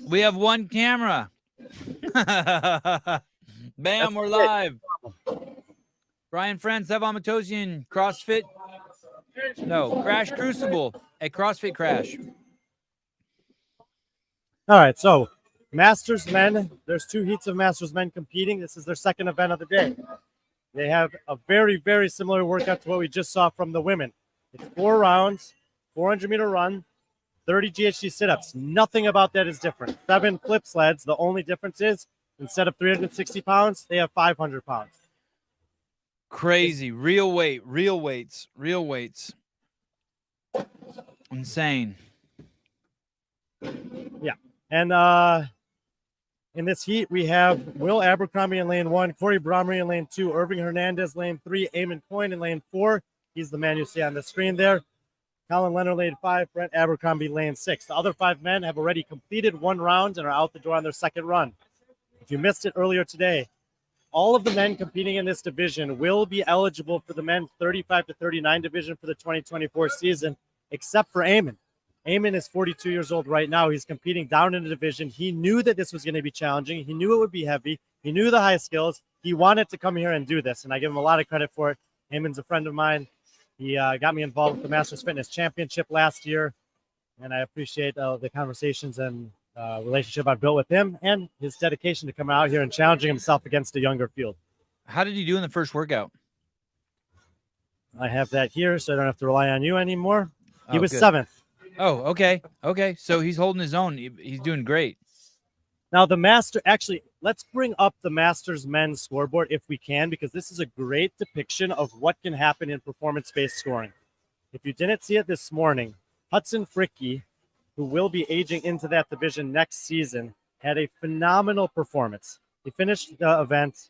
We have one camera. Bam, we're live. Brian Friend, Sevan Podcast, CrossFit. No, Crash Crucible at CrossFit Crash. All right, so Masters men, there's 2 heats of Masters men competing. This is their second event of the day. They have a very, very similar workout to what we just saw from the women. It's 4 rounds, 400-meter run, 30 GHD sit-ups. Nothing about that is different. 7 flip sleds. The only difference is instead of 360 pounds, they have 500 pounds. Crazy. Real weights. Insane. Yeah. And in this heat, we have Will Abercrombie in lane 1, Corey Bromley in lane 2, Irving Hernandez lane 3, Eamon Coyne in lane 4. He's the man you see on the screen there. Colin Leonard lane 5, Brent Abercrombie lane 6. The other 5 men have already completed 1 round and are out the door on their second run. If you missed it earlier today, all of the men competing in this division will be eligible for the men's 35 to 39 division for the 2024 season, except for Eamon. Eamon is 42 years old right now. He's competing down in the division. He knew that this was going to be challenging. He knew it would be heavy. He knew the high skills. He wanted to come here and do this, and I give him a lot of credit for it. Eamon's a friend of mine. He got me involved with the Masters Fitness Championship last year, and I appreciate the conversations and relationship I've built with him and his dedication to come out here and challenging himself against a younger field. How did he do in the first workout? I have that here, so I don't have to rely on you anymore. He was good. 7th. Oh, okay. So he's holding his own. He's doing great. Now, let's bring up the Masters men's scoreboard if we can, because this is a great depiction of what can happen in performance-based scoring. If you didn't see it this morning, Hudson Fricke, who will be aging into that division next season, had a phenomenal performance. He finished the event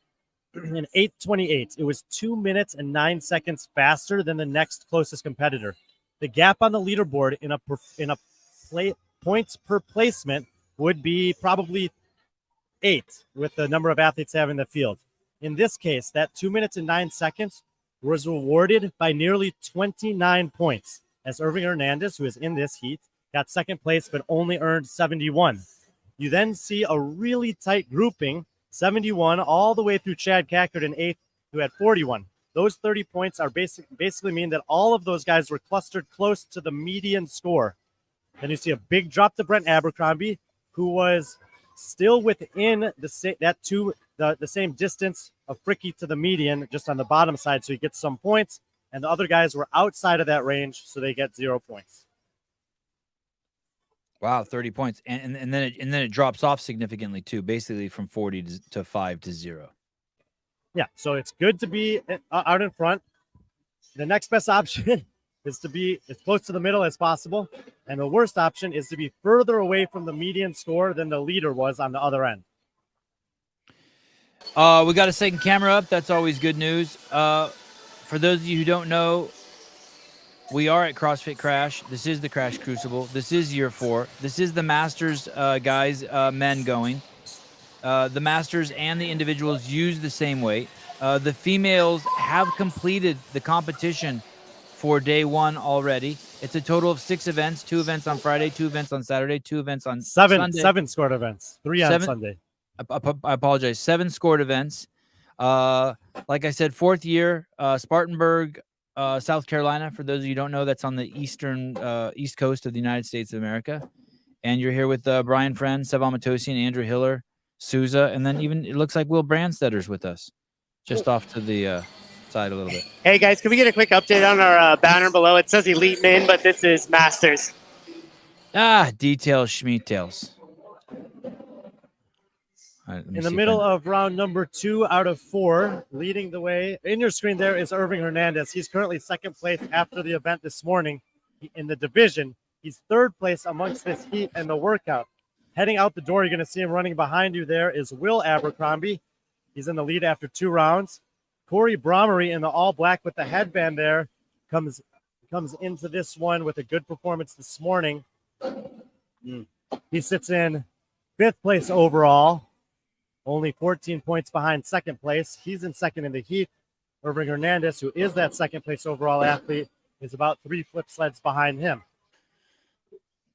in 8:28. It was 2 minutes and 9 seconds faster than the next closest competitor. The gap on the leaderboard in a points per placement would be probably 8 with the number of athletes they have in the field. In this case, that 2 minutes and 9 seconds was rewarded by nearly 29 points, as Irving Hernandez, who is in this heat, got second place but only earned 71. You then see a really tight grouping, 71 all the way through Chad Cackard in 8th, who had 41. Those 30 points are basically mean that all of those guys were clustered close to the median score. Then you see a big drop to Brent Abercrombie, who was still within the same distance of Fricke to the median, just on the bottom side, so he gets some points. And the other guys were outside of that range, so they get 0 points. Wow, 30 points, and then it drops off significantly too, basically from 40 to 5 to 0. Yeah, so it's good to be out in front. The next best option is to be as close to the middle as possible, and the worst option is to be further away from the median score than the leader was on the other end. We got a second camera up. That's always good news. For those of you who don't know, we are at CrossFit Crash. This is the Crash Crucible. This is year 4. This is the Masters men going. The Masters and the individuals use the same weight. The females have completed the competition for day 1 already. It's a total of 6 events, 2 events on Friday, 2 events on Saturday, 2 events on Sunday. 7 scored events, 3 on Sunday. I apologize. 7 scored events. Like I said, 4th year, Spartanburg, South Carolina. For those of you who don't know, that's on the east coast of the United States of America. And you're here with Brian Friend, Sevan Podcast, and Andrew Hiller, Souza, and then even it looks like Will Brandstetter's with us, just off to the side a little bit. Hey guys, can we get a quick update on our banner below? It says Elite Men, but this is Masters. Details, schmeetails. Right, in the middle of round number 2 out of 4, leading the way in your screen there is Irving Hernandez. He's currently second place after the event this morning in the division. He's third place amongst this heat and the workout. Heading out the door, you're going to see him running behind you there is Will Abercrombie. He's in the lead after 2 rounds. Corey Bromley in the all black with the headband there comes into this one with a good performance this morning. He sits in 5th place overall, only 14 points behind second place. He's in second in the heat. Irving Hernandez, who is that second place overall athlete, is about 3 flip sleds behind him.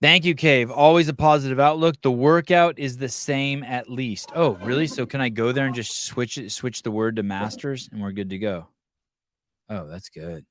Thank you, Cave. Always a positive outlook. The workout is the same at least. Oh, really? So can I go there and just switch the word to masters and we're good to go? Oh, that's good.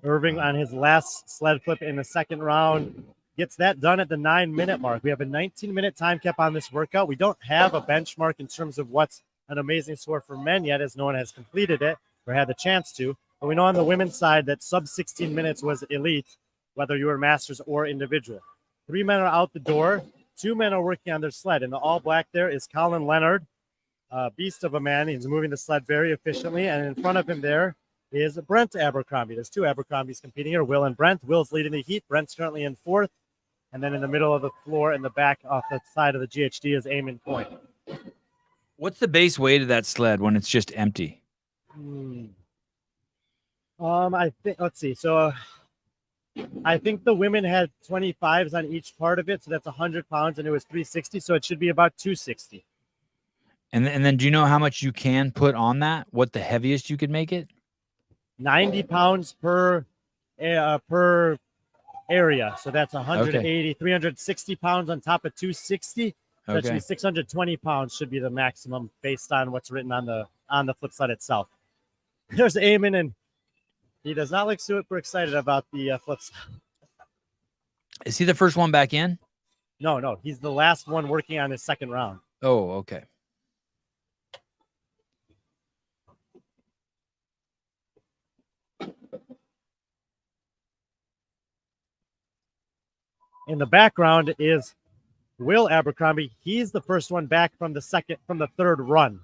Irving on his last sled flip in the second round gets that done at the 9-minute mark. We have a 19-minute time cap on this workout. We don't have a benchmark in terms of what's an amazing score for men yet, as no one has completed it or had the chance to. But we know on the women's side that sub 16 minutes was elite, whether you were masters or individual. 3 men are out the door. 2 men are working on their sled. In the all black there is Colin Leonard, a beast of a man. He's moving the sled very efficiently. And in front of him there is Brent Abercrombie. There's 2 Abercrombies competing here, Will and Brent. Will's leading the heat. Brent's currently in 4th. And then in the middle of the floor in the back off the side of the GHD is Eamon Coyne. What's the base weight of that sled when it's just empty? I think, let's see. So I think the women had 25s on each part of it. So that's 100 pounds and it was 360. So it should be about 260. And then do you know how much you can put on that? What the heaviest you could make it? 90 pounds per area. So that's 180, 360 pounds on top of 260. So that should be 620 pounds should be the maximum based on what's written on the flip sled itself. There's Eamon, and he does not look super excited about the flip sled. Is he the first one back in? No. He's the last one working on his second round. Oh, okay. In the background is Will Abercrombie. He's the first one back from the third run.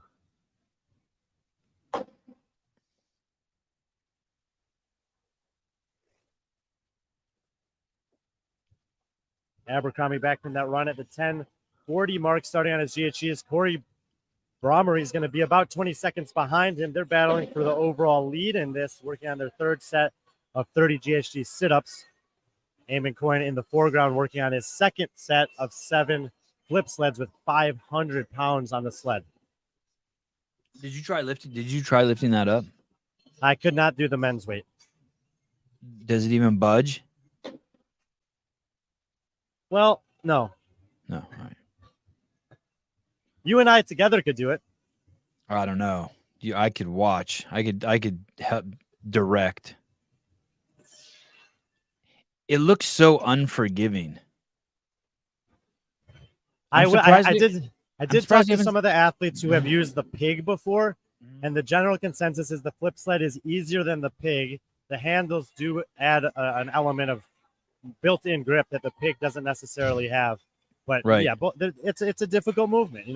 Abercrombie back from that run at the 10:40 mark, starting on his GHGs. Corey Brommery is going to be about 20 seconds behind him. They're battling for the overall lead in this, working on their third set of 30 GHD sit-ups. Eamon Coyne in the foreground working on his second set of 7 flip sleds with 500 pounds on the sled. Did you try lifting that up? I could not do the men's weight. Does it even budge? Well, no. No. All right. You and I together could do it. I don't know. I could watch. I could help direct. It looks so unforgiving. I did talk to some of the athletes who have used the pig before, and the general consensus is the flip sled is easier than the pig. The handles do add an element of built-in grip that the pig doesn't necessarily have. But yeah, it's a difficult movement.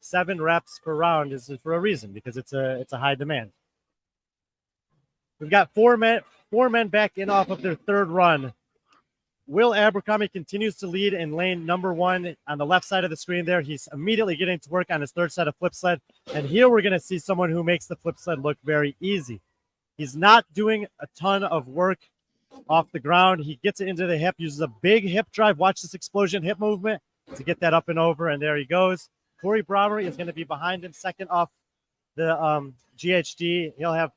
7 reps per round is for a reason, because it's a high demand. We've got 4 men back in off of their third run. Will Abercrombie continues to lead in lane number 1 on the left side of the screen there. He's immediately getting to work on his third set of flip sled. And here we're going to see someone who makes the flip sled look very easy. He's not doing a ton of work off the ground. He gets it into the hip, uses a big hip drive. Watch this explosion hip movement to get that up and over. And there he goes. Corey Brommery is going to be behind him, second off the GHD. He'll have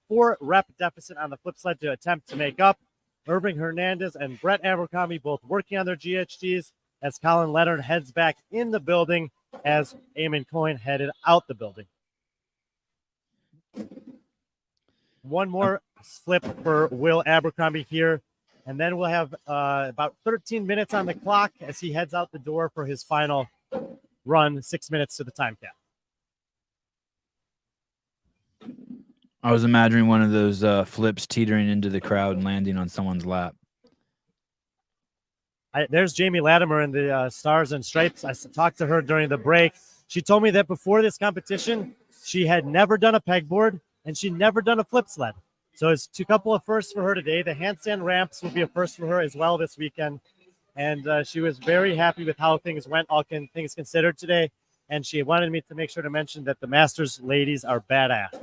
4 rep deficit on the flip sled to attempt to make up. Irving Hernandez and Brett Abercrombie both working on their GHDs as Colin Leonard heads back in the building as Eamon Coyne headed out the building. One more flip for Will Abercrombie here, and then we'll have about 13 minutes on the clock as he heads out the door for his final run, 6 minutes to the time cap. I was imagining one of those flips teetering into the crowd and landing on someone's lap. There's Jamie Latimer in the Stars and Stripes. I talked to her during the break. She told me that before this competition, she had never done a pegboard and she'd never done a flip sled. So it's a couple of firsts for her today. The handstand ramps will be a first for her as well this weekend. And she was very happy with how things went, all things considered today. And she wanted me to make sure to mention that the Masters ladies are badass.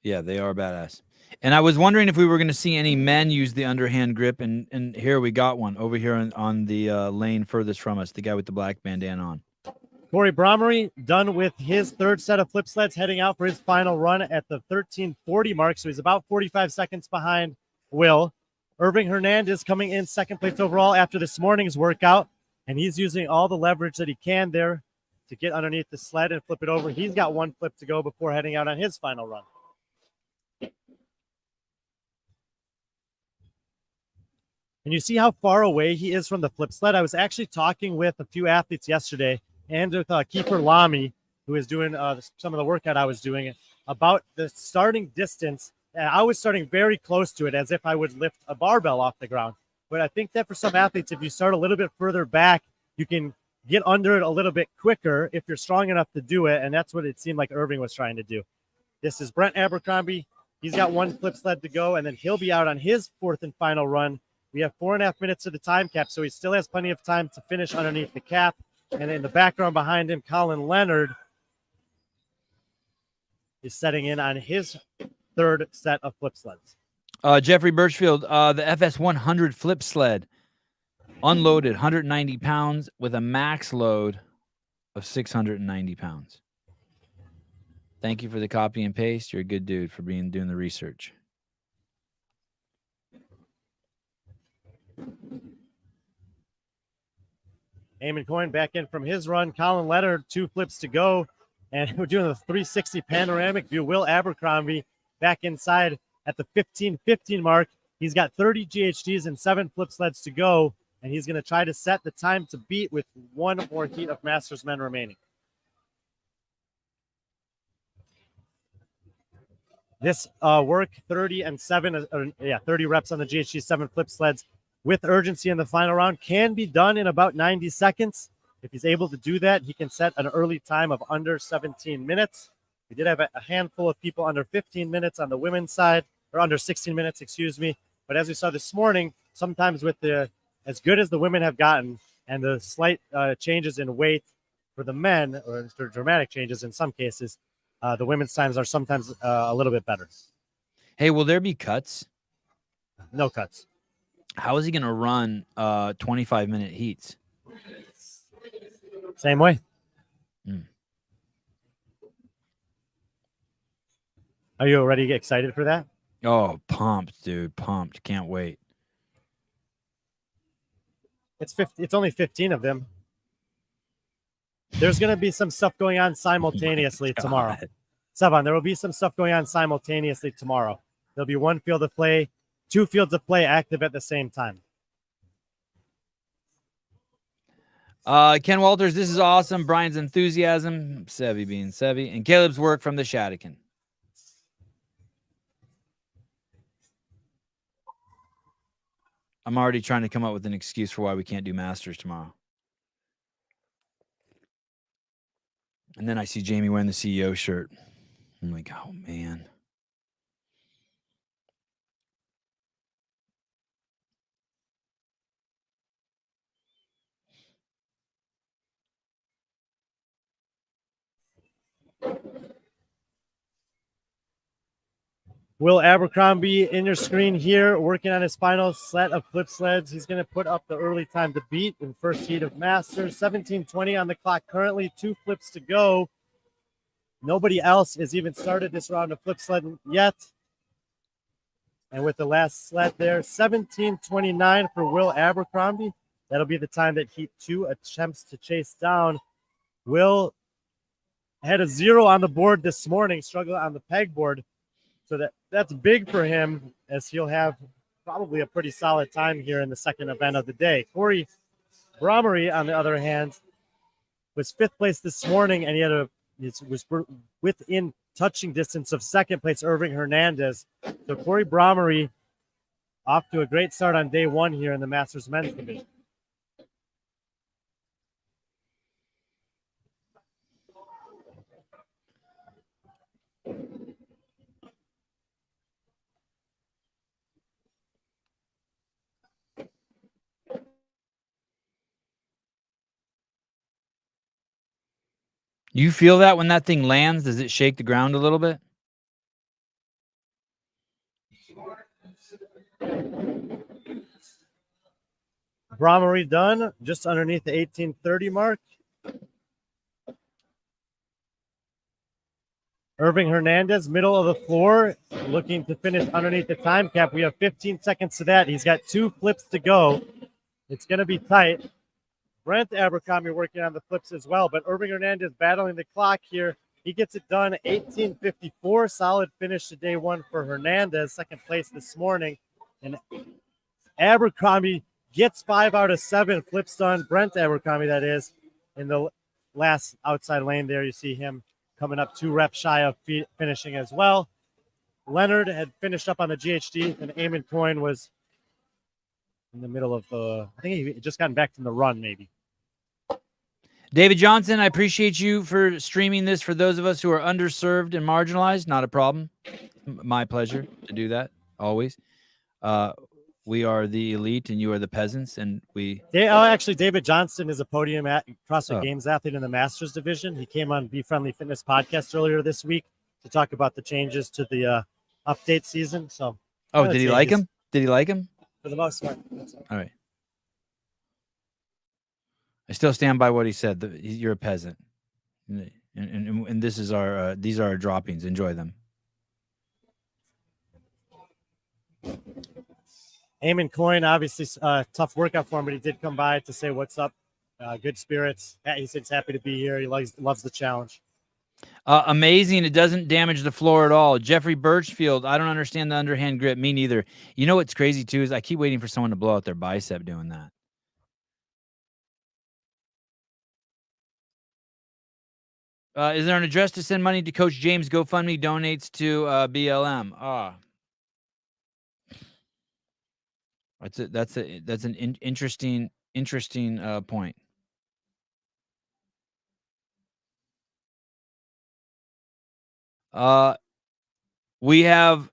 Yeah, they are badass. And I was wondering if we were going to see any men use the underhand grip, and here we got one over here on the lane furthest from us, the guy with the black bandana on. Corey Brommery done with his third set of flip sleds, heading out for his final run at the 13:40 mark, so he's about 45 seconds behind Will. Irving Hernandez coming in second place overall after this morning's workout, and he's using all the leverage that he can there to get underneath the sled and flip it over. He's got one flip to go before heading out on his final run. And you see how far away he is from the flip sled. I was actually talking with a few athletes yesterday and with Kiefer Lamy, who is doing some of the workout I was doing, about the starting distance. And I was starting very close to it, as if I would lift a barbell off the ground. But I think that for some athletes, if you start a little bit further back, you can get under it a little bit quicker if you're strong enough to do it. And that's what it seemed like Irving was trying to do. This is Brent Abercrombie. He's got one flip sled to go, and then he'll be out on his fourth and final run. We have 4.5 minutes to the time cap, so he still has plenty of time to finish underneath the cap. And in the background behind him, Colin Leonard is setting in on his third set of flip sleds. Jeffrey Birchfield, the FS 100 flip sled, unloaded 190 pounds with a max load of 690 pounds. Thank you for the copy and paste. You're a good dude for doing the research. Eamon Coyne back in from his run. Colin Leonard, 2 flips to go. And we're doing the 360 panoramic view. Will Abercrombie back inside at the 15:15 mark. He's got 30 GHDs and 7 flip sleds to go. And he's going to try to set the time to beat with one more heat of Masters men remaining. This work, 30 and 7, 30 reps on the GHD 7 flip sleds with urgency in the final round, can be done in about 90 seconds. If he's able to do that, he can set an early time of under 17 minutes. We did have a handful of people under 15 minutes on the women's side, or under 16 minutes, excuse me. But as we saw this morning, sometimes with as good as the women have gotten and the slight changes in weight for the men, or dramatic changes in some cases, the women's times are sometimes a little bit better. Hey, will there be cuts? No cuts. How is he going to run 25-minute heats? Same way. Are you already excited for that? Oh, pumped, dude. Pumped. Can't wait. It's only 15 of them. There's going to be some stuff going on simultaneously tomorrow. Sevan, there will be some stuff going on simultaneously tomorrow. There'll be one field of play, 2 fields of play active at the same time. Ken Walters, this is awesome. Brian's enthusiasm, Sevi being Sevi, and Caleb's work from the Shadican. I'm already trying to come up with an excuse for why we can't do Masters tomorrow. And then I see Jamie wearing the CEO shirt. I'm like, oh, man. Will Abercrombie in your screen here, working on his final set of flip sleds. He's going to put up the early time to beat in first heat of Masters. 17:20 on the clock currently, 2 flips to go. Nobody else has even started this round of flip sled yet. And with the last sled there, 17:29 for Will Abercrombie. That'll be the time that Heat 2 attempts to chase down. Will had a 0 on the board this morning, struggled on the pegboard. So that's big for him, as he'll have probably a pretty solid time here in the second event of the day. Corey Bromery, on the other hand, was 5th place this morning, and he was within touching distance of second place Irving Hernandez. So Corey Bromery off to a great start on day 1 here in the Masters men's division. You feel that when that thing lands? Does it shake the ground a little bit? Bromery done just underneath the 18:30 mark. Irving Hernandez, middle of the floor, looking to finish underneath the time cap. We have 15 seconds to that. He's got 2 flips to go. It's going to be tight. Brent Abercrombie working on the flips as well, but Irving Hernandez battling the clock here. He gets it done 18:54. Solid finish to day one for Hernandez, second place this morning. And Abercrombie gets 5 out of 7 flips done. Brent Abercrombie, that is, in the last outside lane there. You see him coming up 2 reps shy of finishing as well. Leonard had finished up on the GHD, and Eamon Coyne was in the middle of I think he just gotten back from the run, maybe. David Johnson, I appreciate you for streaming this for those of us who are underserved and marginalized. Not a problem. My pleasure to do that, always. We are the elite and you are the peasants, and actually, David Johnston is a podium at CrossFit Games athlete in the Masters division. He came on Be Friendly Fitness podcast earlier this week to talk about the changes to the update season. So, did he like him? Did he like him? For the most part. All right. I still stand by what he said. You're a peasant, and this is our these are our droppings. Enjoy them. Eamon Coyne, obviously tough workout for him, but he did come by to say what's up. Good spirits. He said he's happy to be here. He loves the challenge. Amazing. It doesn't damage the floor at all. Jeffrey Birchfield, I don't understand the underhand grip. Me neither. You know what's crazy too is I keep waiting for someone to blow out their bicep doing that. Is there an address to send money to Coach James? GoFundMe donates to BLM. That's an interesting point. We have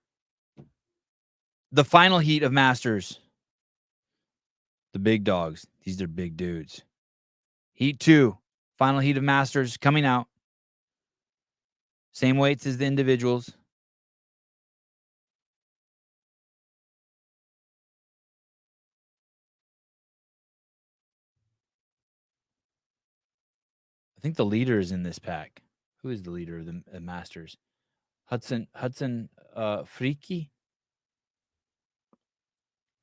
the final heat of Masters. The big dogs. These are big dudes. Heat 2, final heat of Masters coming out. Same weights as the individuals. I think the leader is in this pack. Who is the leader of the Masters? Hudson Freaky?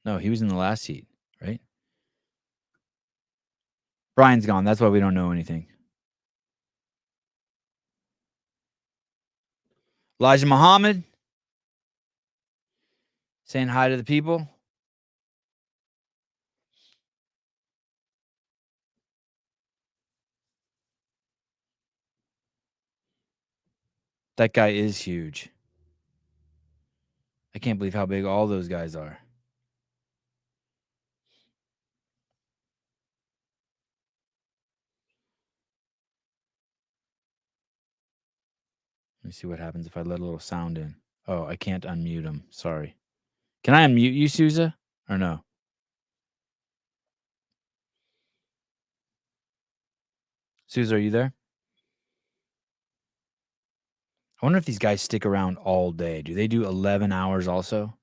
No, he was in the last heat, right? Brian's gone. That's why we don't know anything. Elijah Muhammad saying hi to the people. That guy is huge. I can't believe how big all those guys are. Let me see what happens if I let a little sound in. Oh, I can't unmute him. Sorry. Can I unmute you, Souza, or no? Souza, are you there? I wonder if these guys stick around all day. Do they do 11 hours also?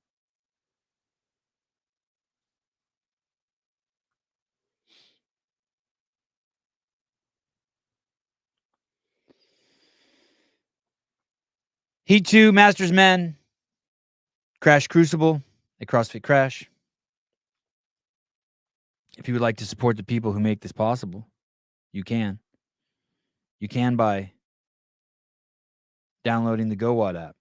Heat 2, Masters Men, Crash Crucible at CrossFit Crash. If you would like to support the people who make this possible, you can. You can by downloading the GoWad app.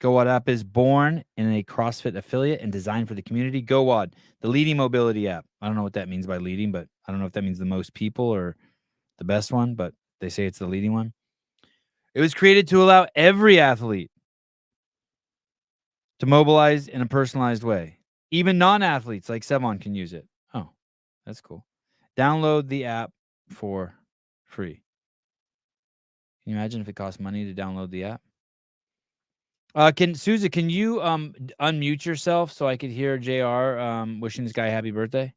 GoWad app is born in a CrossFit affiliate and designed for the community. GoWad, the leading mobility app. I don't know what that means by leading, but I don't know if that means the most people or the best one, but they say it's the leading one. It was created to allow every athlete to mobilize in a personalized way. Even non-athletes like Sevan can use it. Oh, that's cool. Download the app for free. Can you imagine if it costs money to download the app? Souza, can you unmute yourself so I could hear JR wishing this guy happy birthday?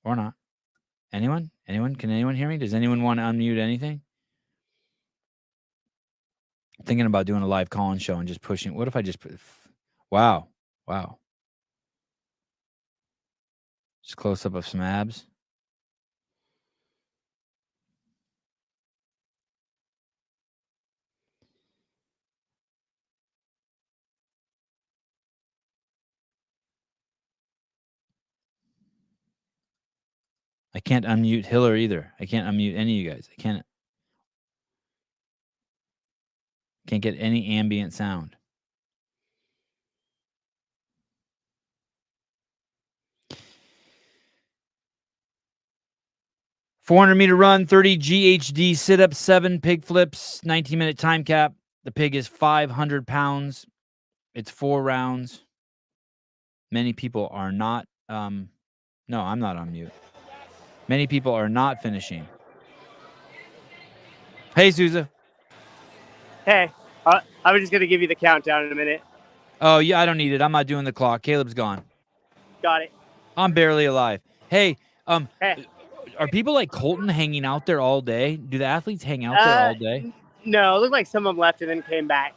Or not? Anyone? Can anyone hear me? Does anyone want to unmute anything? I'm thinking about doing a live call-in show and just pushing. What if I just put... Wow. Just close up of some abs. I can't unmute Hiller either. I can't unmute any of you guys. I can't get any ambient sound. $400-meter run, 30 GHD sit-ups, 7 pig flips, 19-minute time cap. The pig is 500 pounds. It's 4 rounds. Many people are not. No, I'm not on mute. Many people are not finishing. Hey, Souza. Hey, I was just going to give you the countdown in a minute. Oh, yeah, I don't need it. I'm not doing the clock. Caleb's gone. Got it. I'm barely alive. Hey, Hey. are people like Colton hanging out there all day? Do the athletes hang out there all day? No, it looked like some of them left and then came back.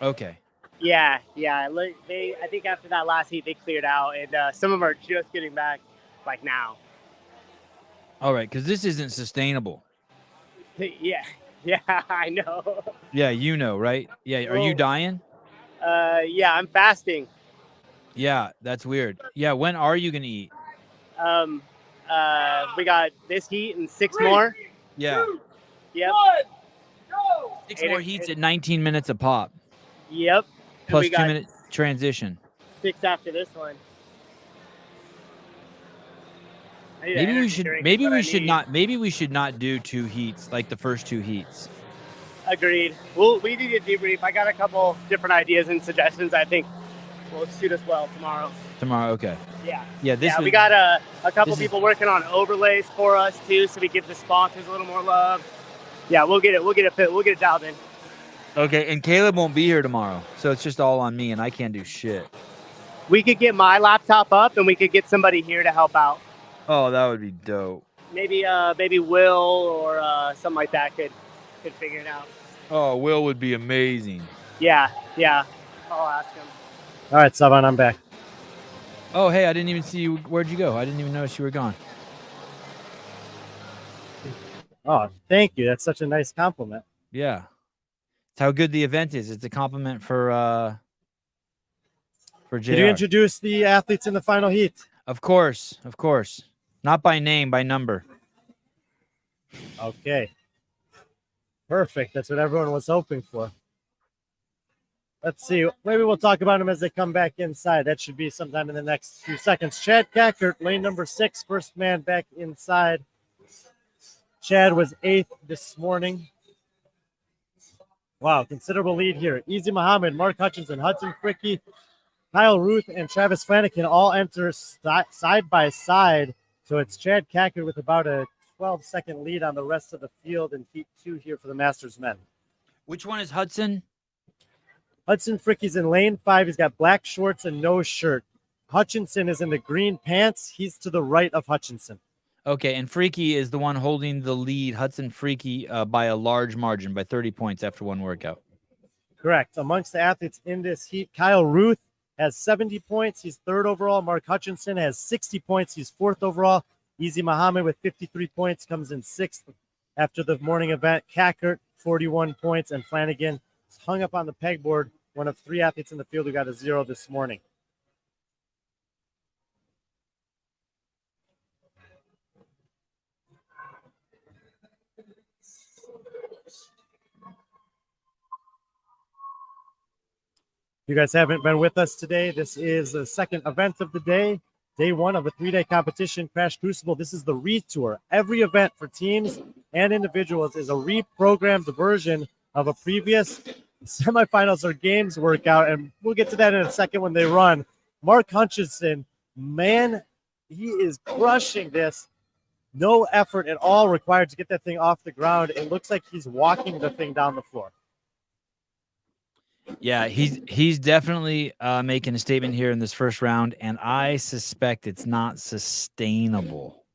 Okay. Yeah. I think after that last heat, they cleared out, and some of them are just getting back, like now. All right, because this isn't sustainable. Yeah, I know. Yeah, you know, right? Yeah, are you dying? Yeah, I'm fasting. Yeah, that's weird. Yeah, when are you gonna eat? We got this heat and 6 more. Yeah. Yep. 6 more heats at 19 minutes a pop. Yep. Plus we got 2-minute transition. 6 after this one. Maybe we should not do 2 heats like the first 2 heats. Agreed. We need a debrief. I got a couple different ideas and suggestions I think will suit us well tomorrow. Tomorrow, okay. Yeah. Yeah, we got a couple people working on overlays for us too, so we give the sponsors a little more love. Yeah, we'll get it dialed in. Okay, and Caleb won't be here tomorrow, so it's just all on me, and I can't do shit. We could get my laptop up, and we could get somebody here to help out. Oh, that would be dope. Maybe Will or something like that could figure it out. Oh, Will would be amazing. Yeah. I'll ask him. All right, Sevan, I'm back. Oh, hey, I didn't even see you. Where'd you go? I didn't even notice you were gone. Oh, thank you. That's such a nice compliment. Yeah. It's how good the event is. It's a compliment for JR. Could you introduce the athletes in the final heat? Of course. Not by name, by number. Okay. Perfect. That's what everyone was hoping for. Let's see. Maybe we'll talk about them as they come back inside. That should be sometime in the next few seconds. Chad Kackert, lane number 6, first man back inside. Chad was 8th this morning. Wow, considerable lead here. Easy Muhammad, Mark Hutchinson, Hudson Fricky, Kyle Ruth, and Travis Flanagan all enter side by side. So it's Chad Kackert with about a 12-second lead on the rest of the field in heat 2 here for the Masters men. Which one is Hudson? Hudson Fricky's in lane 5. He's got black shorts and no shirt. Hutchinson is in the green pants. He's to the right of Hutchinson. Okay, and Freaky is the one holding the lead. Hudson Freaky by a large margin, by 30 points after one workout. Correct. Amongst the athletes in this heat, Kyle Ruth has 70 points. He's 3rd overall. Mark Hutchinson has 60 points. He's 4th overall. Easy Muhammad with 53 points comes in 6th after the morning event. Kackert, 41 points, and Flanagan is hung up on the pegboard, one of 3 athletes in the field who got a 0 this morning. You guys haven't been with us today. This is the second event of the day, day 1 of a 3-day competition, Crash Crucible. This is the retour. Every event for teams and individuals is a reprogrammed version of a previous semifinals or games workout, and we'll get to that in a second when they run. Mark Hutchinson, man, he is crushing this. No effort at all required to get that thing off the ground. It looks like he's walking the thing down the floor. Yeah, he's definitely making a statement here in this first round, and I suspect it's not sustainable.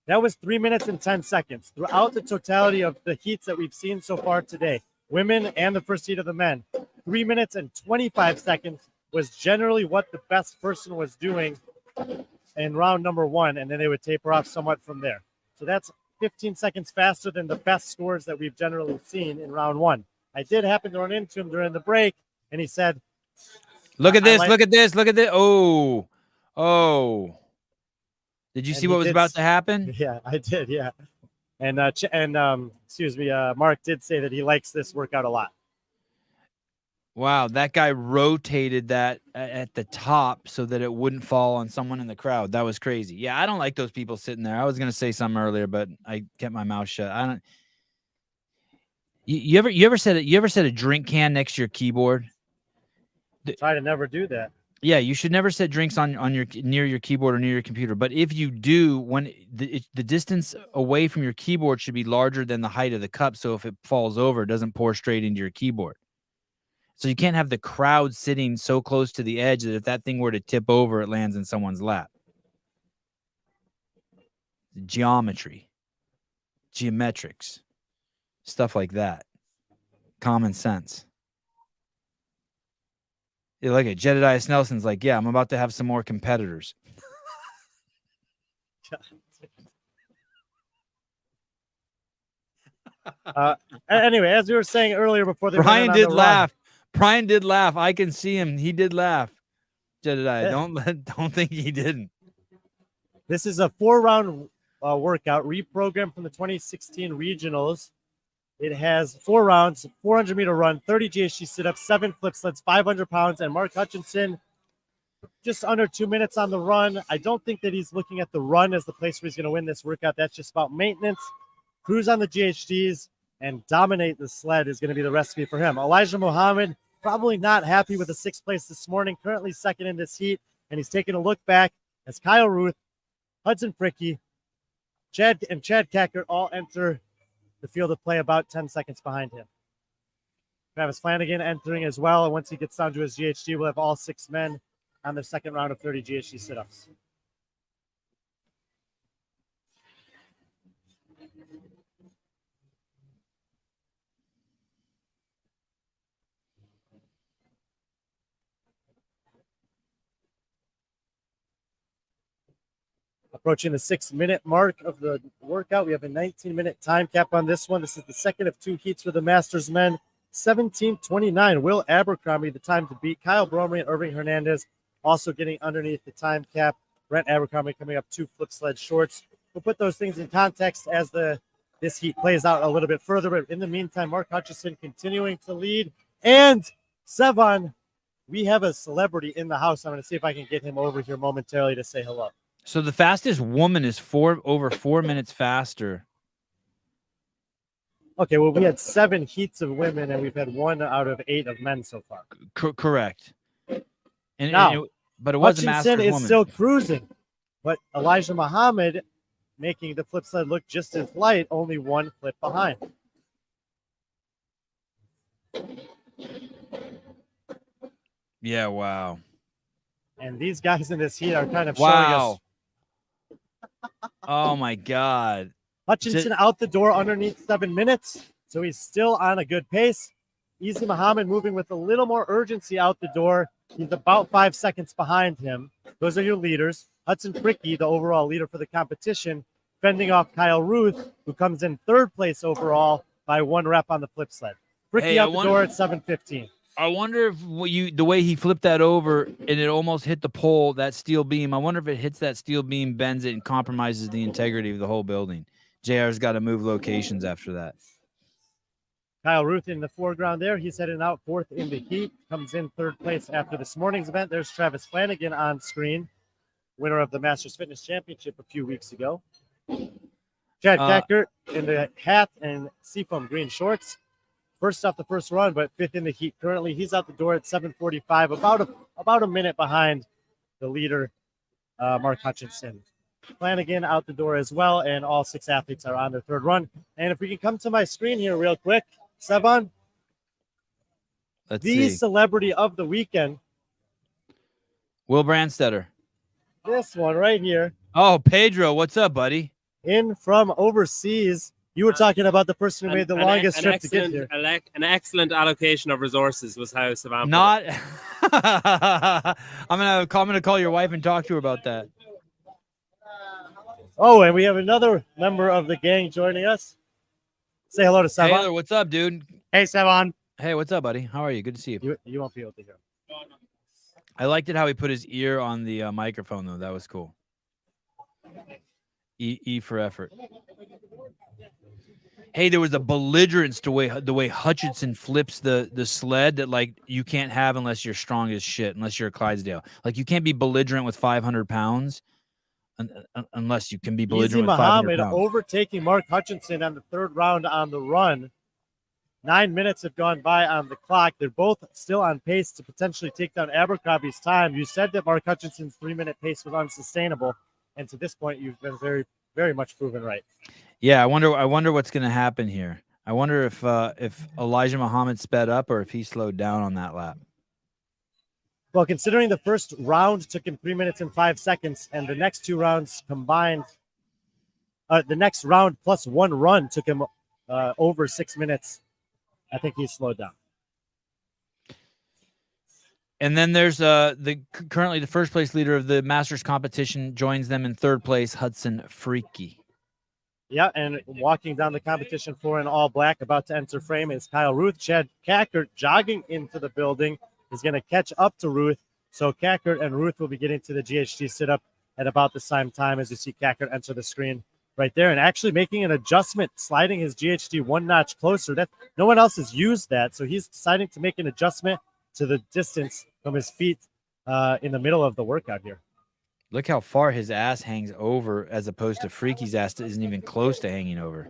That was 3 minutes and 10 seconds throughout the totality of the heats that we've seen so far today. Women and the first heat of the men. 3 minutes and 25 seconds was generally what the best person was doing in round number 1, and then they would taper off somewhat from there. So that's 15 seconds faster than the best scores that we've generally seen in round 1. I did happen to run into him during the break, and he said, look at this, look at this, look at this. Oh. Did you And see he what was did about to happen? Yeah, I did. Yeah. And excuse me, Mark did say that he likes this workout a lot. Wow, that guy rotated that at the top so that it wouldn't fall on someone in the crowd. That was crazy. Yeah, I don't like those people sitting there. I was gonna say something earlier, but I kept my mouth shut. I don't. You ever set a drink can next to your keyboard? Try to never do that. Yeah, you should never set drinks on your near your keyboard or near your computer. But if you do, when the distance away from your keyboard should be larger than the height of the cup, so if it falls over, it doesn't pour straight into your keyboard. So you can't have the crowd sitting so close to the edge that if that thing were to tip over, it lands in someone's lap. Geometry, geometrics, stuff like that. Common sense. You look at Jedediah Snelson's like, yeah, I'm about to have some more competitors. Anyway, as we were saying earlier before they Brian went on did the laugh. Brian did laugh. I can see him. He did laugh. Jedediah, Yeah. don't think he didn't. This is a 4-round workout reprogrammed from the 2016 regionals. It has 4 rounds, 400-meter run, 30 GHD sit-ups, 7 flip sleds, 500 pounds, and Mark Hutchinson just under 2 minutes on the run. I don't think that he's looking at the run as the place where he's going to win this workout. That's just about maintenance. Cruise on the GHDs and dominate the sled is going to be the recipe for him. Elijah Muhammad, probably not happy with the 6th place this morning, currently 2nd in this heat, and he's taking a look back as Kyle Ruth, Hudson Fricky, Chad Kackert all enter the field of play about 10 seconds behind him. Travis Flanagan entering as well, and once he gets down to his GHD, we'll have all 6 men on their 2nd round of 30 GHD sit-ups. Approaching the 6-minute mark of the workout. We have a 19-minute time cap on this one. This is the second of 2 heats for the Masters men. 17:29. Will Abercrombie, the time to beat. Kyle Bromley and Irving Hernandez also getting underneath the time cap. Brent Abercrombie coming up 2 flip sled shorts. We'll put those things in context as this heat plays out a little bit further. But in the meantime, Mark Hutchinson continuing to lead. And Sevan, we have a celebrity in the house. I'm going to see if I can get him over here momentarily to say hello. So the fastest woman is over 4 minutes faster. Okay, well, we had 7 heats of women, and we've had 1 out of 8 of men so far. Correct. But it was Hutchinson a Masters is woman. still cruising, but Elijah Muhammad making the flip sled look just as light, only 1 flip behind. Yeah, wow. And these guys in this heat are kind of showing us. Oh, my God. Hutchinson out the door underneath 7 minutes, so he's still on a good pace. Easy Muhammad moving with a little more urgency out the door. He's about 5 seconds behind him. Those are your leaders. Hudson Fricky, the overall leader for the competition, fending off Kyle Ruth, who comes in 3rd place overall by 1 rep on the flip sled. Fricky out the door at 7:15. I wonder if the way he flipped that over and it almost hit the pole, that steel beam. I wonder if it hits that steel beam, bends it, and compromises the integrity of the whole building. JR's got to move locations after that. Kyle Ruth in the foreground there. He's heading out 4th in the heat. Comes in 3rd place after this morning's event. There's Travis Flanagan on screen, winner of the Masters Fitness Championship a few weeks ago. Chad Kackert in the hat and seafoam green shorts. First off the first run, but 5th in the heat currently. He's out the door at 7:45, about a minute behind the leader, Mark Hutchinson. Flanagan out the door as well, and all 6 athletes are on their 3rd run. And if we can come to my screen here real quick, Sevan, Let's the see. celebrity of the weekend. Will Brandstetter. This one right here. Oh, Pedro, what's up, buddy? In from overseas. You were talking about the person who made the longest trip to get here. An excellent allocation of resources was how Sevan. Not. I'm gonna call your wife and talk to her about that. Oh, and we have another member of the gang joining us. Say hello to Sevan. Taylor, what's up, dude? Hey, Sevan. Hey, what's up, buddy? How are you? Good to see you. You won't be able to hear. I liked it how he put his ear on the microphone, though. That was cool. E for effort. Hey, there was a belligerence to the way Hutchinson flips the sled that like you can't have unless you're strong as shit, unless you're a Clydesdale. Like you can't be belligerent with 500 pounds unless you can be belligerent with 500 Muhammad pounds. overtaking Mark Hutchinson on the third round on the run. 9 minutes have gone by on the clock. They're both still on pace to potentially take down Abercrombie's time. You said that Mark Hutchinson's 3-minute pace was unsustainable, and to this point, you've been very, very much proven right. Yeah, I wonder what's going to happen here. I wonder if Elijah Muhammad sped up or if he slowed down on that lap. Well, considering the first round took him 3 minutes and 5 seconds, and the next two rounds combined, the next round plus one run took him over 6 minutes, I think he slowed down. And then there's currently the first place leader of the Masters competition joins them in third place, Hudson Freaky. Yeah, and walking down the competition floor in all black, about to enter frame, is Kyle Ruth. Chad Cackert jogging into the building is going to catch up to Ruth. So Cackert and Ruth will be getting to the GHD sit-up at about the same time as you see Cackert enter the screen right there and actually making an adjustment, sliding his GHD one notch closer. That no one else has used that, so he's deciding to make an adjustment to the distance from his feet in the middle of the workout here. Look how far his ass hangs over as opposed to Freaky's ass that isn't even close to hanging over.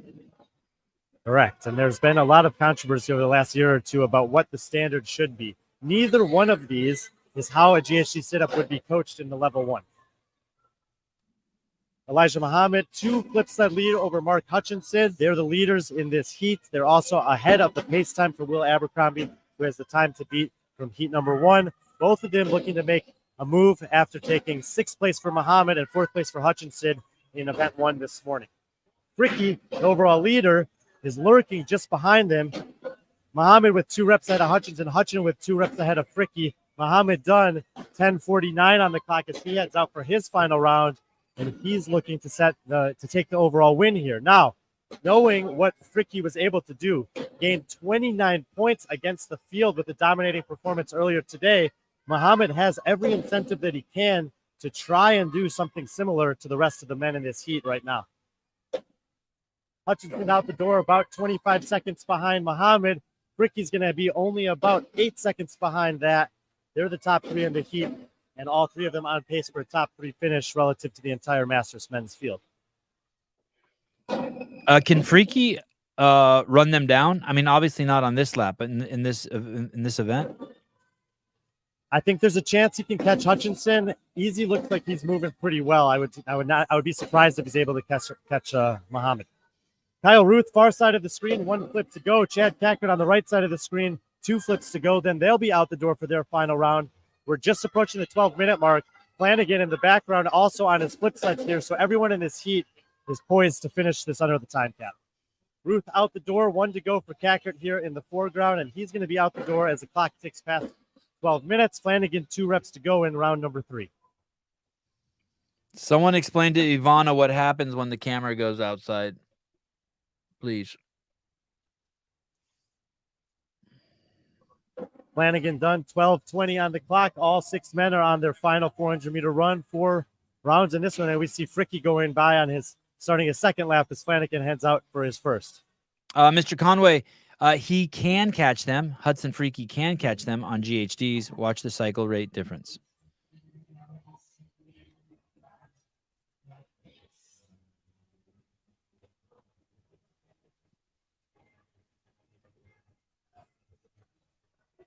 Correct. And there's been a lot of controversy over the last year or two about what the standard should be. Neither one of these is how a GHD sit-up would be coached in the level one. Elijah Muhammad, 2 flip sled lead over Mark Hutchinson. They're the leaders in this heat. They're also ahead of the pace time for Will Abercrombie, who has the time to beat from heat number 1. Both of them looking to make a move after taking 6th place for Muhammad and 4th place for Hutchinson in event 1 this morning. Fricky, the overall leader, is lurking just behind them. Muhammad with 2 reps ahead of Hutchinson. Hutchinson with 2 reps ahead of Fricky. Muhammad done 10:49 on the clock as he heads out for his final round, and he's looking to take the overall win here. Now, knowing what Fricky was able to do, gained 29 points against the field with a dominating performance earlier today, Muhammad has every incentive that he can to try and do something similar to the rest of the men in this heat right now. Hutchinson out the door about 25 seconds behind Muhammad. Fricky's going to be only about 8 seconds behind that. They're the top 3 in the heat, and all 3 of them on pace for a top 3 finish relative to the entire Masters men's field. Can Freaky run them down? I mean, obviously not on this lap, but in this event. I think there's a chance he can catch Hutchinson. Easy looks like he's moving pretty well. I would be surprised if he's able to catch Muhammad. Kyle Ruth, far side of the screen, 1 flip to go. Chad Cackert on the right side of the screen, 2 flips to go. Then they'll be out the door for their final round. We're just approaching the 12-minute mark. Flanagan in the background also on his flip sides here. So everyone in this heat is poised to finish this under the time cap. Ruth out the door, 1 to go for Cackert here in the foreground, and he's going to be out the door as the clock ticks past 12 minutes. Flanagan, 2 reps to go in round number 3. Someone explain to Ivana what happens when the camera goes outside, please. Flanagan done, 12:20 on the clock. All 6 men are on their final 400-meter run. 4 rounds in this one, and we see Fricky going by on starting his second lap as Flanagan heads out for his first. Mr. Conway, he can catch them. Hudson Freaky can catch them on GHDs. Watch the cycle rate difference.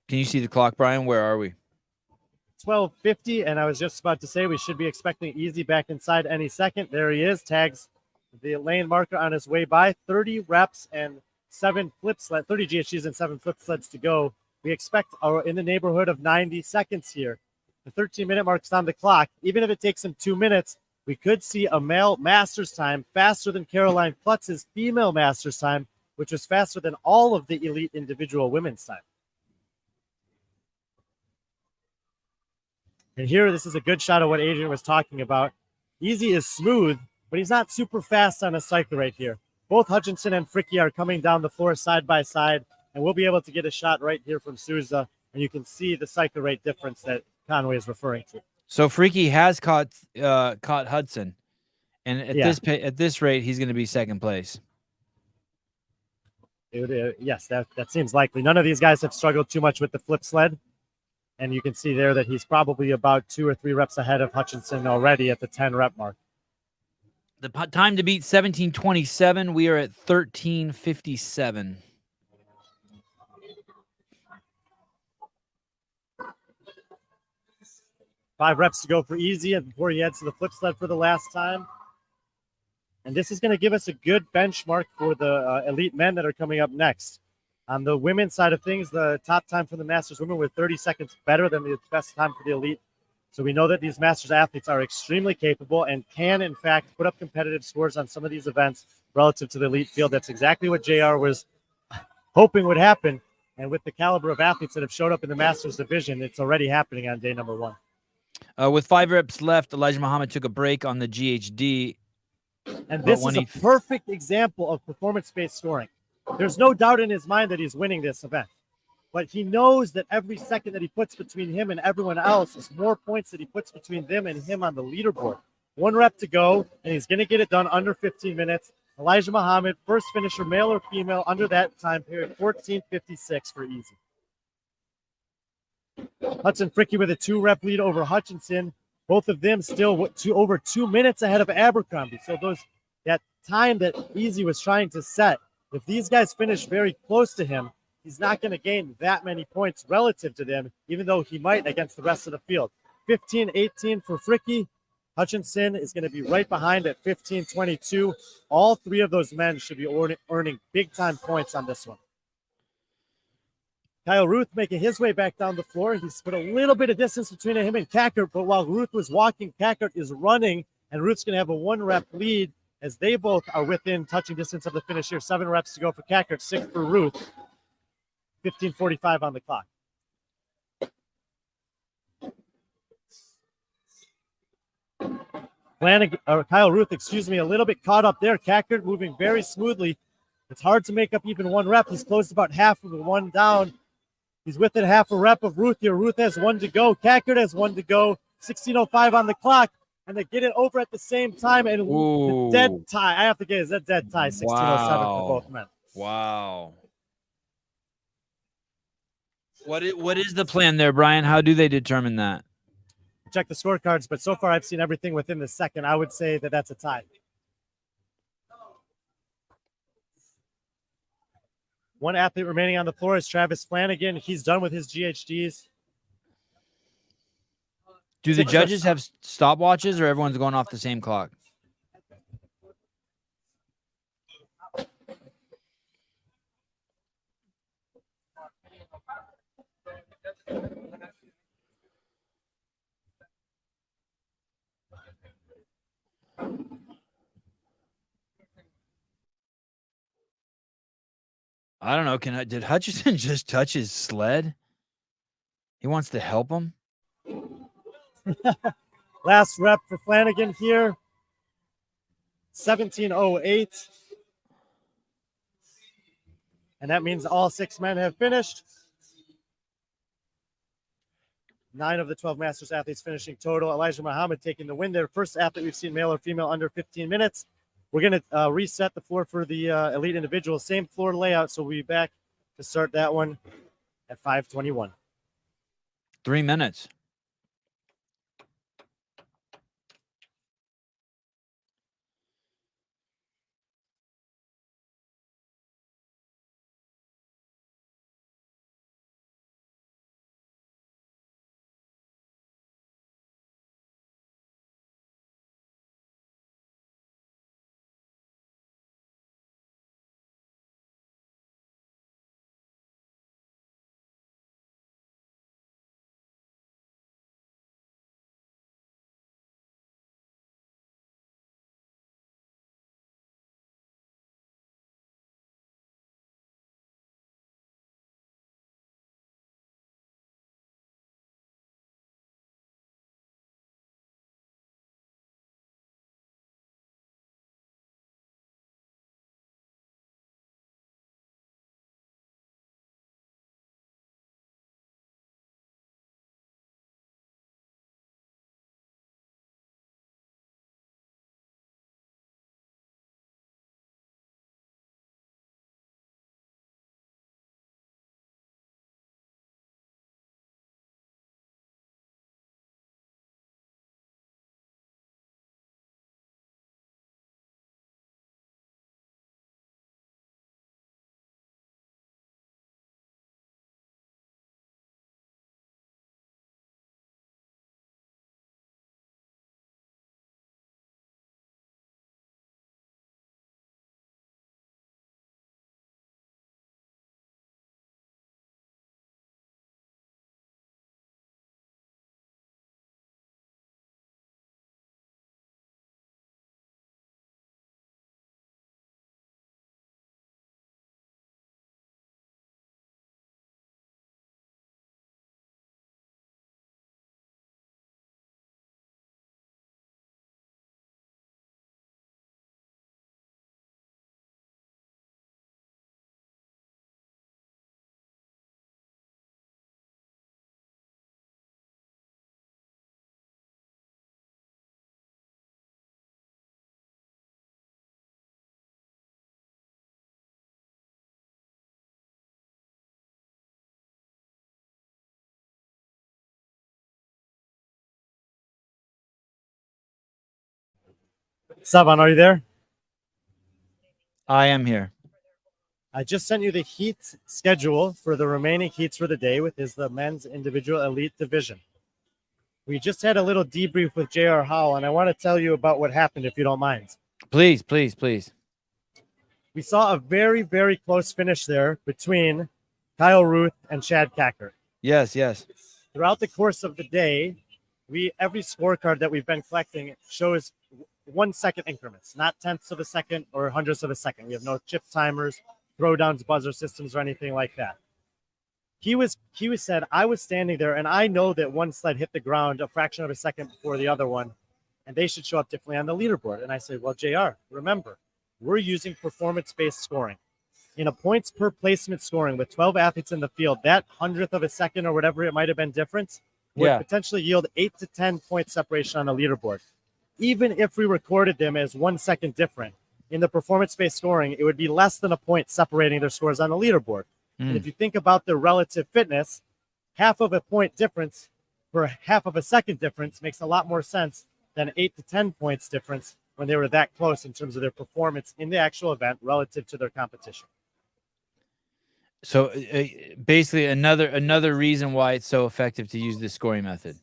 Can you see the clock, Brian? Where are we? 12:50, and I was just about to say we should be expecting Easy back inside any second. There he is, tags the lane marker on his way by. 30 reps and 7 flip sled, 30 GHGs and 7 flip sleds to go. We expect in the neighborhood of 90 seconds here. The 13-minute mark's on the clock. Even if it takes him 2 minutes, we could see a male Masters time faster than Caroline Klutz's female Masters time, which was faster than all of the elite individual women's time. And here, this is a good shot of what Adrian was talking about. Easy is smooth, but he's not super fast on a cycle right here. Both Hutchinson and Fricky are coming down the floor side by side, and we'll be able to get a shot right here from Souza, and you can see the cycle rate difference that Conway is referring to. So Freaky has caught Hudson, And at Yeah. this rate, he's going to be second place. Yes, that seems likely. None of these guys have struggled too much with the flip sled. And you can see there that he's probably about 2 or 3 reps ahead of Hutchinson already at the 10 rep mark. The time to beat 17:27. We are at 13:57. Five reps to go for easy before he heads to the flip sled for the last time. And this is going to give us a good benchmark for the elite men that are coming up next. On the women's side of things, the top time for the Masters women were 30 seconds better than the best time for the elite. So we know that these Masters athletes are extremely capable and can, in fact, put up competitive scores on some of these events relative to the elite field. That's exactly what JR was hoping would happen. And with the caliber of athletes that have showed up in the Masters division, it's already happening on day number 1. With 5 reps left, Elijah Muhammad took a break on the GHD. And this is a perfect example of performance-based scoring. There's no doubt in his mind that he's winning this event. But he knows that every second that he puts between him and everyone else is more points that he puts between them and him on the leaderboard. 1 rep to go, and he's going to get it done under 15 minutes. Elijah Muhammad, first finisher, male or female, under that time period, 14:56 for easy. Hudson Fricky with a 2-rep lead over Hutchinson. Both of them still over 2 minutes ahead of Abercrombie. So that time that Easy was trying to set, if these guys finish very close to him, he's not going to gain that many points relative to them, even though he might against the rest of the field. 15:18 for Fricky. Hutchinson is going to be right behind at 15:22. All 3 of those men should be earning big-time points on this one. Kyle Ruth making his way back down the floor. He's put a little bit of distance between him and Cackert, but while Ruth was walking, Cackert is running, and Ruth's going to have a 1-rep lead as they both are within touching distance of the finish here. 7 reps to go for Cackert, 6 for Ruth. 15:45 on the clock. Kyle Ruth, a little bit caught up there. Cackert moving very smoothly. It's hard to make up even 1 rep. He's closed about half of the 1 down. He's within half a rep of Ruth here. Ruth has 1 to go. Cackert has 1 to go. 16:05 on the clock. And they get it over at the same time. And the dead tie. I have to get it. Is that dead tie? 16:07 for both men. Wow. What is the plan there, Brian? How do they determine that? Check the scorecards, but so far I've seen everything within the second. I would say that that's a tie. 1 athlete remaining on the floor is Travis Flanagan. He's done with his GHDs. Do the judges have stopwatches, or everyone's going off the same clock? I don't know. Did Hutchinson just touch his sled? He wants to help him. Last rep for Flanagan here. 17:08. And that means all 6 men have finished. 9 of the 12 Masters athletes finishing total. Elijah Muhammad taking the win there. First athlete we've seen, male or female, under 15 minutes. We're going to reset the floor for the elite individuals. Same floor layout, so we'll be back to start that one at 5:21. 3 minutes. Sevan, are you there? I am here. I just sent you the heat schedule for the remaining heats for the day, with the men's individual elite division. We just had a little debrief with J.R. Howell, and I want to tell you about what happened, if you don't mind. Please, please, please. We saw a very, very close finish there between Kyle Ruth and Chad Kacker. Yes, yes. Throughout the course of the day, every scorecard that we've been collecting shows 1 second increments, not tenths of a second or hundredths of a second. We have no chip timers, throwdowns, buzzer systems, or anything like that. He said, I was standing there, and I know that one sled hit the ground a fraction of a second before the other one, and they should show up differently on the leaderboard. And I said, well, JR, remember, we're using performance-based scoring. In a points per placement scoring with 12 athletes in the field, that hundredth of a second or whatever it might have been difference would potentially yield 8 to 10 point separation on the leaderboard. Even if we recorded them as 1 second different, in the performance-based scoring, it would be less than a point separating their scores on the leaderboard. And if you think about their relative fitness, half of a point difference for half of a second difference makes a lot more sense than 8 to 10 points difference when they were that close in terms of their performance in the actual event relative to their competition. So basically another reason why it's so effective to use this scoring method.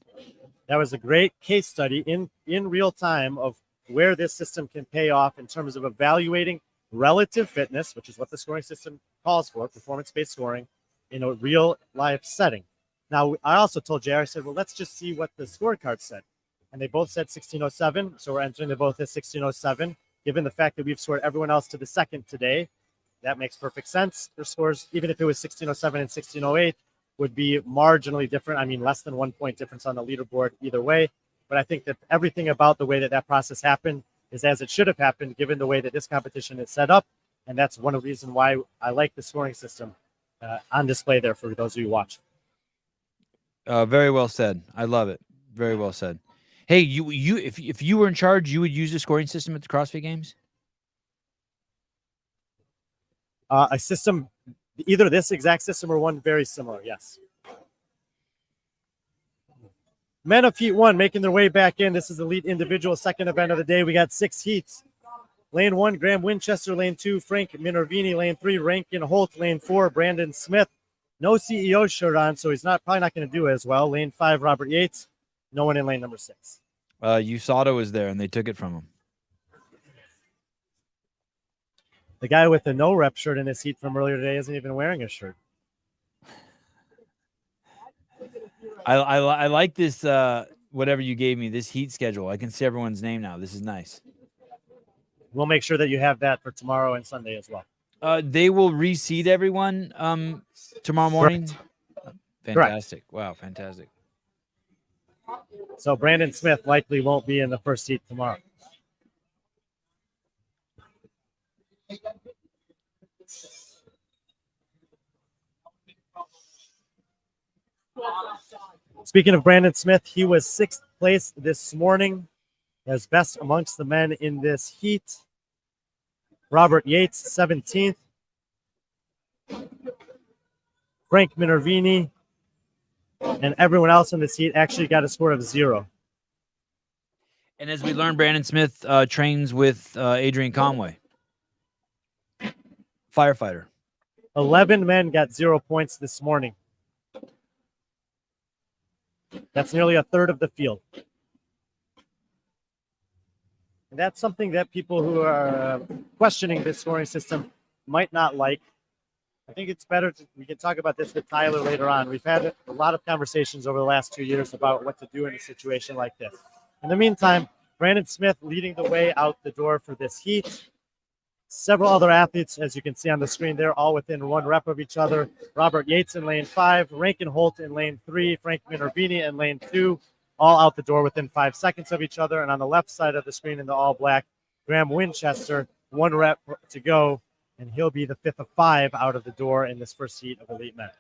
That was a great case study in real time of where this system can pay off in terms of evaluating relative fitness, which is what the scoring system calls for, performance-based scoring, in a real life setting. Now, I also told JR, I said, well, let's just see what the scorecard said. And they both said 1607, so we're entering them both as 1607. Given the fact that we've scored everyone else to the second today, that makes perfect sense. Their scores, even if it was 1607 and 1608, would be marginally different. I mean, less than 1 point difference on the leaderboard either way. But I think that everything about the way that process happened is as it should have happened, given the way that this competition is set up. And that's one of the reasons why I like the scoring system on display there for those of you watching. Very well said. I love it. Very well said. Hey, if you were in charge, you would use the scoring system at the CrossFit Games? A system, either this exact system or one very similar, yes. Men of Heat 1 making their way back in. This is the elite individual second event of the day. We got 6 heats. Lane 1, Graham Winchester. Lane 2, Frank Minervini. Lane 3, Rankin Holt. Lane 4, Brandon Smith. No CEO shirt on, so he's probably not going to do as well. Lane 5, Robert Yates. No one in lane number 6. USADA was there, and they took it from him. The guy with the no rep shirt in his heat from earlier today isn't even wearing a shirt. I like this, whatever you gave me, this heat schedule. I can see everyone's name now. This is nice. We'll make sure that you have that for tomorrow and Sunday as well. They will reseed everyone tomorrow morning. Correct. Fantastic. Correct. Wow, fantastic. So Brandon Smith likely won't be in the first heat tomorrow. Speaking of Brandon Smith, he was 6th place this morning as best amongst the men in this heat. Robert Yates, 17th. Frank Minervini and everyone else in this heat actually got a score of 0. And as we learned, Brandon Smith trains with Adrian Conway, firefighter. 11 men got 0 points this morning. That's nearly a third of the field. And that's something that people who are questioning this scoring system might not like. I think it's better we can talk about this with Tyler later on. We've had a lot of conversations over the last 2 years about what to do in a situation like this. In the meantime, Brandon Smith leading the way out the door for this heat. Several other athletes, as you can see on the screen, they're all within 1 rep of each other. Robert Yates in lane 5, Rankin Holt in lane 3, Frank Minervini in lane 2, all out the door within 5 seconds of each other. And on the left side of the screen in the all black, Graham Winchester, 1 rep to go, and he'll be the 5th of 5 out of the door in this first heat of elite men.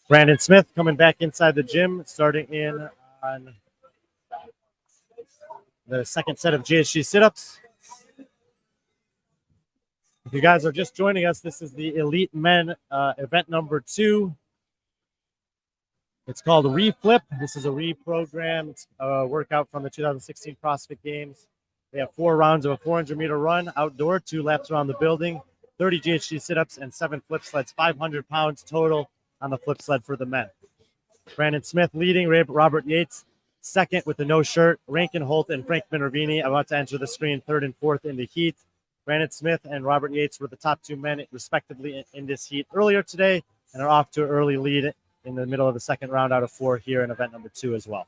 Brandon Smith coming back inside the gym, starting in on the second set of GHD sit-ups. If you guys are just joining us, this is the Elite Men event number 2. It's called Reflip. This is a reprogrammed workout from the 2016 CrossFit Games. They have 4 rounds of a 400-meter run outdoor, 2 laps around the building, 30 GHD sit-ups, and 7 flip sleds, 500 pounds total on the flip sled for the men. Brandon Smith leading, Robert Yates second with the no shirt, Rankin Holt and Frank Minervini about to enter the screen third and fourth in the heat. Brandon Smith and Robert Yates were the top 2 men respectively in this heat earlier today and are off to an early lead in the middle of the second round out of 4 here in event number 2 as well.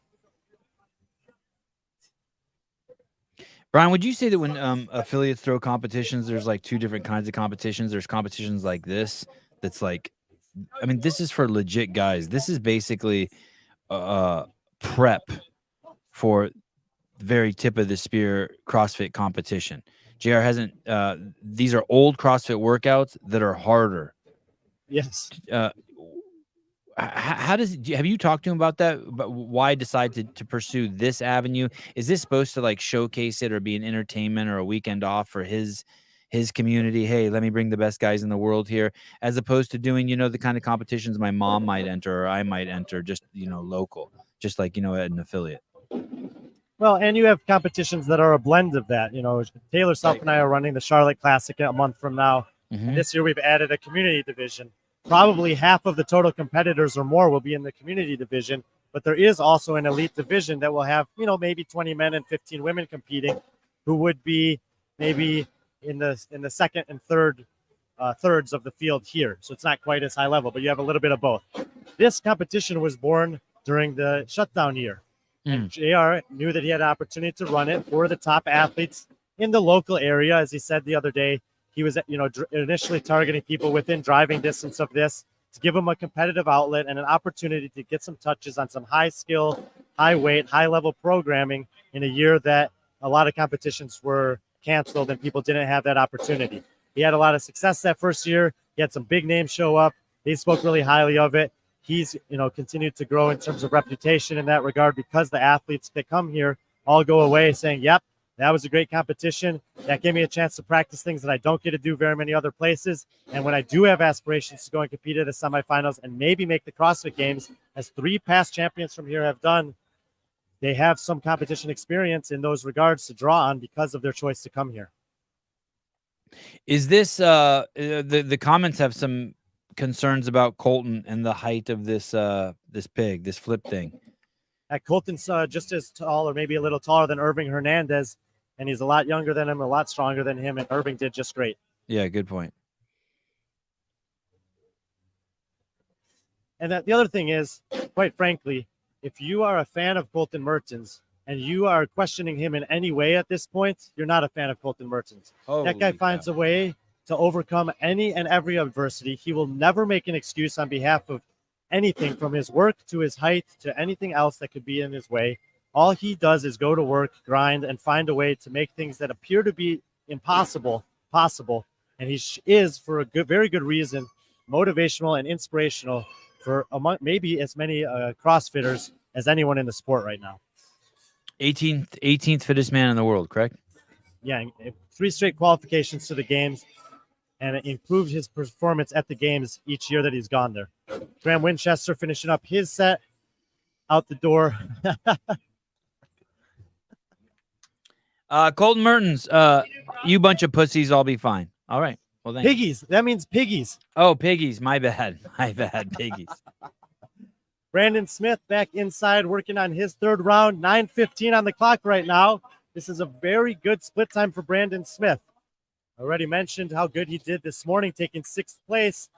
Brian, would you say that when affiliates throw competitions, there's like 2 different kinds of competitions? There's competitions like this that's like, I mean, this is for legit guys. This is basically prep for the very tip of the spear CrossFit competition. JR hasn't, these are old CrossFit workouts that are harder. Yes. How have you talked to him about that? But why decide to pursue this avenue? Is this supposed to like showcase it or be an entertainment or a weekend off for his community? Hey, let me bring the best guys in the world here, as opposed to doing, the kind of competitions my mom might enter or I might enter, just, local, just like, at an affiliate. Well, and you have competitions that are a blend of that. Taylor Self and I are running the Charlotte Classic a month from now. Mm-hmm. And this year we've added a community division. Probably half of the total competitors or more will be in the community division, but there is also an elite division that will have, maybe 20 men and 15 women competing, who would be maybe in the second and third thirds of the field here. So it's not quite as high level, but you have a little bit of both. This competition was born during the shutdown year. And JR knew that he had an opportunity to run it for the top athletes in the local area. As he said the other day, he was, initially targeting people within driving distance of this to give them a competitive outlet and an opportunity to get some touches on some high skill, high weight, high level programming in a year that a lot of competitions were canceled and people didn't have that opportunity. He had a lot of success that first year. He had some big names show up. They spoke really highly of it. He's, continued to grow in terms of reputation in that regard because the athletes that come here all go away saying, yep, that was a great competition. That gave me a chance to practice things that I don't get to do very many other places. And when I do have aspirations to go and compete at the semifinals and maybe make the CrossFit Games, as 3 past champions from here have done, they have some competition experience in those regards to draw on because of their choice to come here. Is this the comments have some concerns about Colton and the height of this flip thing? Colton's just as tall or maybe a little taller than Irving Hernandez, and he's a lot younger than him, a lot stronger than him, and Irving did just great. Yeah, good point. And the other thing is, quite frankly, if you are a fan of Colton Mertens and you are questioning him in any way at this point, you're not a fan of Colton Mertens. That guy finds a way to overcome any and every adversity. He will never make an excuse on behalf of anything, from his work to his height to anything else that could be in his way. All he does is go to work, grind, and find a way to make things that appear to be impossible possible. And he is, for a very good reason, motivational and inspirational for maybe as many CrossFitters as anyone in the sport right now. 18th fittest man in the world, correct? Yeah, 3 straight qualifications to the games, and it improved his performance at the games each year that he's gone there. Graham Winchester finishing up his set out the door. Colton Mertens, you bunch of pussies, I'll be fine. All right. Well, thanks. Piggies. That means piggies. Oh, piggies. My bad. Piggies. Brandon Smith back inside working on his 3rd round. 9:15 on the clock right now. This is a very good split time for Brandon Smith. Already mentioned how good he did this morning, taking 6th place.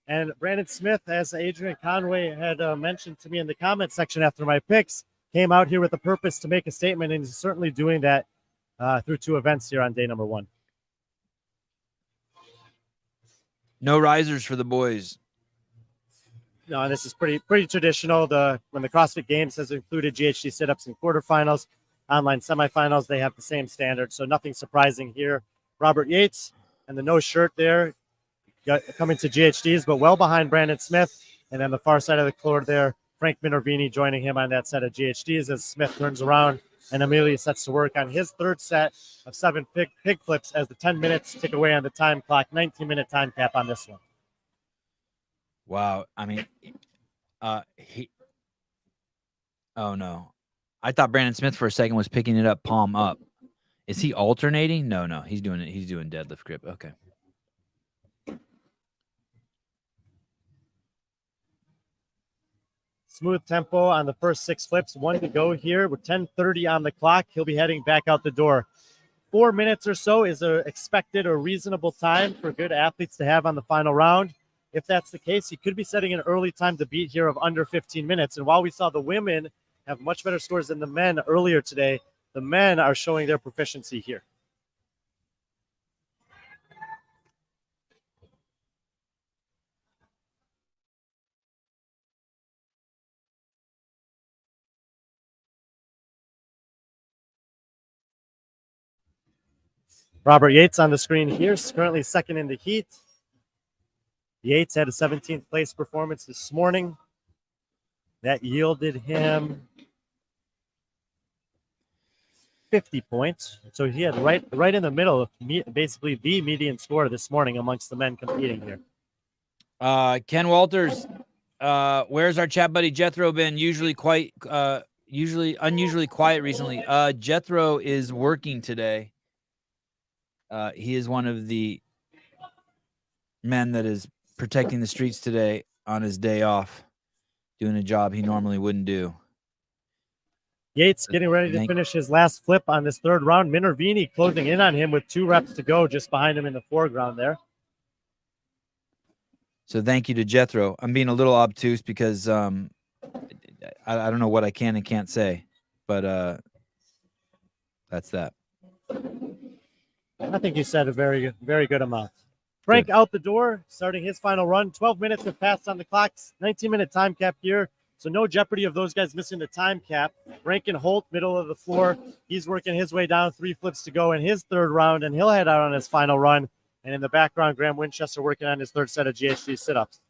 And Brandon Smith, as Adrian Conway had mentioned to me in the comment section after my picks, came out here with a purpose to make a statement, and he's certainly doing that through 2 events here on day number 1. No risers for the boys. No, this is pretty traditional. When the CrossFit Games has included GHD sit-ups in quarterfinals, online semifinals, they have the same standard, so nothing surprising here. Robert Yates and the no shirt there coming to GHDs, but well behind Brandon Smith. And then the far side of the floor there, Frank Minervini joining him on that set of GHDs as Smith turns around and Amelia sets to work on his third set of 7 pig flips as the 10 minutes tick away on the time clock. 19-minute time cap on this one. Wow. I mean, oh no. I thought Brandon Smith for a second was picking it up palm up. Is he alternating? No. He's doing it. He's doing deadlift grip. Okay. Smooth tempo on the first 6 flips. 1 to go here with 10:30 on the clock. He'll be heading back out the door. 4 minutes or so is an expected or reasonable time for good athletes to have on the final round. If that's the case, he could be setting an early time to beat here of under 15 minutes. And while we saw the women have much better scores than the men earlier today, the men are showing their proficiency here. Robert Yates on the screen here, currently second in the heat. Yates had a 17th place performance this morning. That yielded him 50 points. So he had right in the middle of basically the median score this morning amongst the men competing here. Ken Walters, where's our chat buddy Jethro been? Usually unusually quiet recently. Jethro is working today. He is one of the men that is protecting the streets today on his day off, doing a job he normally wouldn't do. Yates getting ready to finish his last flip on this third round. Minervini closing in on him with 2 reps to go just behind him in the foreground there. So thank you to Jethro. I'm being a little obtuse because I don't know what I can and can't say, but that's that. I think you said a very, very good amount. Frank good. Out the door, starting his final run. 12 minutes have passed on the clock. 19-minute time cap here. So no jeopardy of those guys missing the time cap. Rankin Holt, middle of the floor. He's working his way down. 3 flips to go in his third round, and he'll head out on his final run. And in the background, Graham Winchester working on his third set of GHD sit-ups.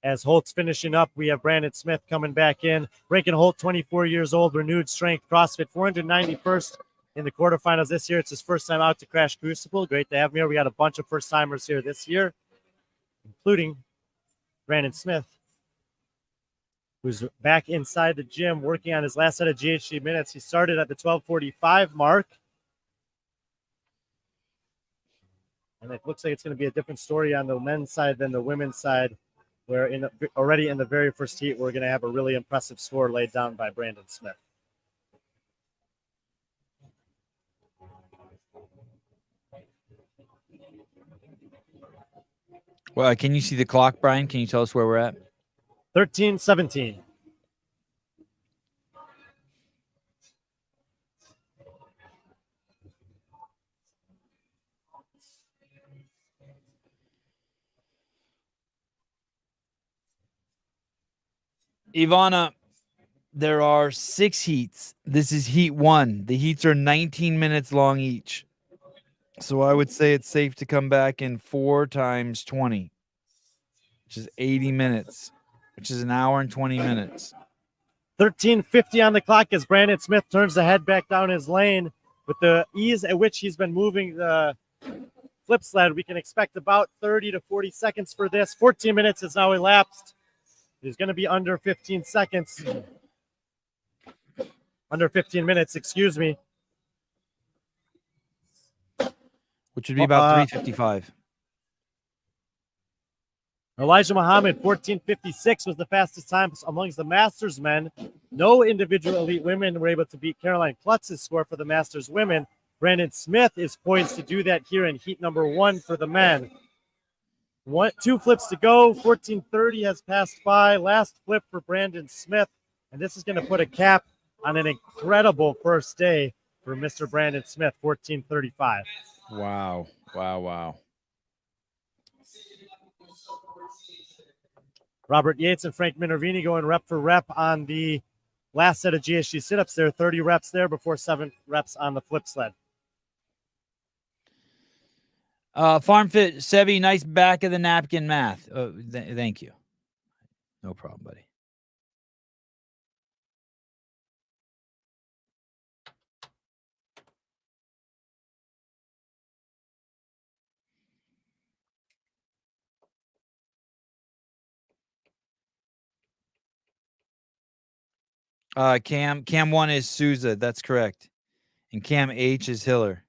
As Holt's finishing up, we have Brandon Smith coming back in. Rankin Holt, 24 years old, renewed strength, CrossFit, 491st in the quarterfinals this year. It's his first time out to Crash Crucible. Great to have him here. We got a bunch of first-timers here this year, including Brandon Smith, who's back inside the gym working on his last set of GHD minutes. He started at the 12:45 mark. And it looks like it's going to be a different story on the men's side than the women's side, where already in the very first heat, we're going to have a really impressive score laid down by Brandon Smith. Well, can you see the clock, Brian? Can you tell us where we're at? 13:17. Ivana, there are 6 heats. This is heat 1. The heats are 19 minutes long each. So I would say it's safe to come back in 4 times 20, which is 80 minutes, which is an hour and 20 minutes. 13:50 on the clock as Brandon Smith turns the head back down his lane. With the ease at which he's been moving the flip sled, we can expect about 30 to 40 seconds for this. 14 minutes has now elapsed. He's going to be under 15 seconds. Under 15 minutes, excuse me. Which would be about 3:55. Elijah Muhammad, 14:56 was the fastest time amongst the Masters men. No individual elite women were able to beat Caroline Klutz's score for the Masters women. Brandon Smith is poised to do that here in heat number 1 for the men. 2 flips to go. 14:30 has passed by. Last flip for Brandon Smith. And this is going to put a cap on an incredible first day for Mr. Brandon Smith, 14:35. Wow. Robert Yates and Frank Minervini going rep for rep on the last set of GHD sit-ups there, 30 reps there before 7 reps on the flip sled. Farm Fit Sevi, nice back of the napkin math. Thank you. No problem, buddy. Cam 1 is Souza. That's correct. And Cam H is Hiller.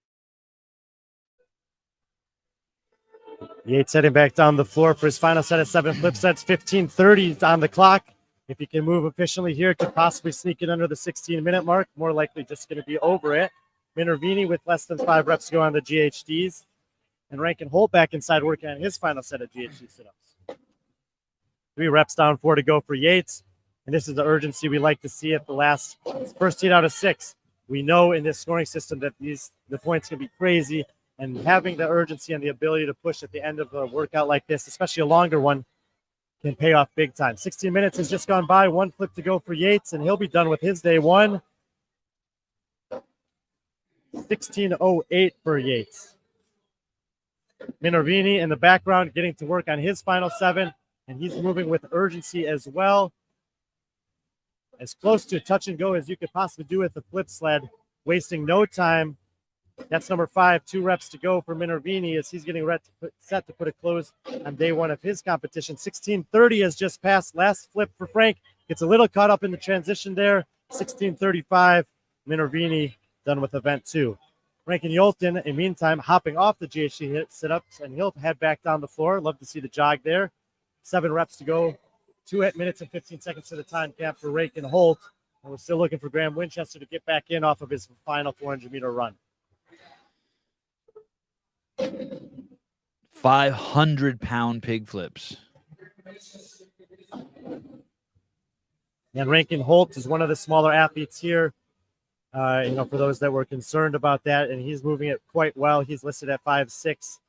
Yates heading back down the floor for his final set of 7 flip sets. 15:30 on the clock. If he can move efficiently here, could possibly sneak it under the 16-minute mark. More likely just going to be over it. Minervini with less than 5 reps to go on the GHDs. And Rankin Holt back inside working on his final set of GHD sit-ups. 3 reps down, 4 to go for Yates. And this is the urgency we like to see at the first heat out of 6. We know in this scoring system that the points can be crazy. And having the urgency and the ability to push at the end of a workout like this, especially a longer one, can pay off big time. 16 minutes has just gone by. 1 flip to go for Yates, and he'll be done with his day 1. 16:08 for Yates. Minervini in the background getting to work on his final 7, and he's moving with urgency as well. As close to touch and go as you could possibly do with the flip sled, wasting no time. That's number 5, 2 reps to go for Minervini as he's getting set to put a close on day 1 of his competition. 16:30 has just passed. Last flip for Frank. Gets a little caught up in the transition there. 16:35, Minervini done with event 2. Rankin Yolton, in the meantime, hopping off the GHD sit-ups, and he'll head back down the floor. Love to see the jog there. 7 reps to go. 2 minutes and 15 seconds to the time cap for Rankin Holt. And we're still looking for Graham Winchester to get back in off of his final 400-meter run. 500-pound pig flips. And Rankin Holt is one of the smaller athletes here. For those that were concerned about that, and he's moving it quite well. He's listed at 5'6",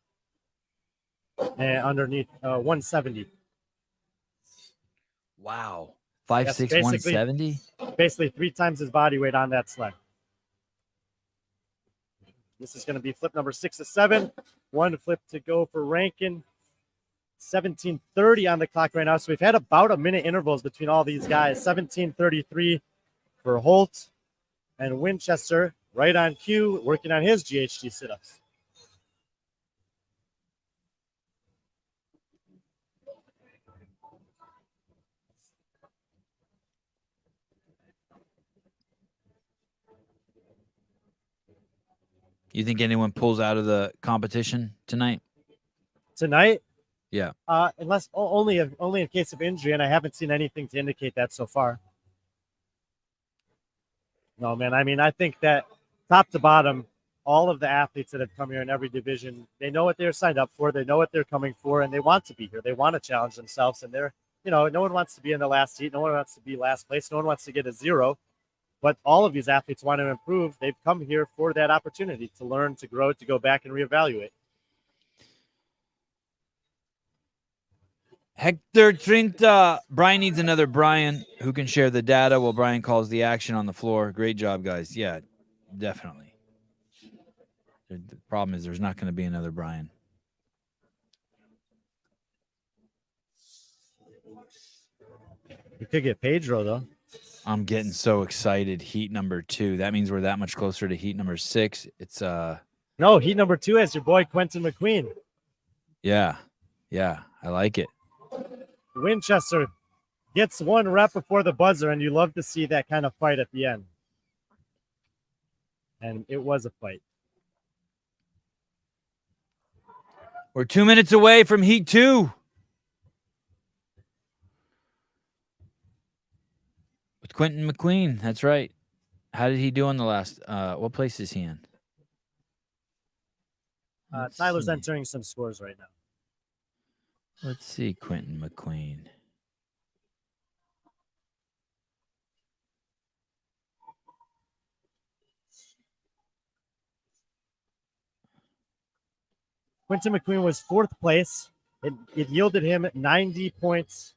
and underneath 170. Wow, 5'6", 170. Basically 3 times his body weight on that sled. This is going to be flip number 6 of 7. 1 flip to go for Rankin. 17:30 on the clock right now. So we've had about a minute intervals between all these guys. 17:33 for Holt, and Winchester right on cue, working on his GHD sit-ups. You think anyone pulls out of the competition tonight? Tonight? Yeah. Unless only in case of injury, and I haven't seen anything to indicate that so far. No, man. I mean, I think that top to bottom, all of the athletes that have come here in every division, they know what they're signed up for. They know what they're coming for, and they want to be here. They want to challenge themselves, and no one wants to be in the last heat. No one wants to be last place. No one wants to get a 0. But all of these athletes want to improve. They've come here for that opportunity to learn, to grow, to go back and reevaluate. Hector Trinta. Brian needs another Brian who can share the data while Brian calls the action on the floor. Great job, guys. Yeah, definitely. The problem is there's not going to be another Brian. You could get Pedro, though. I'm getting so excited. Heat number 2. That means we're that much closer to heat number 6. It's No, heat number 2 is your boy Quentin McQueen. Yeah, I like it. Winchester gets 1 rep before the buzzer, and you love to see that kind of fight at the end. And it was a fight. We're 2 minutes away from heat 2. With Quentin McQueen, that's right. How did he do in the last? What place is he in? Tyler's entering some scores right now. Let's see, Quentin McQueen. Quentin McQueen was 4th place. It yielded him 90 points.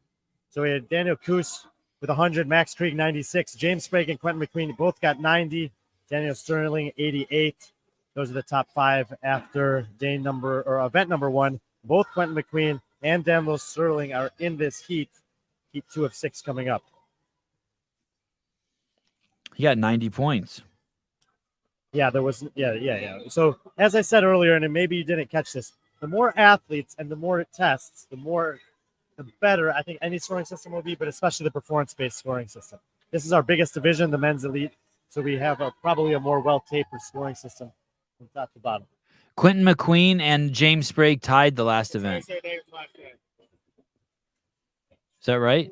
So we had Daniel Koos with 100. Max Krieg, 96. James Sprague and Quentin McQueen both got 90. Daniel Sterling, 88. Those are the top 5 after event number 1. Both Quentin McQueen and Daniel Sterling are in this heat 2 of 6 coming up. He got 90 points. Yeah, there was, yeah. So as I said earlier, and maybe you didn't catch this, the more athletes and the more tests, the better I think any scoring system will be, but especially the performance-based scoring system. This is our biggest division, the men's elite, so we have probably a more well-tapered scoring system from top to bottom. Quentin McQueen and James Sprague tied the last event. Is that right?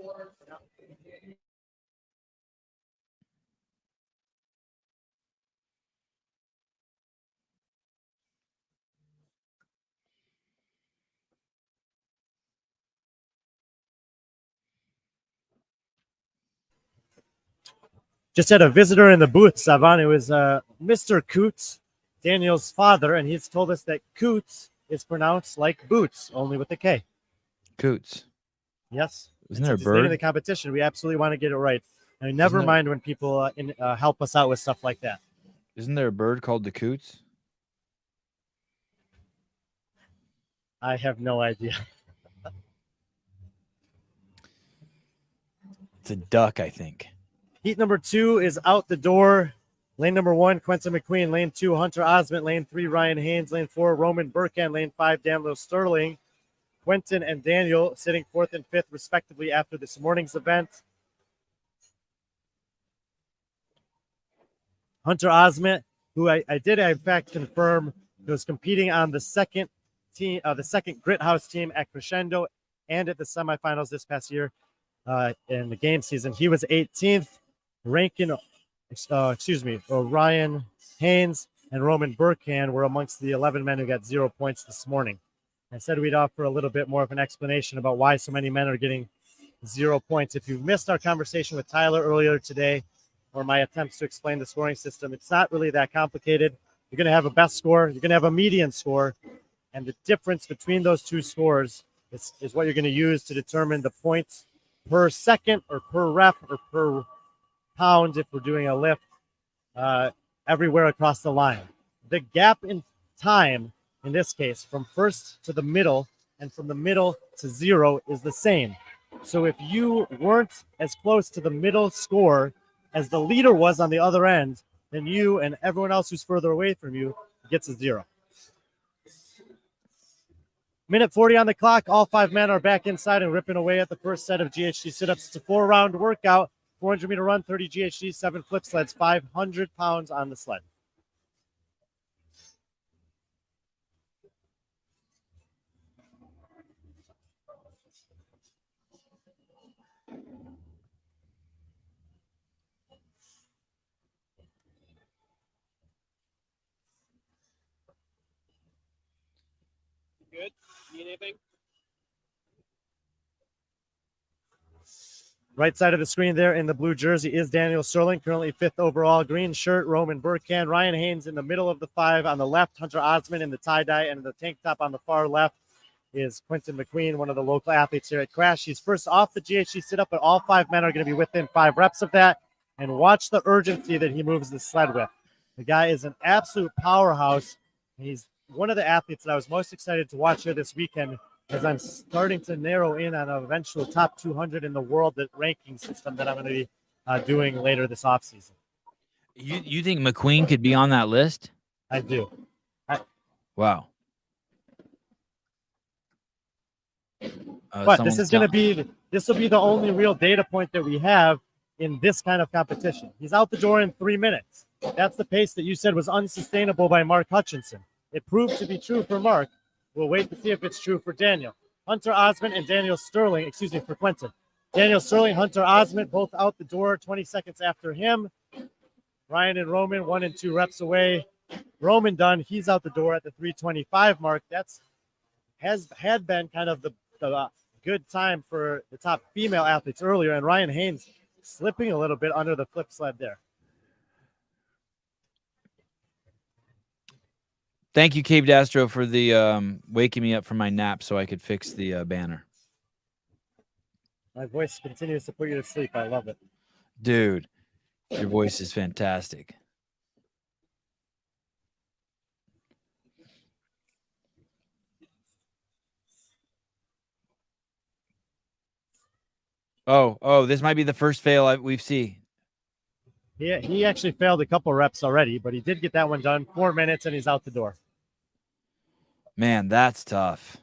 Just had a visitor in the booth, Sevan. It was Mr. Coots, Daniel's father, and he's told us that Coots is pronounced like boots, only with a K. Coots. Yes. Isn't there a bird? In bird? the competition, we absolutely want to get it right. And never mind when people help us out with stuff like that. Isn't there a bird called the coots? I have no idea. It's a duck, I think. Heat number 2 is out the door. Lane number 1, Quentin McQueen. Lane 2, Hunter Osment. Lane 3, Ryan Haynes. Lane 4, Roman Burkhan. Lane 5, Daniel Sterling. Quentin and Daniel sitting 4th and 5th, respectively, after this morning's event. Hunter Osment, who I did, in fact, confirm was competing on the second team, the second Grit House team at Crescendo and at the semifinals this past year in the game season. He was 18th. Rankin, Ryan Haynes and Roman Burkhan were amongst the 11 men who got 0 points this morning. I said we'd offer a little bit more of an explanation about why so many men are getting 0 points. If you missed our conversation with Tyler earlier today, or my attempts to explain the scoring system, it's not really that complicated. You're going to have a best score, you're going to have a median score, and the difference between those two scores is what you're going to use to determine the points per second or per rep or per pound if we're doing a lift everywhere across the line. The gap in time, in this case, from first to the middle and from the middle to 0 is the same. So if you weren't as close to the middle score as the leader was on the other end, then you and everyone else who's further away from you gets a 0. Minute 40 on the clock. All 5 men are back inside and ripping away at the first set of GHD sit-ups. It's a 4-round workout. 400-meter run, 30 GHD, 7 flip sleds, 500 pounds on the sled. Good? Need anything? Right side of the screen there in the blue jersey is Daniel Sterling, currently 5th overall. Green shirt, Roman Burkhan. Ryan Haynes in the middle of the 5 on the left. Hunter Osment in the tie-dye, and the tank top on the far left is Quentin McQueen, one of the local athletes here at Crash. He's first off the GHD sit-up, but all 5 men are going to be within 5 reps of that. And watch the urgency that he moves the sled with. The guy is an absolute powerhouse. He's one of the athletes that I was most excited to watch here this weekend, as I'm starting to narrow in on an eventual top 200 in the world ranking system that I'm going to be doing later this offseason. You think McQueen could be on that list? I do. Wow. But this will be the only real data point that we have in this kind of competition. He's out the door in 3 minutes. That's the pace that you said was unsustainable by Mark Hutchinson. It proved to be true for Mark. We'll wait to see if it's true for Daniel. Hunter Osment and Daniel Sterling, for Quentin. Daniel Sterling, Hunter Osment, both out the door 20 seconds after him. Ryan and Roman, 1 and 2 reps away. Roman done. He's out the door at the 3:25 mark. Had been kind of the good time for the top female athletes earlier, and Ryan Haynes slipping a little bit under the flip sled there. Thank you, Cave Dastro, for the waking me up from my nap so I could fix the banner. My voice continues to put you to sleep. I love it. Dude, your voice is fantastic. Oh, this might be the first fail we've seen. He actually failed a couple reps already, but he did get that one done. 4 minutes, and he's out the door. Man, that's tough.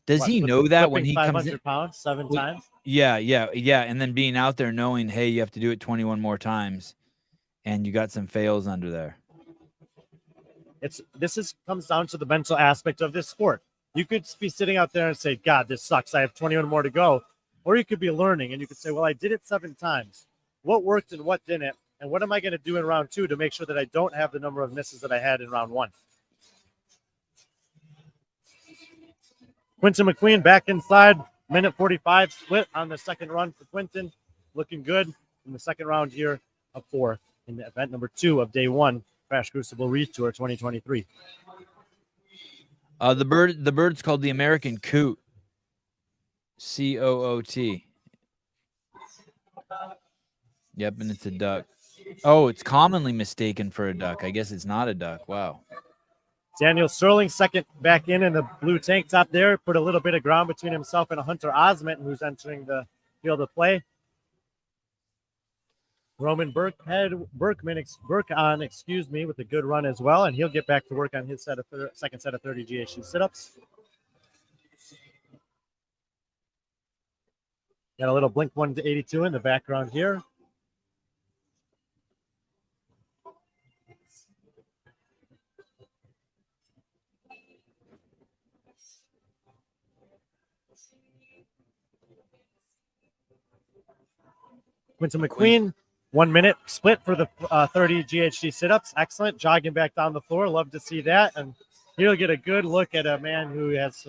Does he know that when he comes in? 500 pounds 7 times? Yeah. And then being out there knowing, hey, you have to do it 21 more times, and you got some fails under there. Comes down to the mental aspect of this sport. You could be sitting out there and say, God, this sucks. I have 21 more to go. Or you could be learning and you could say, well, I did it 7 times. What worked and what didn't? And what am I going to do in round 2 to make sure that I don't have the number of misses that I had in round 1? Quinton McQueen back inside. Minute 45 split on the second run for Quinton. Looking good in the second round here of 4 in the event number 2 of day 1, Crash Crucible Reef Tour 2023. The bird's called the American Coot. COOT. Yep, and it's a duck. Oh, it's commonly mistaken for a duck. I guess it's not a duck. Wow. Daniel Sterling, second back in the blue tank top there. Put a little bit of ground between himself and a Hunter Osment, who's entering the field of play. Roman Burkon, with a good run as well, and he'll get back to work on his second set of 30 GHD sit-ups. Got a little Blink 182 in the background here. Quinton McQueen, 1 minute split for the 30 GHD sit-ups. Excellent. Jogging back down the floor. Love to see that. And he'll get a good look at a man who has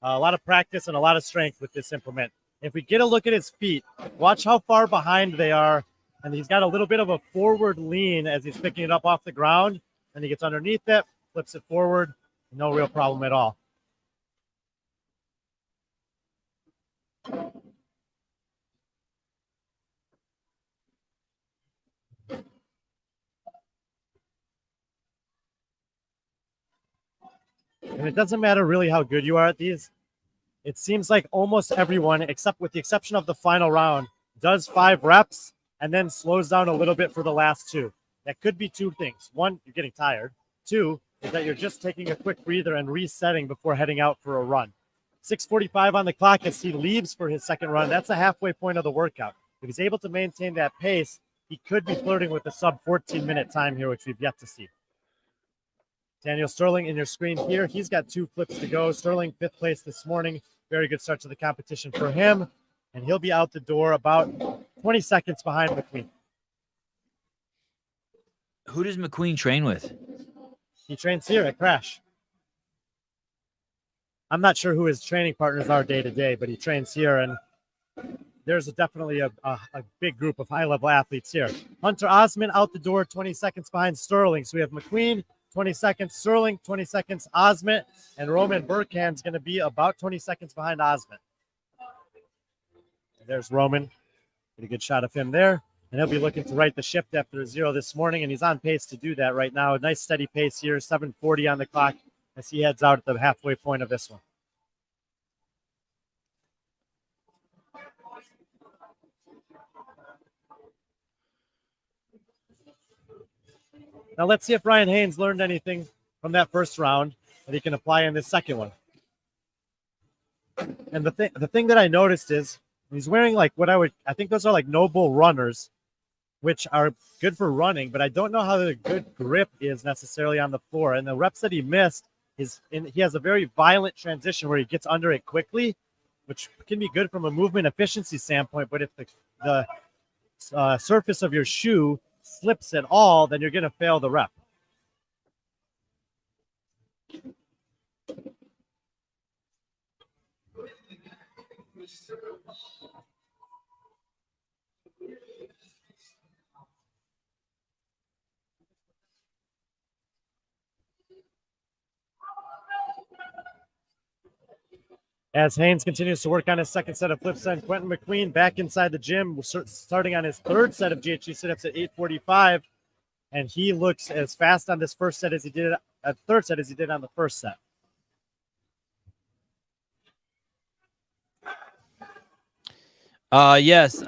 a lot of practice and a lot of strength with this implement. If we get a look at his feet, watch how far behind they are. And he's got a little bit of a forward lean as he's picking it up off the ground. And he gets underneath it, flips it forward. No real problem at all. And it doesn't matter really how good you are at these. It seems like almost everyone, except with the exception of the final round, does 5 reps and then slows down a little bit for the last 2. That could be 2 things. 1, you're getting tired. 2, is that you're just taking a quick breather and resetting before heading out for a run. 6:45 on the clock as he leaves for his second run. That's a halfway point of the workout. If he's able to maintain that pace, he could be flirting with a sub 14-minute time here, which we've yet to see. Daniel Sterling in your screen here. He's got 2 flips to go. Sterling, 5th place this morning. Very good start to the competition for him. And he'll be out the door about 20 seconds behind McQueen. Who does McQueen train with? He trains here at Crash. I'm not sure who his training partners are day to day, but he trains here. And there's definitely a big group of high-level athletes here. Hunter Osment out the door, 20 seconds behind Sterling. So we have McQueen, 20 seconds, Sterling, 20 seconds, Osment, and Roman Burkhan's going to be about 20 seconds behind Osment. There's Roman. Get a good shot of him there. And he'll be looking to right the ship after a 0 this morning, and he's on pace to do that right now. A nice steady pace here, 7:40 on the clock as he heads out at the halfway point of this one. Now let's see if Ryan Haynes learned anything from that first round that he can apply in this second one. And the thing that I noticed is he's wearing like I think those are like Noble runners, which are good for running, but I don't know how the good grip is necessarily on the floor. And the reps that he missed, he has a very violent transition where he gets under it quickly, which can be good from a movement efficiency standpoint. But if the surface of your shoe slips at all, then you're going to fail the rep. As Haynes continues to work on his second set of flip sled, Quentin McQueen back inside the gym, starting on his third set of GHD sit-ups at 8:45, and he looks as fast on this first set as he did at the third set as he did on the first set. Yes.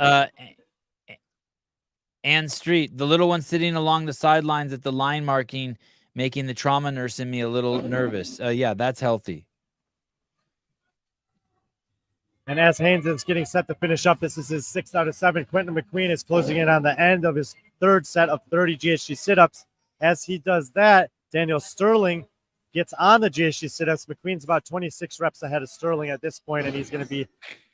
Ann Street, the little one sitting along the sidelines at the line marking, making the trauma nurse in me a little nervous. Yeah, that's healthy. And as Haynes is getting set to finish up, this is his 6 out of 7. Quentin McQueen is closing in on the end of his third set of 30 GHD sit-ups. As he does that, Daniel Sterling gets on the GHD sit-ups. McQueen's about 26 reps ahead of Sterling at this point, and he's going to be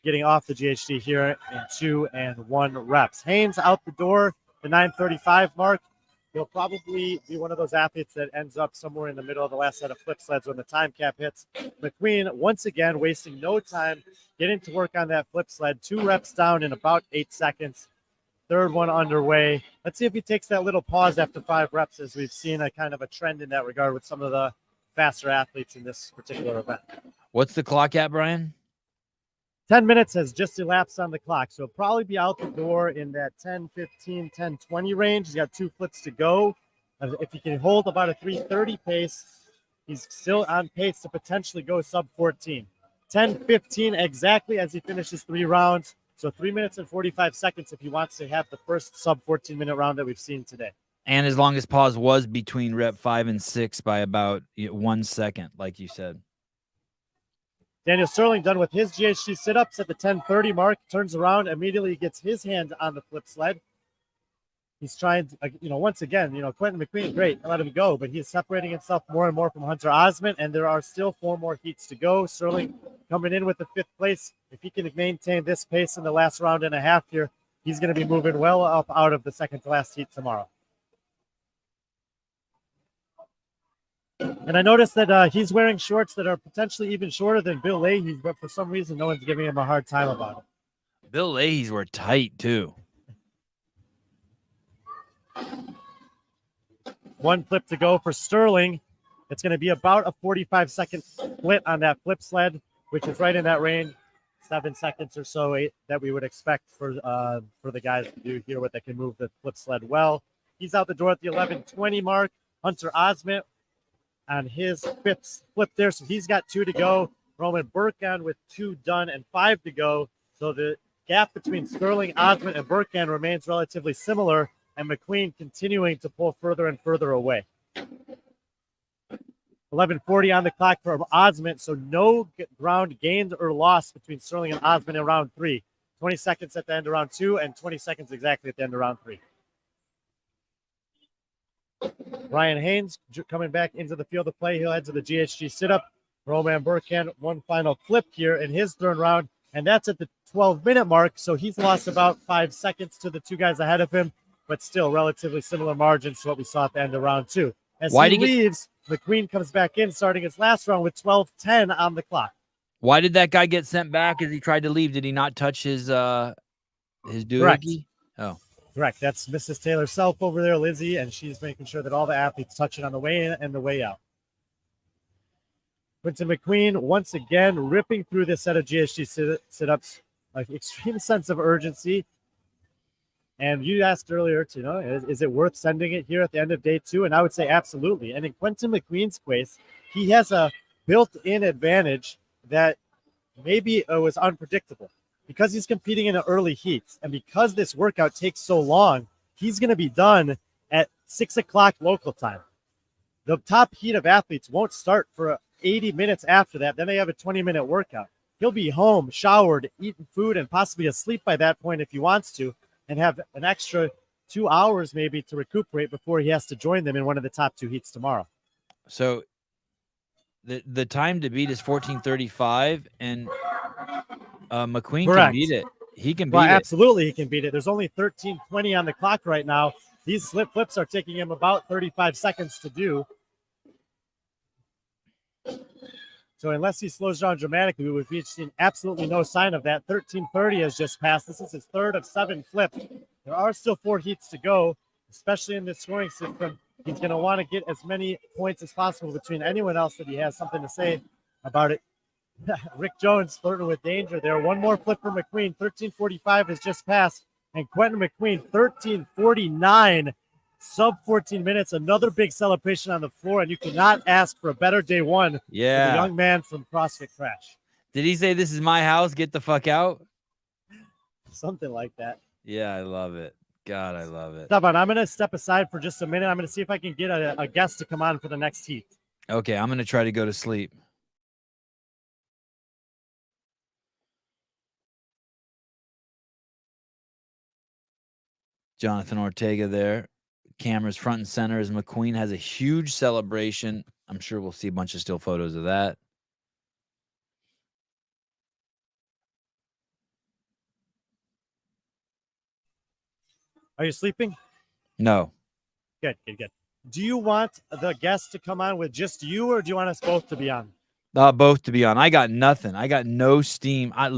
getting off the GHD here in 2 and 1 reps. Haynes out the door, the 9:35 mark. He'll probably be one of those athletes that ends up somewhere in the middle of the last set of flip sleds when the time cap hits. McQueen, once again, wasting no time, getting to work on that flip sled. 2 reps down in about 8 seconds. Third one underway. Let's see if he takes that little pause after 5 reps, as we've seen a kind of a trend in that regard with some of the faster athletes in this particular event. What's the clock at, Brian? 10 minutes has just elapsed on the clock, so he'll probably be out the door in that 10:15, 10:20 range. He's got 2 flips to go. If he can hold about a 3:30 pace, he's still on pace to potentially go sub 14. 10:15 exactly as he finishes 3 rounds. So 3 minutes and 45 seconds if he wants to have the first sub 14-minute round that we've seen today. And his longest pause was between rep 5 and 6 by about 1 second, like you said. Daniel Sterling done with his GHD sit-ups at the 10:30 mark, turns around, immediately gets his hand on the flip sled. He's trying to, once again, Quentin McQueen, great, let him go, but he's separating himself more and more from Hunter Osment, and there are still 4 more heats to go. Sterling coming in with the 5th place. If he can maintain this pace in the last round and a half here, he's going to be moving well up out of the second to last heat tomorrow. And I noticed that he's wearing shorts that are potentially even shorter than Bill Leahy's, but for some reason, no one's giving him a hard time about it. Bill Leahy's were tight, too. 1 flip to go for Sterling. It's going to be about a 45-second split on that flip sled, which is right in that range, 7 seconds or so 8, that we would expect for the guys to do here, what they can move the flip sled well. He's out the door at the 11:20 mark. Hunter Osment on his 5th flip there, so he's got 2 to go. Roman Burkan with 2 done and 5 to go. So the gap between Sterling, Osment, and Burkan remains relatively similar, and McQueen continuing to pull further and further away. 11:40 on the clock for Osment, so no ground gained or lost between Sterling and Osment in round 3. 20 seconds at the end of round 2 and 20 seconds exactly at the end of round 3. Ryan Haynes coming back into the field of play. He'll head to the GHD sit-up. Roman Burkan, 1 final flip here in his third round, and that's at the 12-minute mark, so he's lost about 5 seconds to the 2 guys ahead of him, but still relatively similar margins to what we saw at the end of round 2. As he leaves, McQueen comes back in, starting his last round with 12:10 on the clock. Why did that guy get sent back as he tried to leave? Did he not touch his doohickey? Oh. Correct. That's Mrs. Taylor Self over there, Lizzie, and she's making sure that all the athletes touch it on the way in and the way out. Quentin McQueen, once again, ripping through this set of GHD sit-ups, like extreme sense of urgency. And you asked earlier, is it worth sending it here at the end of day 2? And I would say absolutely. And in Quentin McQueen's case, he has a built-in advantage that maybe was unpredictable. Because he's competing in the early heats, and because this workout takes so long, he's going to be done at 6 o'clock local time. The top heat of athletes won't start for 80 minutes after that. Then they have a 20-minute workout. He'll be home, showered, eating food, and possibly asleep by that point if he wants to, and have an extra 2 hours maybe to recuperate before he has to join them in one of the top 2 heats tomorrow. So the time to beat is 14:35, and McQueen Correct. can beat it. He can beat it. Absolutely, he can beat it. There's only 13:20 on the clock right now. These slip flips are taking him about 35 seconds to do. So unless he slows down dramatically, we've seen absolutely no sign of that. 13:30 has just passed. This is his 3rd of 7 flips. There are still 4 heats to go, especially in this scoring system. He's going to want to get as many points as possible between anyone else that he has something to say about it Rick Jones flirting with danger there. One more flip for McQueen. 13:45 has just passed. And Quentin McQueen, 13:49, sub 14 minutes. Another big celebration on the floor. And you cannot ask for a better day one for the young man from CrossFit Crash. Did he say, "This is my house, get the fuck out"? Something like that. Yeah, I love it. God, I love it. Sevan, I'm going to step aside for just a minute. I'm going to see if I can get a guest to come on for the next heat. Okay, I'm going to try to go to sleep. Jonathan Ortega there. Cameras front and center as McQueen has a huge celebration. I'm sure we'll see a bunch of still photos of that. Are you sleeping? No. Good. Do you want the guest to come on with just you, or do you want us both to be on? Both to be on. I got nothing. I got no steam. I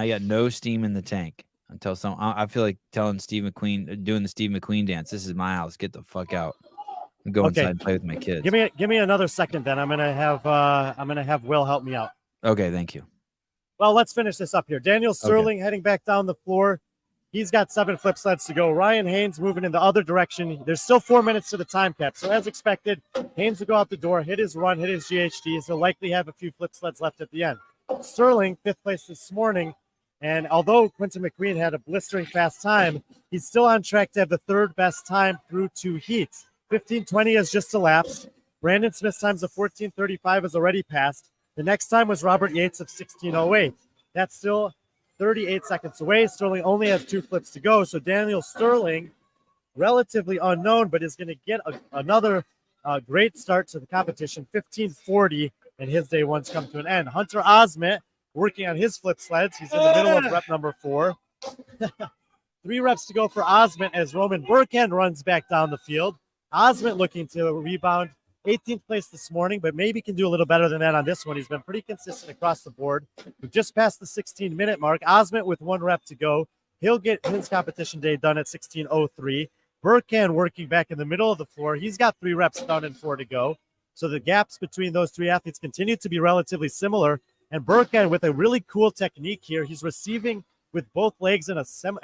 got no steam in the tank until I feel like telling Steve McQueen, doing the Steve McQueen dance. This is my house. Get the fuck out. And go inside and play with my kids. Give me another second, then. I'm gonna have Will help me out. Okay, thank you. Well, let's finish this up here. Daniel Sterling heading back down the floor. He's got 7 flip sleds to go. Ryan Haynes moving in the other direction. There's still 4 minutes to the time cap. So as expected, Haynes will go out the door, hit his run, hit his GHDs. He'll likely have a few flip sleds left at the end. Sterling, 5th place this morning. And although Quentin McQueen had a blistering fast time, he's still on track to have the 3rd best time through 2 heats. 15:20 has just elapsed. Brandon Smith's times of 14:35 has already passed. The next time was Robert Yates of 16:08. That's still 38 seconds away. Sterling only has 2 flips to go. So Daniel Sterling, relatively unknown, but is going to get another great start to the competition. 15:40, and his day one's come to an end. Hunter Osment working on his flip sleds. He's in the middle of rep number 4. 3 reps to go for Osment as Roman Burkhan runs back down the field. Osment looking to rebound. 18th place this morning, but maybe can do a little better than that on this one. He's been pretty consistent across the board. We've just passed the 16-minute mark. Osment with 1 rep to go. He'll get his competition day done at 16:03. Burkhan working back in the middle of the floor. He's got 3 reps done and 4 to go. So the gaps between those 3 athletes continue to be relatively similar. And Burkhan with a really cool technique here. He's receiving with both legs in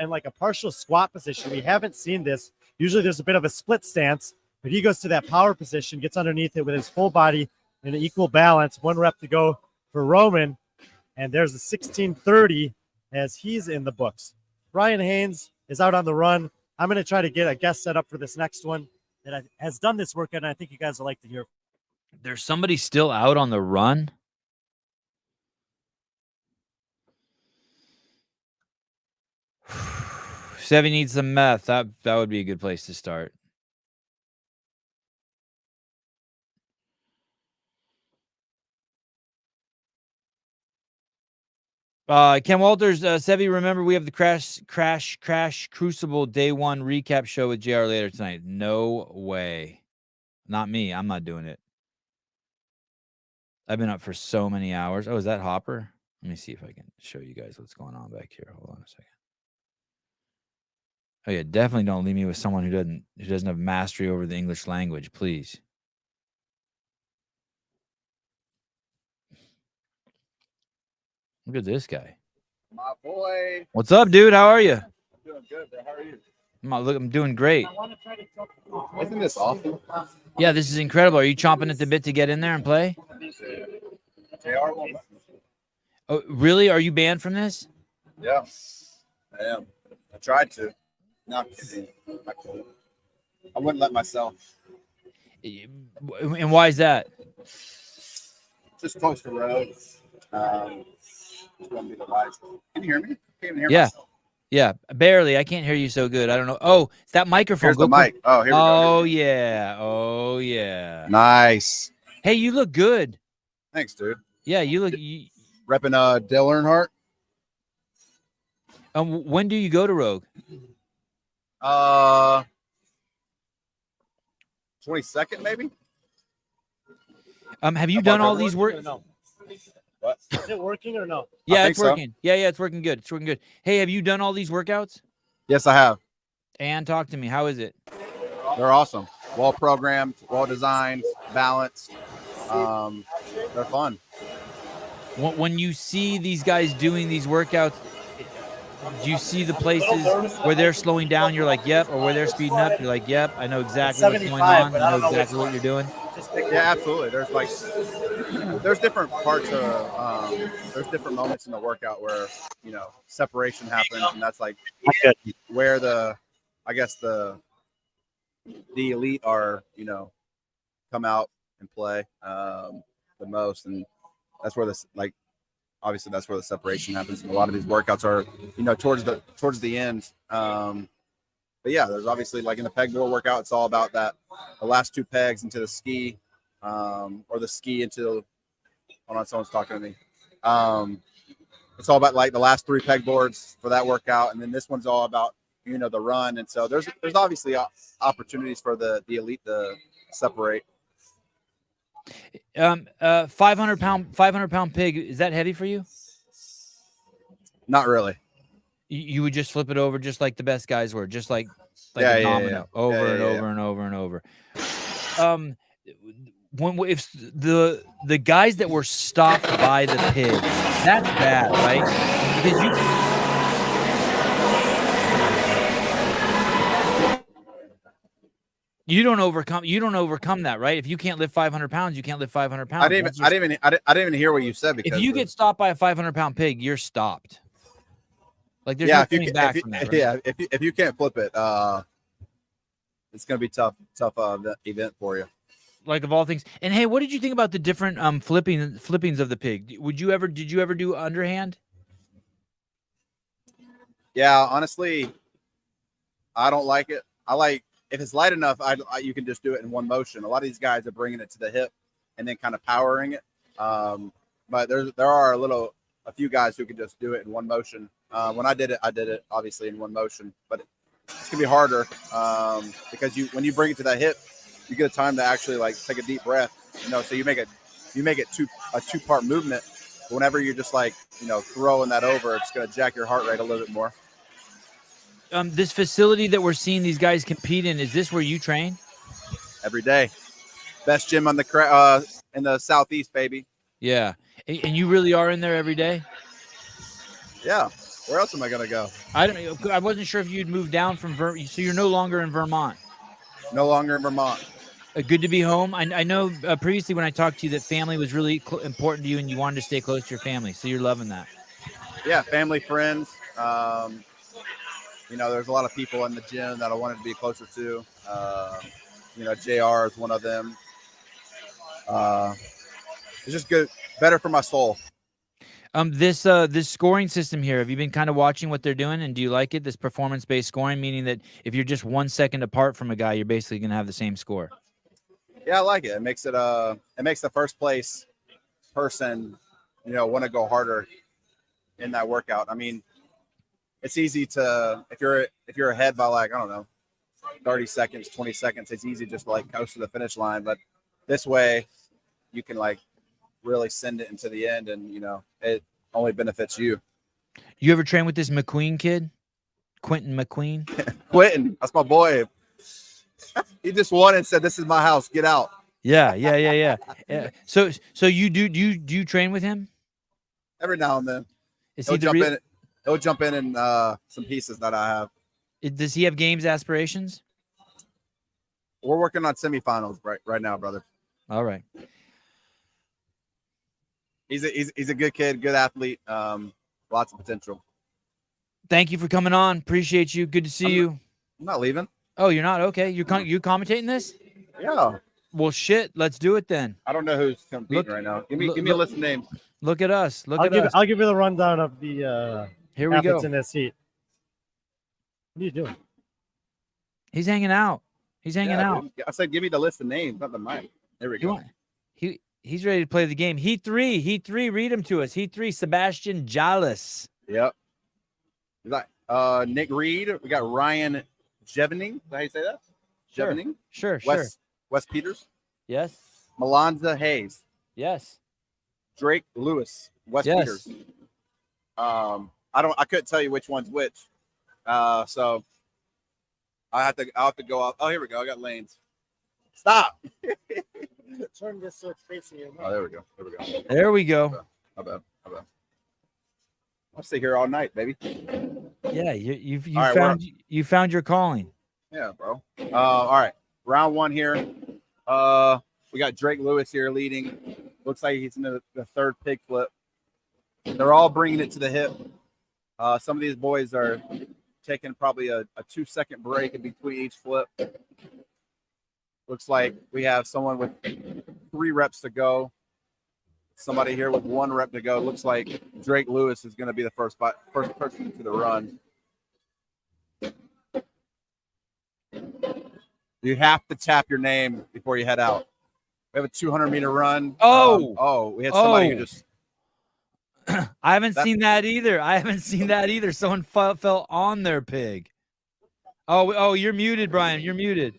like a partial squat position. We haven't seen this. Usually there's a bit of a split stance, but he goes to that power position, gets underneath it with his full body in an equal balance. 1 rep to go for Roman. And there's a 16:30 as he's in the books. Ryan Haynes is out on the run. I'm going to try to get a guest set up for this next one that has done this workout, and I think you guys will like to hear. There's somebody still out on the run? Sevy needs some meth. That would be a good place to start. Ken Walters, Sevy, remember we have the Crash Crucible Day 1 recap show with JR later tonight. No way. Not me. I'm not doing it. I've been up for so many hours. Oh, is that Hopper? Let me see if I can show you guys what's going on back here. Hold on a second. Oh yeah, definitely don't leave me with someone who doesn't have mastery over the English language, please. Look at this guy. My boy. What's up, dude? How are you? I'm doing good, bro. How are you? I'm doing great. Isn't this awesome? Yeah, this is incredible. Are you chomping at the bit to get in there and play? JR won't. Oh, really? Are you banned from this? Yeah, I am. I tried to. Not kidding. I wouldn't let myself. And why is that? Just close to roads. Just want to be the wise. Can you hear me? Can't even hear Yeah. myself. Yeah, barely. I can't hear you so good. I don't know. Oh, it's that microphone. Here's the mic. Oh, here we go. Oh, yeah. Oh, yeah. Nice. Hey, you look good. Thanks, dude. Yeah, you look. Repping Dale Earnhardt. When do you go to Rogue? 22nd, maybe. Have you done all these work? No. What? Is it working or no? Yeah, I it's think so. working. Yeah, it's working good. It's working good. Hey, have you done all these workouts? Yes, I have. And talk to me. How is it? They're awesome. Well programmed, well designed, balanced. They're fun. When you see these guys doing these workouts, do you see the places where they're slowing down? You're like, yep. Or where they're speeding up? You're like, yep. I know exactly what's going 75, on. but I I know don't know exactly which what you're doing. Yeah, absolutely. There's different parts of there's different moments in the workout where separation happens, and that's like where I guess the elite are come out and play the most, and that's where this obviously that's where the separation happens. And a lot of these workouts are towards the end. But yeah, there's obviously like in the pegboard workout, it's all about the last 2 pegs into the ski, or the ski into. Hold on, someone's talking to me. It's all about like the last 3 pegboards for that workout, and then this one's all about the run. And so there's obviously opportunities for the elite to separate. 500 pound pig, is that heavy for you? Not really. You would just flip it over just like the best guys were, just like Yeah, a yeah, domino, yeah. over Yeah, and yeah, over and over and over. If the guys that were stopped by the pig, that's bad, right? Because you don't overcome that, right? If you can't lift 500 pounds, you can't lift 500 pounds. I didn't even hear what you said, because if you get stopped by a 500 pound pig, you're stopped. Like there's yeah, no if you coming can, back from that, right? yeah, if you can't flip it, it's gonna be tough event for you. Like of all things. And hey, what did you think about the different flippings of the pig? Did you ever do underhand? Yeah, honestly, I don't like it. I like if it's light enough, you can just do it in one motion. A lot of these guys are bringing it to the hip and then kind of powering it. But there are a few guys who can just do it in one motion. When I did it obviously in one motion, but it's gonna be harder because when you bring it to that hip, you get a time to actually like take a deep breath. So you make it a 2-part movement. But whenever you're just like throwing that over, it's gonna jack your heart rate a little bit more. This facility that we're seeing these guys compete in, is this where you train? Every day, best gym in the Southeast, baby. Yeah, and you really are in there every day. Yeah. Where else am I gonna go? I wasn't sure if you'd moved down from so you're no longer in Vermont. No longer in Vermont. Good to be home. I know previously when I talked to you that family was really important to you and you wanted to stay close to your family. So you're loving that. Yeah, family, friends. There's a lot of people in the gym that I wanted to be closer to. JR is one of them. It's just good, better for my soul. This scoring system here, have you been kind of watching what they're doing, and do you like it? This performance-based scoring, meaning that if you're just 1 second apart from a guy, you're basically going to have the same score. Yeah, I like it. It makes the first place person, want to go harder in that workout. I mean, it's easy to if you're ahead by like, I don't know, 30 seconds, 20 seconds, it's easy just to like coast to the finish line. But this way you can like really send it into the end, and it only benefits you. You ever train with this McQueen kid? Quentin McQueen? Quentin, that's my boy. He just won and said, "This is my house. Get out." Yeah. So you do train with him? Every now and then. Is He'll he jump in some pieces that I have. Does he have games aspirations? We're working on semifinals right now, brother. All right. He's a good kid, good athlete, lots of potential. Thank you for coming on. Appreciate you. Good to see you. I'm not leaving. Oh, you're not? Okay. You commentating this? Yeah. Well, shit. Let's do it then. I don't know who's competing right now. Give me a list of names. Look at us. I'll give you the rundown of the here we go in this heat. What are you doing? He's hanging out. He's hanging out. Dude. I said, give me the list of names, not the mic. There we go. He's ready to play the game. Heat 3. Read them to us. Heat 3. Sebastian Jalis. Yep. We got Nick Reed. We got Ryan Jevening. Is that how you say that? Sure. Jevening. Sure. Wes Peters. Yes. Melanza Hayes. Yes. Drake Lewis. Wes Peters. I couldn't tell you which one's which. So I'll have to go off. Oh, here we go. I got lanes. Stop. Turn this so it's facing you. Oh, there we go. There we go. My bad. I'll stay here all night, baby. Yeah, you All right, you found your calling. Yeah, bro. All right, round one here. We got Drake Lewis here leading. Looks like he's in the third pig flip. They're all bringing it to the hip. Some of these boys are taking probably a 2-second break in between each flip. Looks like we have someone with 3 reps to go. Somebody here with 1 rep to go. Looks like Drake Lewis is going to be the first person to the run. You have to tap your name before you head out. We have a 200-meter run. We had somebody who just. I haven't seen that either. Someone fell on their pig. Oh, you're muted, Brian. You're muted.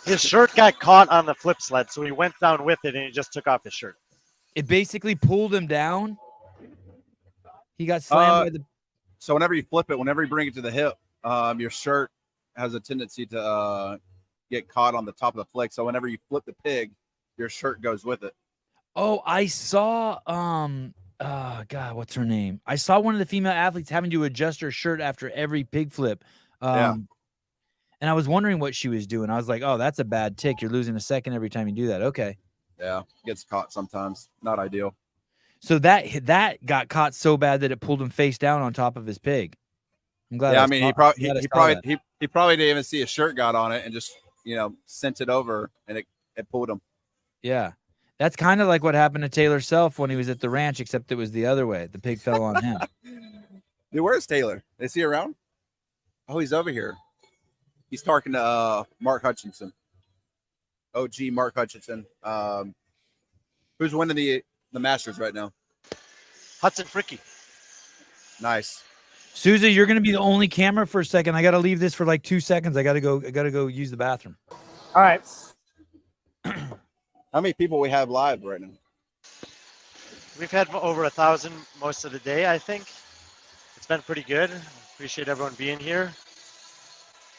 His shirt got caught on the flip sled, so he went down with it, and he just took off his shirt. It basically pulled him down. He got slammed by the. So whenever you flip it, whenever you bring it to the hip, your shirt has a tendency to get caught on the top of the flick. So whenever you flip the pig, your shirt goes with it. Oh, I saw God, what's her name? I saw one of the female athletes having to adjust her shirt after every pig flip. And I was wondering what she was doing. I was like, oh, that's a bad tick. You're losing a second every time you do that. Okay. Yeah, gets caught sometimes. Not ideal. So that got caught so bad that it pulled him face down on top of his pig. I'm glad. Yeah, he probably didn't even see his shirt got on it and just sent it over and it pulled him. Yeah, that's kind of like what happened to Taylor Self when he was at the ranch, except it was the other way. The pig fell on him. Dude, where's Taylor? Is he around? Oh, he's over here. He's talking to Mark Hutchinson. OG Mark Hutchinson. Who's winning the Masters right now? Hudson Fricky. Nice. Susie, you're going to be the only camera for a second. I got to leave this for like 2 seconds. I got to go use the bathroom. All right. How many people we have live right now? We've had over 1,000 most of the day, I think. It's been pretty good. Appreciate everyone being here.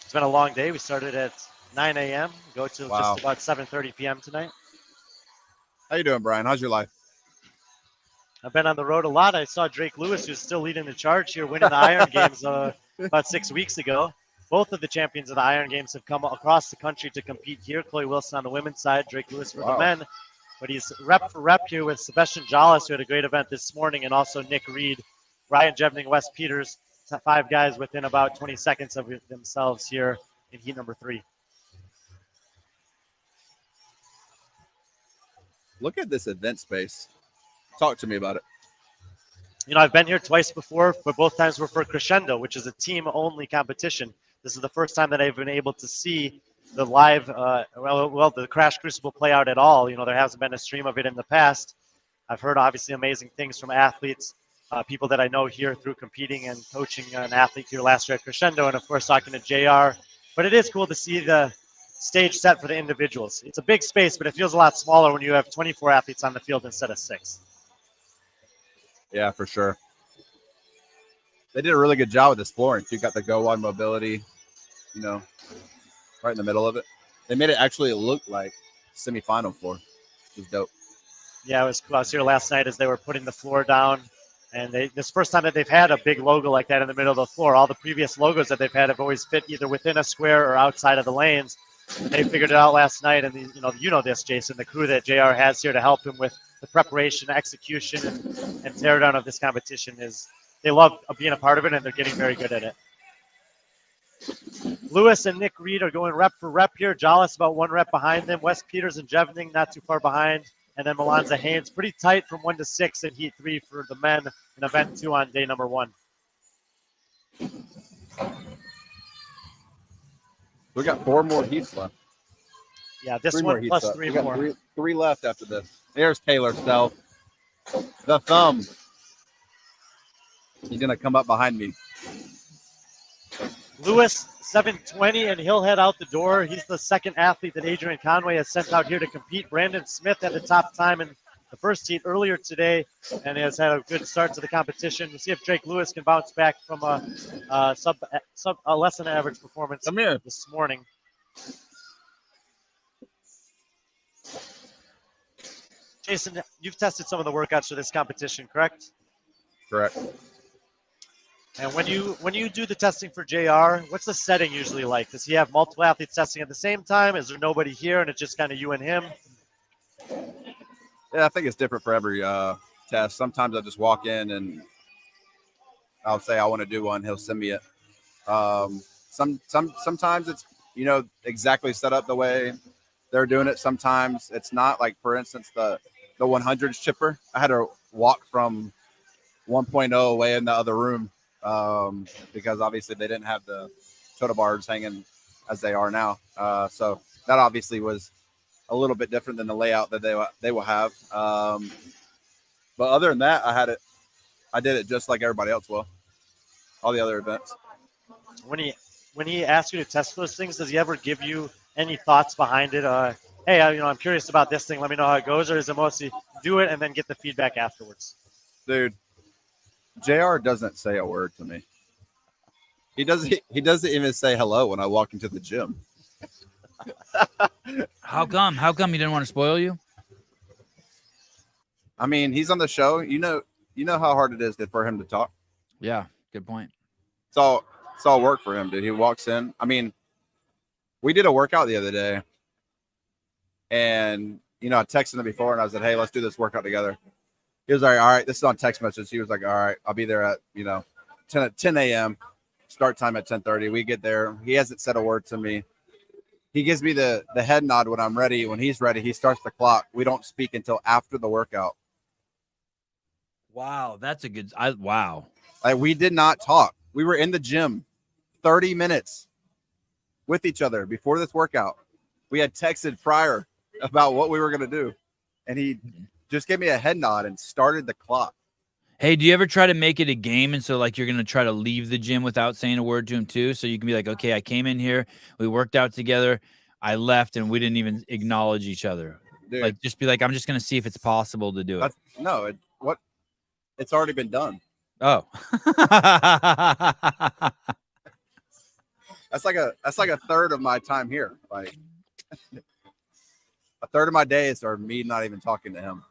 It's been a long day. We started at 9 a.m. Go till just about 7:30 p.m. tonight. How you doing, Brian? How's your life? I've been on the road a lot. I saw Drake Lewis, who's still leading the charge here, winning the Iron Games about 6 weeks ago. Both of the champions of the Iron Games have come across the country to compete here. Chloe Wilson on the women's side, Drake Lewis for the men. But he's rep for rep here with Sebastian Jollis, who had a great event this morning, and also Nick Reed, Ryan Jevning, Wes Peters. 5 guys within about 20 seconds of themselves here in heat number 3. Look at this event space. Talk to me about it. I've been here twice before, but both times were for Crescendo, which is a team-only competition. This is the first time that I've been able to see the live, the Crash Crucible play out at all. There hasn't been a stream of it in the past. I've heard obviously amazing things from athletes, people that I know here through competing and coaching an athlete here last year at Crescendo, and of course talking to JR. But it is cool to see the stage set for the individuals. It's a big space, but it feels a lot smaller when you have 24 athletes on the field instead of 6. Yeah, for sure. They did a really good job with this flooring. You got the go-on mobility, right in the middle of it. They made it actually look like semifinal floor, which is dope. Yeah, it was cool. I was here last night as they were putting the floor down, and this first time that they've had a big logo like that in the middle of the floor. All the previous logos that they've had have always fit either within a square or outside of the lanes. They figured it out last night, and this, Jason, the crew that JR has here to help him with the preparation, execution, and teardown of this competition they love being a part of it, and they're getting very good at it. Lewis and Nick Reed are going rep for rep here. Jollis about 1 rep behind them. Wes Peters and Jevning not too far behind. And then Melanza Haynes pretty tight from 1 to 6 in heat 3 for the men in event 2 on day number 1. We got 4 more heats left. Yeah, this 3 one more plus heats 3 left. more. Three left after this. There's Taylor Self. The thumb. He's going to come up behind me. Lewis, 7:20, and he'll head out the door. He's the second athlete that Adrian Conway has sent out here to compete. Brandon Smith had the top time in the first heat earlier today and has had a good start to the competition. We'll see if Drake Lewis can bounce back from a less than average performance this morning. Jason, you've tested some of the workouts for this competition, correct? Correct. And when you do the testing for JR, what's the setting usually like? Does he have multiple athletes testing at the same time? Is there nobody here and it's just kind of you and him? Yeah, I think it's different for every test. Sometimes I just walk in and I'll say I want to do one. He'll send me it. Sometimes it's, exactly set up the way they're doing it. Sometimes it's not. Like, for instance, the 100s chipper, I had to walk from 1.0 away in the other room because obviously they didn't have the total bars hanging as they are now. So that obviously was a little bit different than the layout that they will have. But other than that, I did it just like everybody else will. All the other events. When he asks you to test those things, does he ever give you any thoughts behind it? Hey, I'm curious about this thing. Let me know how it goes. Or is it mostly do it and then get the feedback afterwards? Dude, JR doesn't say a word to me. He doesn't even say hello when I walk into the gym. How come? How come he didn't want to spoil you? I mean, he's on the show. You know how hard it is for him to talk. Yeah, good point. It's all work for him, dude. He walks in. I mean, we did a workout the other day, and I texted him before, and I said, "Hey, let's do this workout together." He was like, "All right." This is on text message. He was like, "All right, I'll be there at 10 a.m. Start time at 10:30." We get there. He hasn't said a word to me. He gives me the head nod when I'm ready. When he's ready, he starts the clock. We don't speak until after the workout. Wow, that's a good. Wow. Like, we did not talk. We were in the gym 30 minutes with each other before this workout. We had texted prior about what we were going to do, and he just gave me a head nod and started the clock. Hey, do you ever try to make it a game? And so, like, you're going to try to leave the gym without saying a word to him, too? So you can be like, okay, I came in here, we worked out together, I left, and we didn't even acknowledge each other. Dude, like, just be like, I'm just going to see if it's possible to do it. It's already been done. Oh. That's like a third of my time here. Like, a third of my days are me not even talking to him.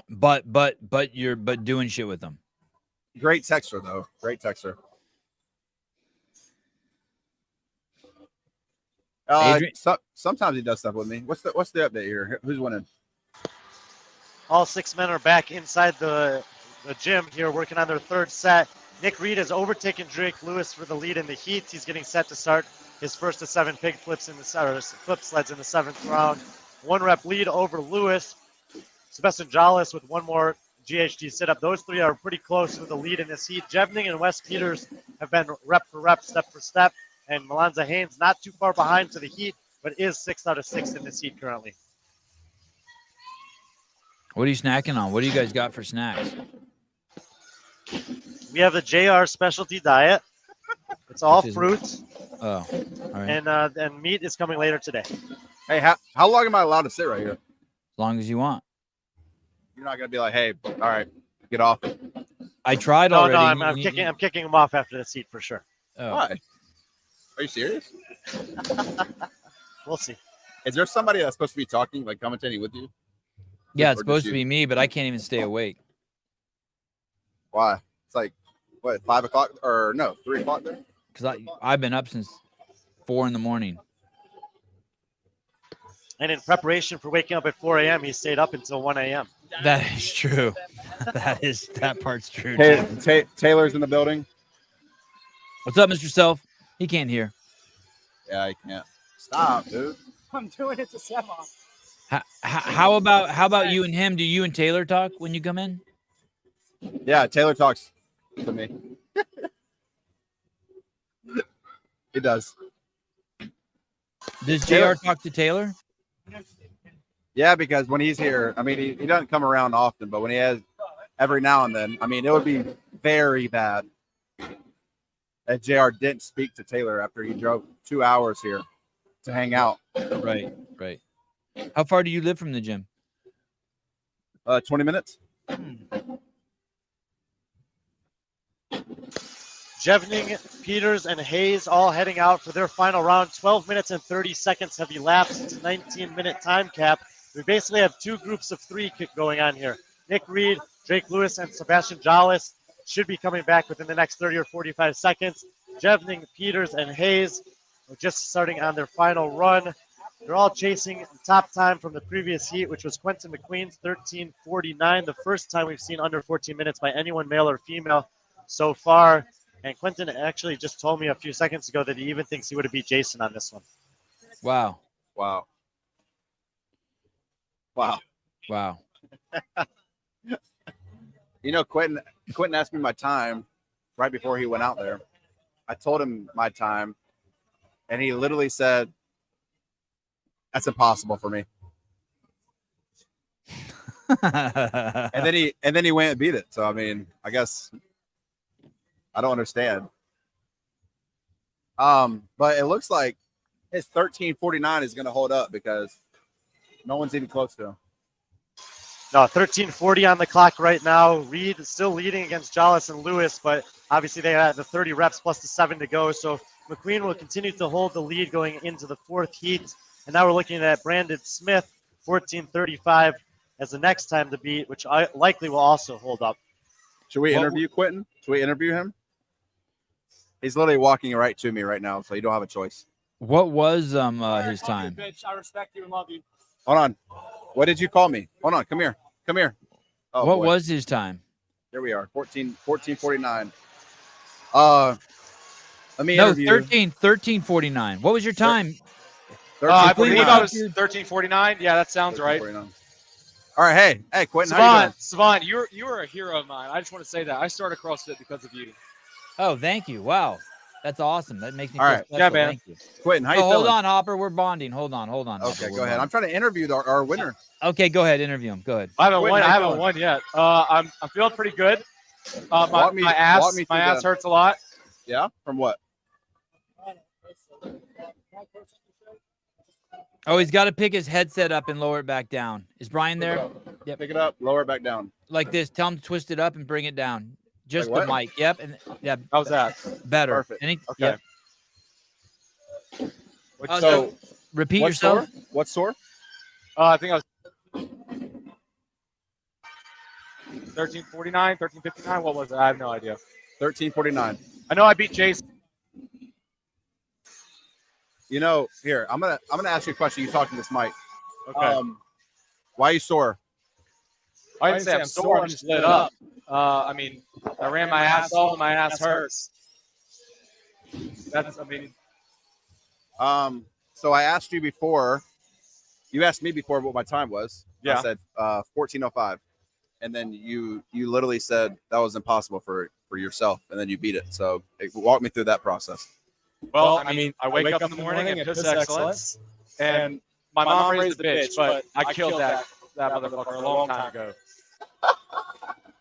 But you're doing shit with them. Great texter though. Great texter. Sometimes he does stuff with me. What's the update here? Who's winning? All 6 men are back inside the gym here working on their third set. Nick Reed has overtaken Drake Lewis for the lead in the heat. He's getting set to start his first of 7 pig flips flip sleds in the 7th round. 1 rep lead over Lewis. Sebastian Jollis with 1 more GHD sit-up. Those 3 are pretty close to the lead in this heat. Jevning and Wes Peters have been rep for rep, step for step. And Melanza Haynes not too far behind to the heat, but is 6 out of 6 in this heat currently. What are you snacking on? What do you guys got for snacks? We have the JR specialty diet. It's all fruits. Oh, all right. And meat is coming later today. Hey, how long am I allowed to sit right here? As long as you want. You're not gonna be like, hey, all right, get off. I tried already. No, I'm kicking him off after the seat for sure. Oh. Why? Are you serious? We'll see. Is there somebody that's supposed to be talking, like commentating with you? Yeah, it's supposed to be me, but I can't even stay awake. Why? It's like, what, 5 o'clock or no, 3 o'clock there? Because I've been up since 4 in the morning. And in preparation for waking up at 4 a.m., he stayed up until 1 a.m. That is true. That part's true. Hey, Taylor's in the building. What's up, Mr. Self? He can't hear. Yeah, he can't. Stop, dude. I'm doing it to Sevan. How about you and him? Do you and Taylor talk when you come in? Yeah, Taylor talks to me. He does. Does JR talk to Taylor? Yeah, because when he's here, I mean, he doesn't come around often, but when he has every now and then, I mean, it would be very bad if JR didn't speak to Taylor after he drove 2 hours here to hang out. Right. How far do you live from the gym? 20 minutes. Jevning, Peters, and Hayes all heading out for their final round. 12 minutes and 30 seconds have elapsed. It's a 19-minute time cap. We basically have two groups of three going on here. Nick Reed, Drake Lewis, and Sebastian Jollis should be coming back within the next 30 or 45 seconds. Jevning, Peters, and Hayes are just starting on their final run. They're all chasing the top time from the previous heat, which was Quentin McQueen's 13:49, the first time we've seen under 14 minutes by anyone, male or female, so far. And Quentin actually just told me a few seconds ago that he even thinks he would have beat Jason on this one. Wow. Wow. Wow. Wow. You know, Quentin asked me my time right before he went out there. I told him my time, and he literally said, "That's impossible for me." and then he went and beat it. So I mean, I guess I don't understand. But it looks like his 13:49 is going to hold up because no one's even close to him. No, 13:40 on the clock right now. Reed is still leading against Jollis and Lewis, but obviously they had the 30 reps plus the 7 to go. So McQueen will continue to hold the lead going into the fourth heat. And now we're looking at Brandon Smith, 14:35 as the next time to beat, which I likely will also hold up. Should we interview Quentin? Should we interview him? He's literally walking right to me right now, so you don't have a choice. What was his time? Bitch, I respect you and love you. Hold on. What did you call me? Hold on. Come here. Come here. Oh, What boy. was his time? Here we are. 14:49. Let me No, interview. 13:49. What was your time? I believe I 13:49. was 13:49. Yeah, that sounds right. 13:49. All right. Hey, Quentin. How you doing? Sevan, you are a hero of mine. I just want to say that. I started CrossFit because of you. Oh, thank you. Wow. That's awesome. That makes me All feel right. special. Yeah, man. Thank you. Quentin, how you Oh, hold feeling? on, Hopper. We're bonding. Hold on. Okay, Hopper, go we're ahead. I'm bonding. trying to interview our winner. Okay, go ahead. Interview him. Go ahead. I haven't Quentin, won. I how you haven't feeling? won yet. I'm feeling pretty good. My Walk me ass through the- hurts a lot. Yeah? From what? Oh, he's got to pick his headset up and lower it back down. Is Brian there? Yep. Pick it up, lower it back down. Like this. Tell him to twist it up and bring it down. Just Like the what? mic. Yep. And yeah, How's that? better. Perfect. Any, Okay. Yep. What's So repeat What's yourself. sore? What's sore? I think I was 13:49, 13:59. What was it? I have no idea. 13:49. I know I beat Jason. You know, here, I'm gonna ask you a question. You talking to this mic. Okay. Why are you sore? I didn't say I'm sore. I'm just lit up. I mean, I ran my ass off and my ass hurts. That's, I mean, So I asked you before. You asked me before what my time was. Yeah. I said 14:05, and then you literally said that was impossible for yourself, and then you beat it. So walk me through that process. well, I mean, I wake up in the morning and piss excellence, and my mom raised the bitch, but I killed that motherfucker a long time ago.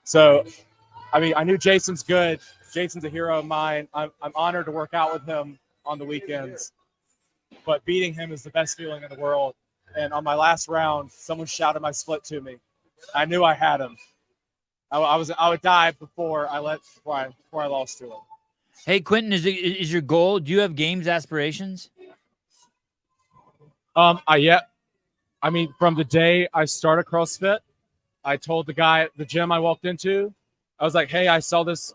So, I mean, I knew Jason's good. Jason's a hero of mine. I'm honored to work out with him on the weekends. But beating him is the best feeling in the world. And on my last round, someone shouted my split to me. I knew I had him. I would die before I lost to him. Hey, Quentin, is your goal? Do you have games aspirations? I mean, from the day I started CrossFit, I told the guy at the gym I walked into, I was like, "Hey, I saw this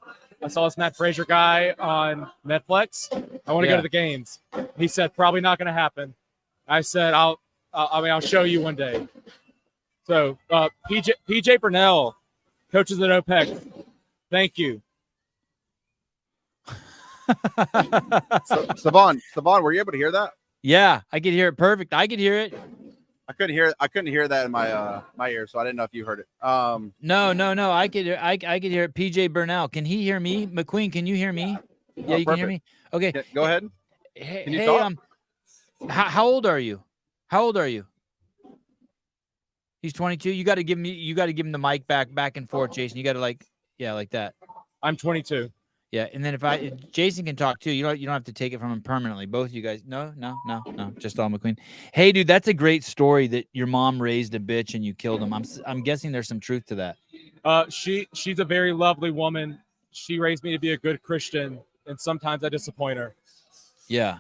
Matt Frazier guy on Netflix. I want to go to the games." He said, "Probably not going to happen." I said, I'll show you one day." So, PJ Burnell, coaches at OPEC, thank you. Sevan, were you able to hear that? Yeah, I could hear it perfect. I could hear it. I couldn't hear that in my my ear, so I didn't know if you heard it. No. I could hear it. PJ Burnell. Can he hear me? McQueen, can you hear me? Yeah, you can hear me. Okay. Yeah, go ahead. Hey, Can you talk? How old are you? How old are you? He's 22. You got to give him the mic back and forth, Jason. You got to like that. I'm 22. Yeah, and then if Jason can talk too. You don't have to take it from him permanently. Both of you guys. No. Just all McQueen. Hey, dude, that's a great story that your mom raised a bitch and you killed him. I'm guessing there's some truth to that. She's a very lovely woman. She raised me to be a good Christian, and sometimes I disappoint her. Yeah.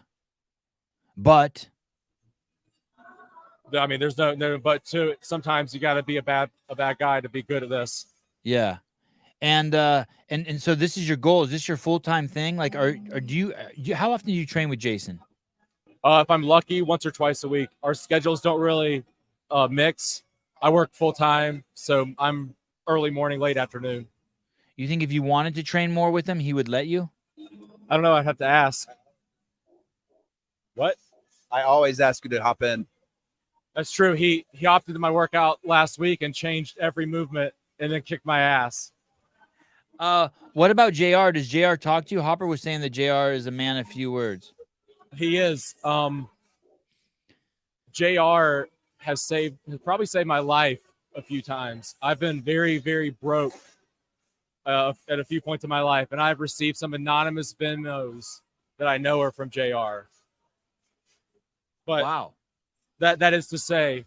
But I mean, there's no, but sometimes you got to be a bad guy to be good at this. Yeah. And so this is your goal. Is this your full-time thing? Like, do you how often do you train with Jason? If I'm lucky, once or twice a week. Our schedules don't really mix. I work full time, so I'm early morning, late afternoon. You think if you wanted to train more with him, he would let you? I don't know. I'd have to ask. What? I always ask you to hop in. That's true. He opted to my workout last week and changed every movement and then kicked my ass. What about JR? Does JR talk to you? Hopper was saying that JR is a man of few words. He is. JR has probably saved my life a few times. I've been very, very broke at a few points in my life, and I've received some anonymous Venmos that I know are from JR. But wow, that is to say,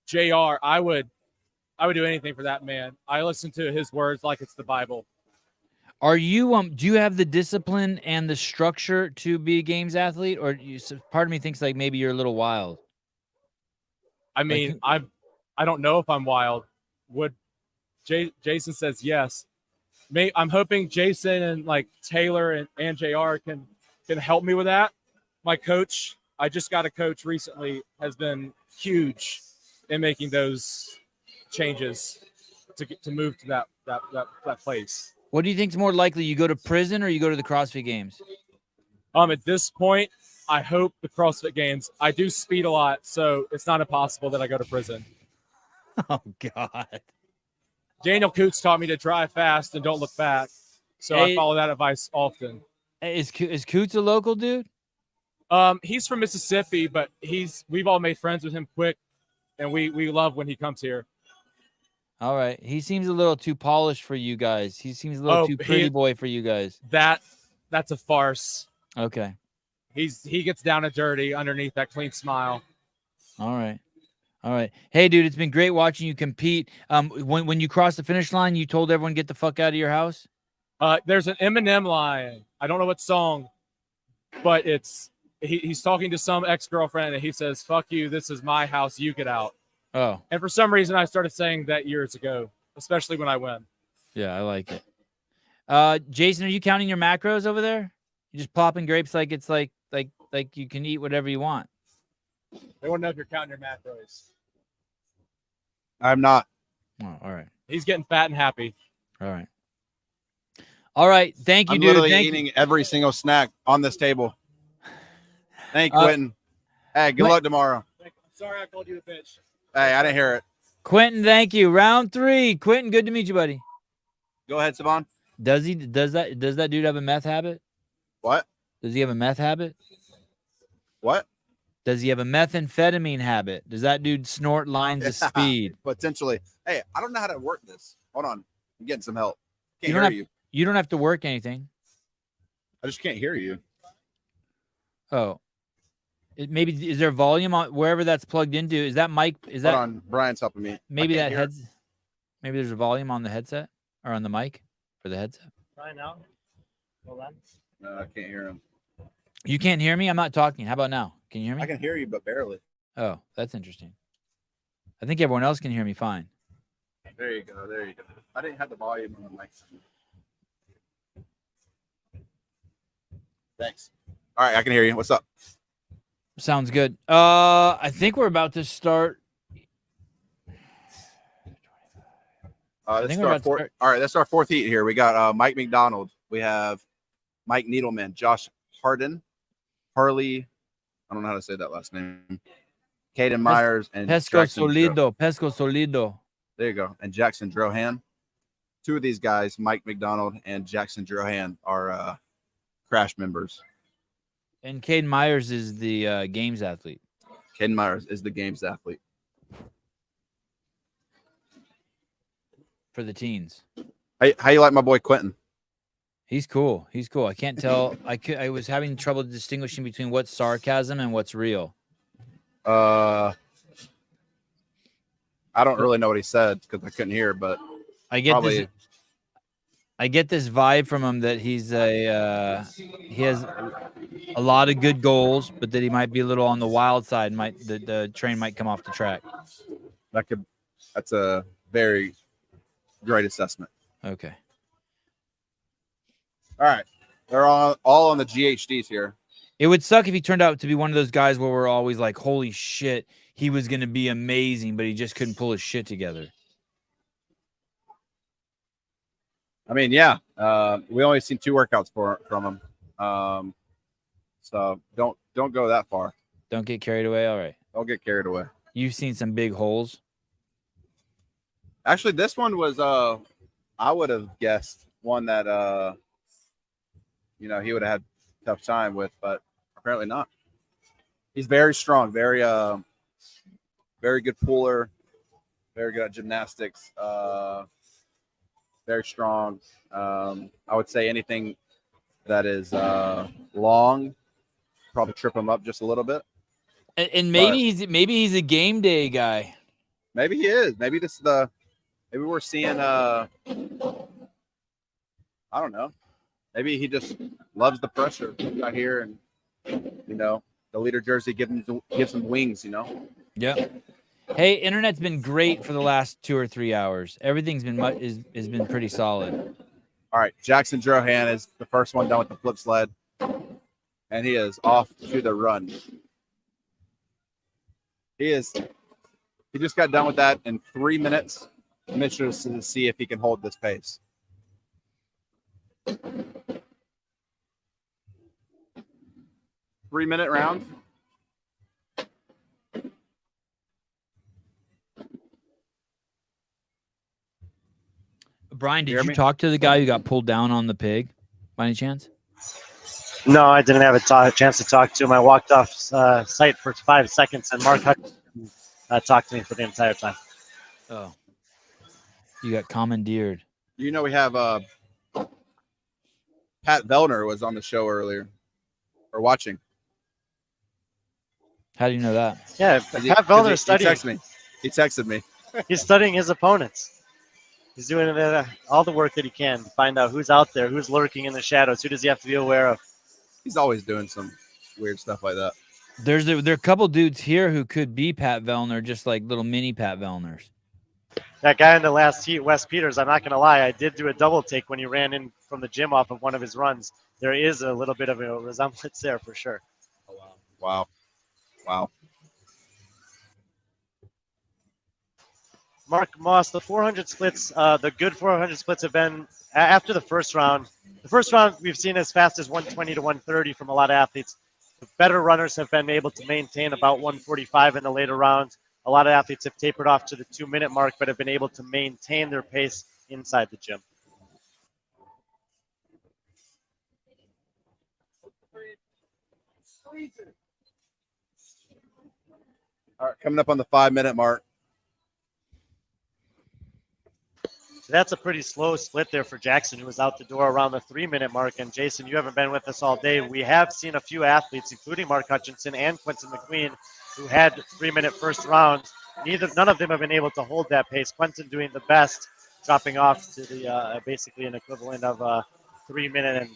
JR, I would do anything for that man. I listen to his words like it's the Bible. Are you do you have the discipline and the structure to be a games athlete, or part of me thinks like maybe you're a little wild? I mean, I don't know if I'm wild. Jason says yes. I'm hoping Jason and like Taylor and JR can help me with that. My coach, I just got a coach recently, has been huge in making those changes to move to that place. What do you think is more likely? You go to prison or you go to the CrossFit Games? At this point, I hope the CrossFit Games. I do speed a lot, so it's not impossible that I go to prison. Oh God. Daniel Coots taught me to drive fast and don't look back, so I follow that advice often. Is Coots a local dude? He's from Mississippi, but we've all made friends with him quick, and we love when he comes here. All right. He seems a little too polished for you guys. He seems a little too pretty boy for you guys. That's a farce. Okay. He gets down and dirty underneath that clean smile. All right. All right. Hey, dude, it's been great watching you compete. When you crossed the finish line, you told everyone get the fuck out of your house? There's an Eminem line. I don't know what song, but he's talking to some ex-girlfriend, and he says, "Fuck you, this is my house, you get out." Oh. And for some reason, I started saying that years ago, especially when I win. Yeah, I like it. Jason, are you counting your macros over there? You just popping grapes like it's like you can eat whatever you want. They want to know if you're counting your macros. I'm not. Oh, all right. He's getting fat and happy. All right. All right. Thank you, I'm dude. literally eating every single snack on this table. Thank you, Quentin. Hey, good luck tomorrow. Sorry I called you a bitch. Hey, I didn't hear it. Quentin, thank you. Round 3. Quentin, good to meet you, buddy. Go ahead, Sevan. Does that dude have a meth habit? What? Does he have a meth habit? What? Does he have a methamphetamine habit? Does that dude snort lines of speed? Potentially. Hey, I don't know how to work this. Hold on. I'm getting some help. Can't You don't hear have- you. You don't have to work anything. I just can't hear you. Oh. Maybe is there volume on wherever that's plugged into? Is that mic? Is that Hold on. Brian's helping me. maybe I that can't hear. heads? Maybe there's a volume on the headset or on the mic for the headset. Try now. Hold on. No, I can't hear him. You can't hear me? I'm not talking. How about now? Can you hear me? I can hear you, but barely. Oh, that's interesting. I think everyone else can hear me fine. There you go. There you go. I didn't have the volume on the mic. Thanks. All right, I can hear you. What's up? Sounds good. I think we're about to start. This is our fourth. All right, that's our fourth heat here. We got Mike McDonald. We have Mike Needleman, Josh Harley. I don't know how to say that last name. Caden Myers and Pesco Jackson Solido. Pesco Solido. There you go. And Jackson Drohan. Two of these guys, Mike McDonald and Jackson Drohan, are Crash members. And Caden Myers is the games athlete. Caden Myers is the games athlete. For the teens. How you like my boy Quentin? He's cool. He's cool. I can't tell. I was having trouble distinguishing between what's sarcasm and what's real. I don't really know what he said because I couldn't hear, but I get probably this. I get this vibe from him that he has a lot of good goals, but that he might be a little on the wild side. The train might come off the track. That's a very great assessment. Okay. All right. They're all on the GHDs here. It would suck if he turned out to be one of those guys where we're always like, holy shit, he was going to be amazing, but he just couldn't pull his shit together. I mean, yeah, we only seen 2 workouts from him. So don't go that far. Don't get carried away. All right. Don't get carried away. You've seen some big holes. Actually, this one was I would have guessed one that he would have had a tough time with, but apparently not. He's very strong, very good puller, very good at gymnastics, very strong. I would say anything that is long probably trip him up just a little bit. And maybe he's a game day guy. Maybe he is. Maybe we're seeing I don't know. Maybe he just loves the pressure out here, and the leader jersey gives him wings. Yeah. Hey, internet's been great for the last 2 or 3 hours. Everything's been has been pretty solid. All right, Jackson Drohan is the first one done with the flip sled, and he is off to the run. He just got done with that in 3 minutes. I'm interested to see if he can hold this pace. Three-minute round. Brian, did you talk to the guy who got pulled down on the pig by any chance? No, I didn't have a chance to talk to him. I walked off site for 5 seconds, and Mark Hutchinson talked to me for the entire time. Oh. You got commandeered. We have Pat Vellner was on the show earlier, or watching. How do you know that? Yeah, Pat Vellner is studying. He texted me. He's studying his opponents. He's doing all the work that he can to find out who's out there, who's lurking in the shadows, who does he have to be aware of. He's always doing some weird stuff like that. There are a couple dudes here who could be Pat Vellner, just like little mini Pat Vellners. That guy in the last heat, Wes Peters, I'm not going to lie, I did do a double take when he ran in from the gym off of one of his runs. There is a little bit of a resemblance there for sure. Wow. Mark Moss, the 400 splits, the good 400 splits have been after the first round. The first round we've seen as fast as 120 to 130 from a lot of athletes. The better runners have been able to maintain about 145 in the later rounds. A lot of athletes have tapered off to the 2-minute mark, but have been able to maintain their pace inside the gym. All right, coming up on the 5-minute mark. So that's a pretty slow split there for Jackson, who was out the door around the 3-minute mark. And Jason, you haven't been with us all day. We have seen a few athletes, including Mark Hutchinson and Quentin McQueen, who had 3-minute first rounds. None of them have been able to hold that pace. Quentin doing the best, dropping off to the basically an equivalent of a 3-minute and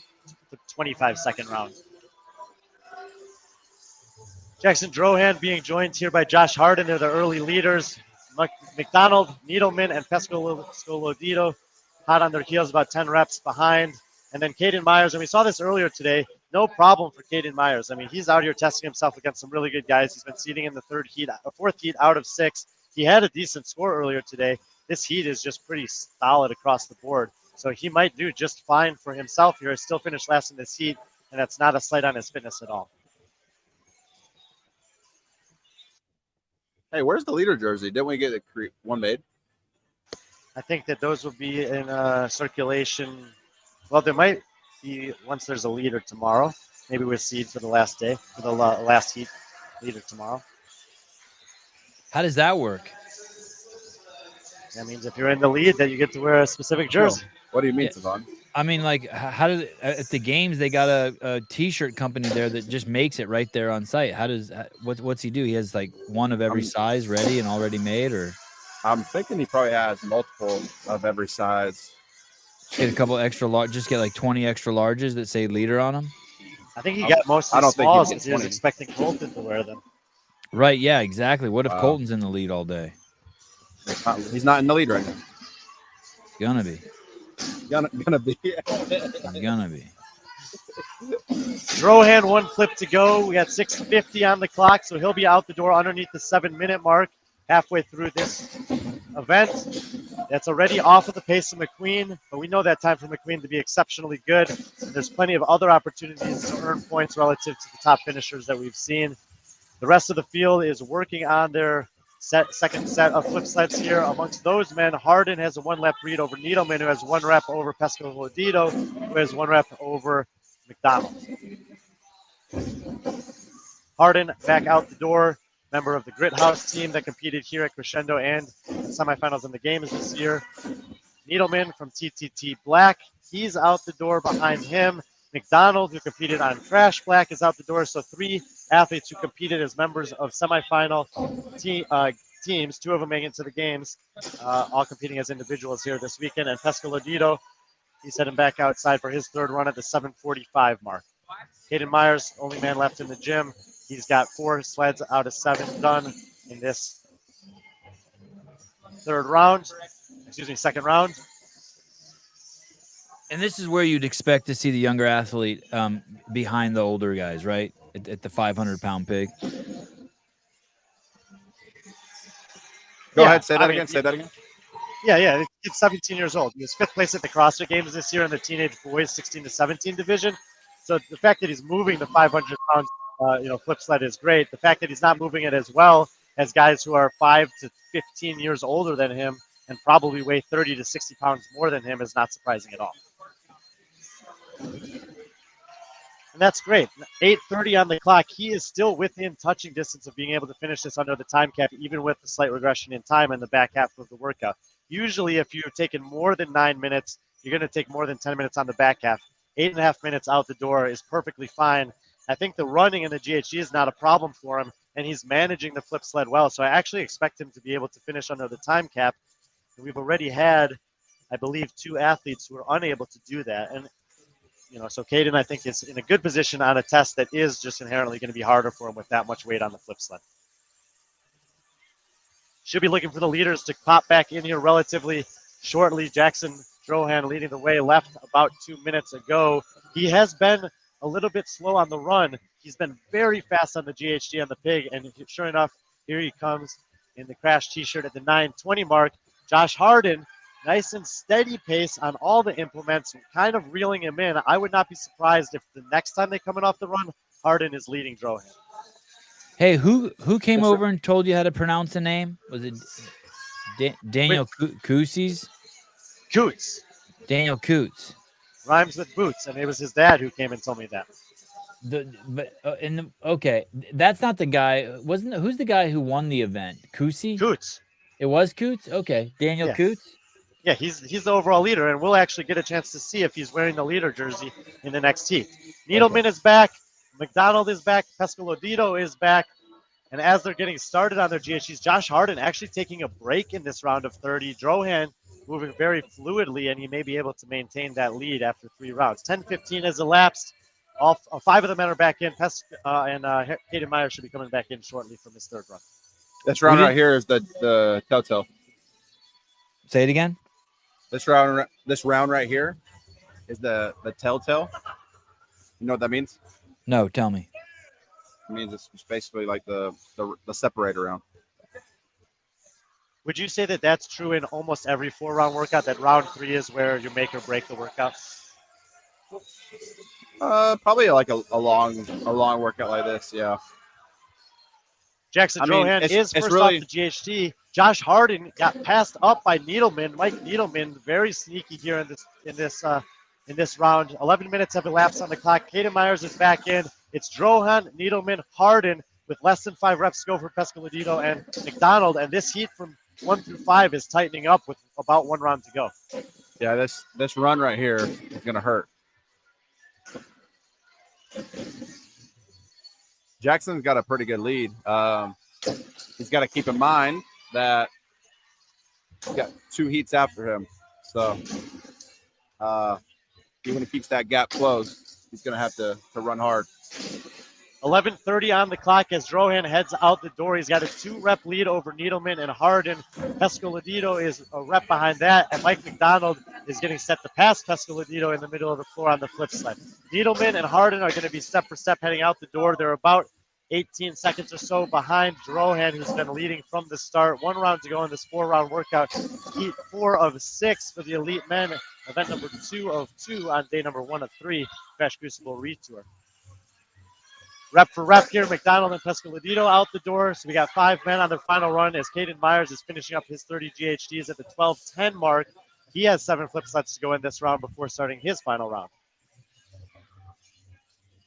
25-second round. Jackson Drohan being joined here by Josh Harden. They're the early leaders. McDonald, Needleman, and Pescolodito hot on their heels, about 10 reps behind. And then Caden Myers, and we saw this earlier today, no problem for Caden Myers. I mean, he's out here testing himself against some really good guys. He's been seeding in the fourth heat out of 6. He had a decent score earlier today. This heat is just pretty solid across the board. So he might do just fine for himself here. Still finished last in this heat, and that's not a slight on his fitness at all. Hey, where's the leader jersey? Didn't we get one made? I think that those will be in circulation. Well, there might be once there's a leader tomorrow. Maybe we'll seed for the last day, for the last heat leader tomorrow. How does that work? That means if you're in the lead, that you get to wear a specific jersey. What do you mean, Sevan? I mean, like, how did at the games they got a T-shirt company there that just makes it right there on site? What's he do? He has like one of every size ready and already made, or? I'm thinking he probably has multiple of every size. Get a couple extra large. Just get like 20 extra larges that say leader on them. I think he got most of the smalls because he was expecting Colton to wear them. Right. Yeah. Exactly. What if Colton's in the lead all day? He's not in the lead right now. He's gonna be. Gonna be. He's gonna be. Drohan, one flip to go. We got 6:50 on the clock, so he'll be out the door underneath the 7-minute mark halfway through this event. That's already off of the pace of McQueen, but we know that time for McQueen to be exceptionally good. And there's plenty of other opportunities to earn points relative to the top finishers that we've seen. The rest of the field is working on their second set of flip sleds here. Amongst those men, Hardin has a 1 lap lead over Needleman, who has 1 rep over Pescolodito, who has 1 rep over McDonald. Hardin back out the door, member of the Grit House team that competed here at Crescendo and semifinals in the games this year. Needleman from TTT Black, he's out the door behind him. McDonald, who competed on Crash Black, is out the door. So 3 athletes who competed as members of semifinal teams, 2 of them making it to the games, all competing as individuals here this weekend. And Pescolodito, he's heading back outside for his 3rd run at the 7:45 mark. Hayden Myers, only man left in the gym. He's got 4 sleds out of 7 done in this second round. And this is where you'd expect to see the younger athlete behind the older guys, right? At the 500-pound pig. Go ahead. Say that again. Yeah. He's 17 years old. He was 5th place at the CrossFit Games this year in the teenage boys 16 to 17 division. So the fact that he's moving the 500 pounds, flip sled is great. The fact that he's not moving it as well as guys who are 5 to 15 years older than him and probably weigh 30 to 60 pounds more than him is not surprising at all. And that's great. 8:30 on the clock. He is still within touching distance of being able to finish this under the time cap, even with the slight regression in time in the back half of the workout. Usually, if you've taken more than 9 minutes, you're going to take more than 10 minutes on the back half. 8.5 minutes out the door is perfectly fine. I think the running in the GHD is not a problem for him, and he's managing the flip sled well. So I actually expect him to be able to finish under the time cap. And we've already had, I believe, 2 athletes who are unable to do that. And so Caden, I think, is in a good position on a test that is just inherently going to be harder for him with that much weight on the flip sled. Should be looking for the leaders to pop back in here relatively shortly. Jackson Drohan leading the way, left about 2 minutes ago. He has been a little bit slow on the run. He's been very fast on the GHD on the pig, and sure enough, here he comes in the Crash t-shirt at the 9:20 mark. Josh Hardin, nice and steady pace on all the implements, kind of reeling him in. I would not be surprised if the next time they come in off the run, Hardin is leading Drohan. Hey, who came over and told you how to pronounce the name? Was it Daniel Cootsies? Coots. Daniel Coots. Rhymes with boots, and it was his dad who came and told me that. Okay, that's not the guy. Who's the guy who won the event? Cootsy? Coots. It was Coots? Okay. Daniel Coots? Yeah, he's the overall leader, and we'll actually get a chance to see if he's wearing the leader jersey in the next heat. Needleman is back. McDonald is back. Pescolodito is back. And as they're getting started on their GHDs, Josh Hardin actually taking a break in this round of 30. Drohan moving very fluidly, and he may be able to maintain that lead after 3 rounds. 10:15 has elapsed. All 5 of the men are back in. Hayden Myers should be coming back in shortly from his 3rd run. This round right here is the telltale. Say it again. This round right here is the telltale. You know what that means? No, tell me. It means it's basically like the separator round. Would you say that that's true in almost every 4-round workout, that round 3 is where you make or break the workout? Probably like a long workout like this, yeah. Jackson Drohan is first off the GHD. Josh Hardin got passed up by Needleman. Mike Needleman, very sneaky here in this round. 11 minutes have elapsed on the clock. Hayden Myers is back in. It's Drohan, Needleman, Hardin with less than 5 reps to go for Pescolodito and McDonald. And this heat from 1 through 5 is tightening up with about 1 round to go. Yeah, this run right here is going to hurt. Jackson's got a pretty good lead. He's got to keep in mind that he's got 2 heats after him. So Even if he keeps that gap closed, he's going to have to run hard. 11:30 on the clock as Drohan heads out the door. He's got a 2-rep lead over Needleman and Hardin. Pescoladito is a rep behind that, and Mike McDonald is getting set to pass Pescoladito in the middle of the floor on the flip sled. Needleman and Hardin are going to be step for step heading out the door. They're about 18 seconds or so behind Drohan, who's been leading from the start. 1 round to go in this 4-round workout. Heat 4 of 6 for the elite men. Event number 2 of 2 on day number 1 of 3, Crash Crucible Retour. Rep for rep here, McDonald and Pescoladito out the door. So we got 5 men on their final run as Caden Myers is finishing up his 30 GHDs at the 12:10 mark. He has 7 flip sleds to go in this round before starting his final round.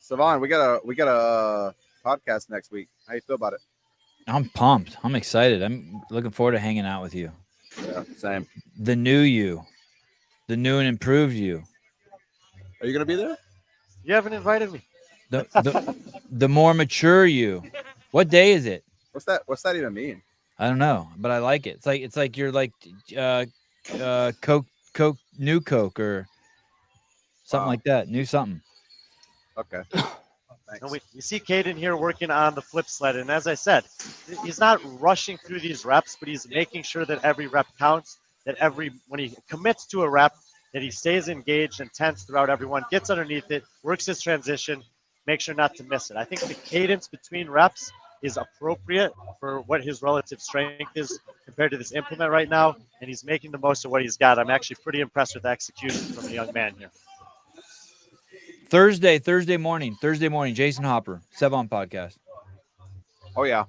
Sevan, we got a podcast next week. How you feel about it? I'm pumped. I'm excited. I'm looking forward to hanging out with you. Yeah, same. The new you. The new and improved you. Are you going to be there? You haven't invited me. The more mature you. What day is it? What's that even mean? I don't know, but I like it. It's like you're like Coke, new Coke or something like that. New something. Okay. And we see Caden here working on the flip sled. And as I said, he's not rushing through these reps, but he's making sure that every rep counts, that when he commits to a rep, that he stays engaged and tense throughout everyone, gets underneath it, works his transition, make sure not to miss it. I think the cadence between reps is appropriate for what his relative strength is compared to this implement right now, and he's making the most of what he's got. I'm actually pretty impressed with the execution from the young man here. Thursday morning, Jason Hopper, Sevan Podcast. Oh, yeah.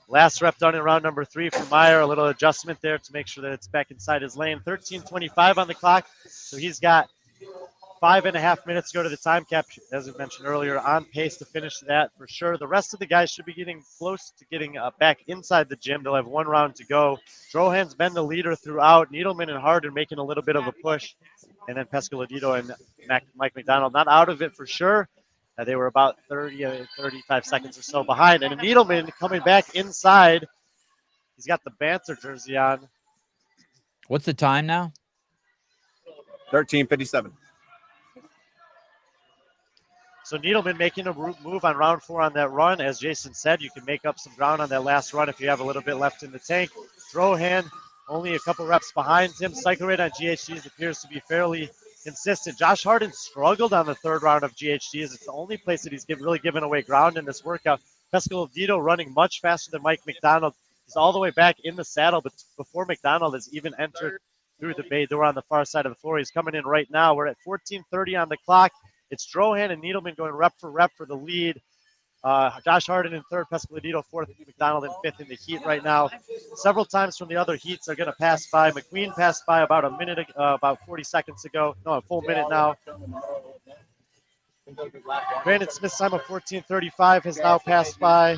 Last rep done in round number 3 for Meyer. A little adjustment there to make sure that it's back inside his lane. 13:25 on the clock, so he's got 5.5 minutes to go to the time cap, as we mentioned earlier, on pace to finish that for sure. The rest of the guys should be getting close to getting back inside the gym. They'll have 1 round to go. Drohan's been the leader throughout. Needleman and Hardin making a little bit of a push. And then Pescoladito and Mike McDonald not out of it for sure. They were about 35 seconds or so behind. And Needleman coming back inside. He's got the Banter jersey on. What's the time now? 13:57. So Needleman making a move on round 4 on that run. As Jason said, you can make up some ground on that last run if you have a little bit left in the tank. Drohan only a couple reps behind him. Cycle rate on GHDs appears to be fairly consistent. Josh Hardin struggled on the 3rd round of GHDs. It's the only place that he's really given away ground in this workout. Pescoladito running much faster than Mike McDonald. He's all the way back in the saddle, but before McDonald has even entered through the bay door on the far side of the floor. He's coming in right now. We're at 14:30 on the clock. It's Drohan and Needleman going rep for the lead. Josh Hardin in 3rd, Pescoladito 4th, McDonald in 5th in the heat right now. Several times from the other heats are going to pass by. McQueen passed by about about 40 seconds ago. No, a full minute now. Brandon Smith's time of 14:35 has now passed by.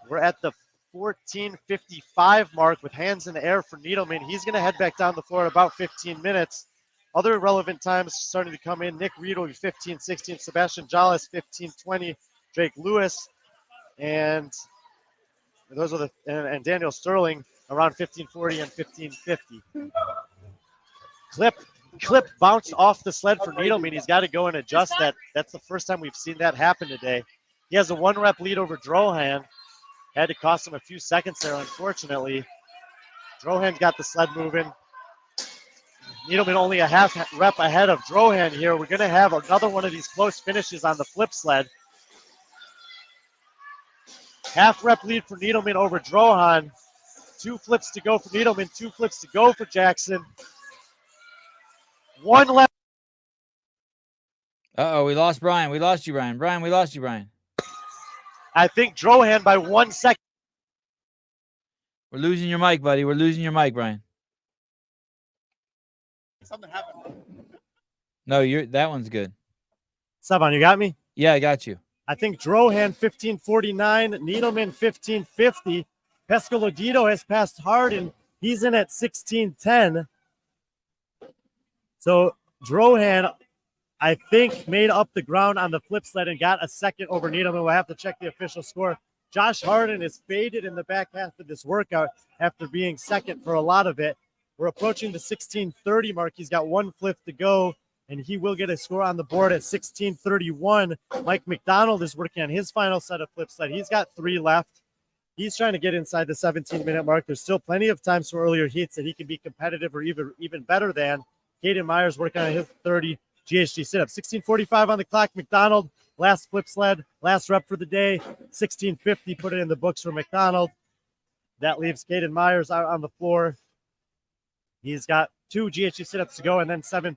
We're at the 14:55 mark with hands in the air for Needleman. He's going to head back down the floor in about 15 minutes. Other relevant times starting to come in. Nick Reed will be 15:16. Sebastian Jollis 15:20. Drake Lewis and those are and Daniel Sterling around 15:40 and 15:50. Clip bounced off the sled for Needleman. He's got to go and adjust that. That's the first time we've seen that happen today. He has a 1-rep lead over Drohan. Had to cost him a few seconds there, unfortunately. Drohan got the sled moving. Needleman only a half rep ahead of Drohan here. We're going to have another one of these close finishes on the flip sled. Half rep lead for Needleman over Drohan. 2 flips to go for Needleman, 2 flips to go for Jackson. 1 left. Uh-oh, we lost Brian. We lost you, Brian. Brian, we lost you, Brian. I think Drohan by 1 second. We're losing your mic, buddy. We're losing your mic, Brian. Something happened. No, that one's good. Sevan, you got me? Yeah, I got you. I think Drohan 15:49, Needleman 15:50. Pescoladito has passed Hardin. He's in at 16:10. So Drohan, I think, made up the ground on the flip sled and got a second over Needleman. We'll have to check the official score. Josh Hardin is faded in the back half of this workout after being second for a lot of it. We're approaching the 16:30 mark. He's got one flip to go, and he will get a score on the board at 16:31. Mike McDonald is working on his final set of flip sled. He's got 3 left. He's trying to get inside the 17-minute mark. There's still plenty of times from earlier heats that he can be competitive or even better than. Caden Myers working on his 30 GHD sit-ups. 16:45 on the clock. McDonald, last flip sled, last rep for the day. 16:50, put it in the books for McDonald. That leaves Caden Myers out on the floor. He's got 2 GHD sit-ups to go and then 7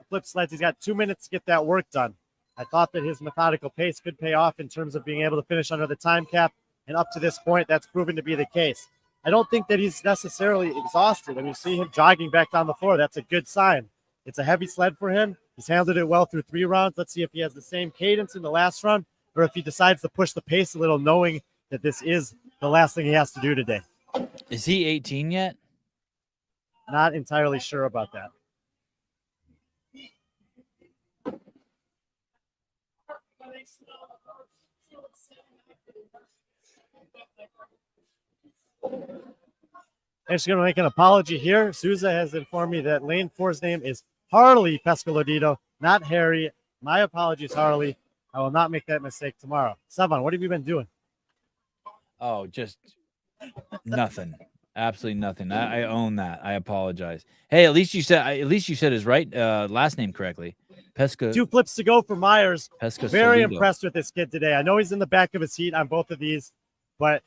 flip sleds. He's got 2 minutes to get that work done. I thought that his methodical pace could pay off in terms of being able to finish under the time cap. And up to this point, that's proven to be the case. I don't think that he's necessarily exhausted. When you see him jogging back down the floor, that's a good sign. It's a heavy sled for him. He's handled it well through 3 rounds. Let's see if he has the same cadence in the last run or if he decides to push the pace a little, knowing that this is the last thing he has to do today. Is he 18 yet? Not entirely sure about that. I'm just going to make an apology here. Souza has informed me that lane 4's name is Harley Pescolodito, not Harry. My apologies, Harley. I will not make that mistake tomorrow. Sevan, what have you been doing? Oh, just nothing. Absolutely nothing. I own that. I apologize. Hey, at least you said his last name correctly. Pesca. 2 flips to go for Myers. Pesca. Very Solido. impressed with this kid today. I know he's in the back of his heat on both of these, but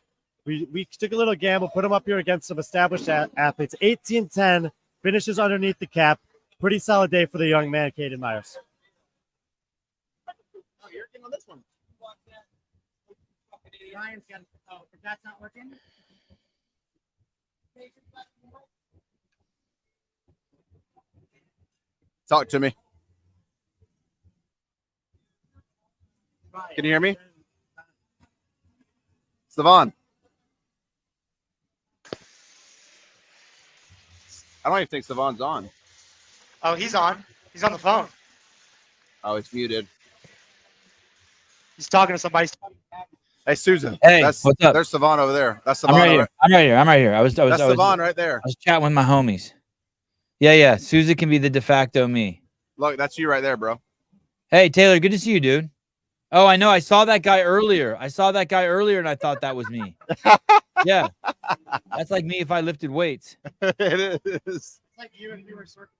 we took a little gamble, put him up here against some established athletes. 18-10, finishes underneath the cap. Pretty solid day for the young man, Caden Myers. Oh, you're working on this one. Ryan's got. Oh, if that's not working. Talk to me. Can you hear me? Sevan. I don't even think Sevan's on. Oh, he's on. He's on the phone. Oh, it's muted. He's talking to somebody. Hey, Susan. Hey, what's up? There's Sevan over there. That's Sevan. I'm right here. I'm right here. I was That's Sevan right there. I was chatting with my homies. Yeah. Susie can be the de facto me. Look, that's you right there, bro. Hey, Taylor, good to see you, dude. Oh, I know. I saw that guy earlier. And I thought that was me. Yeah. That's like me if I lifted weights. It is. It's like you if you were circumcised.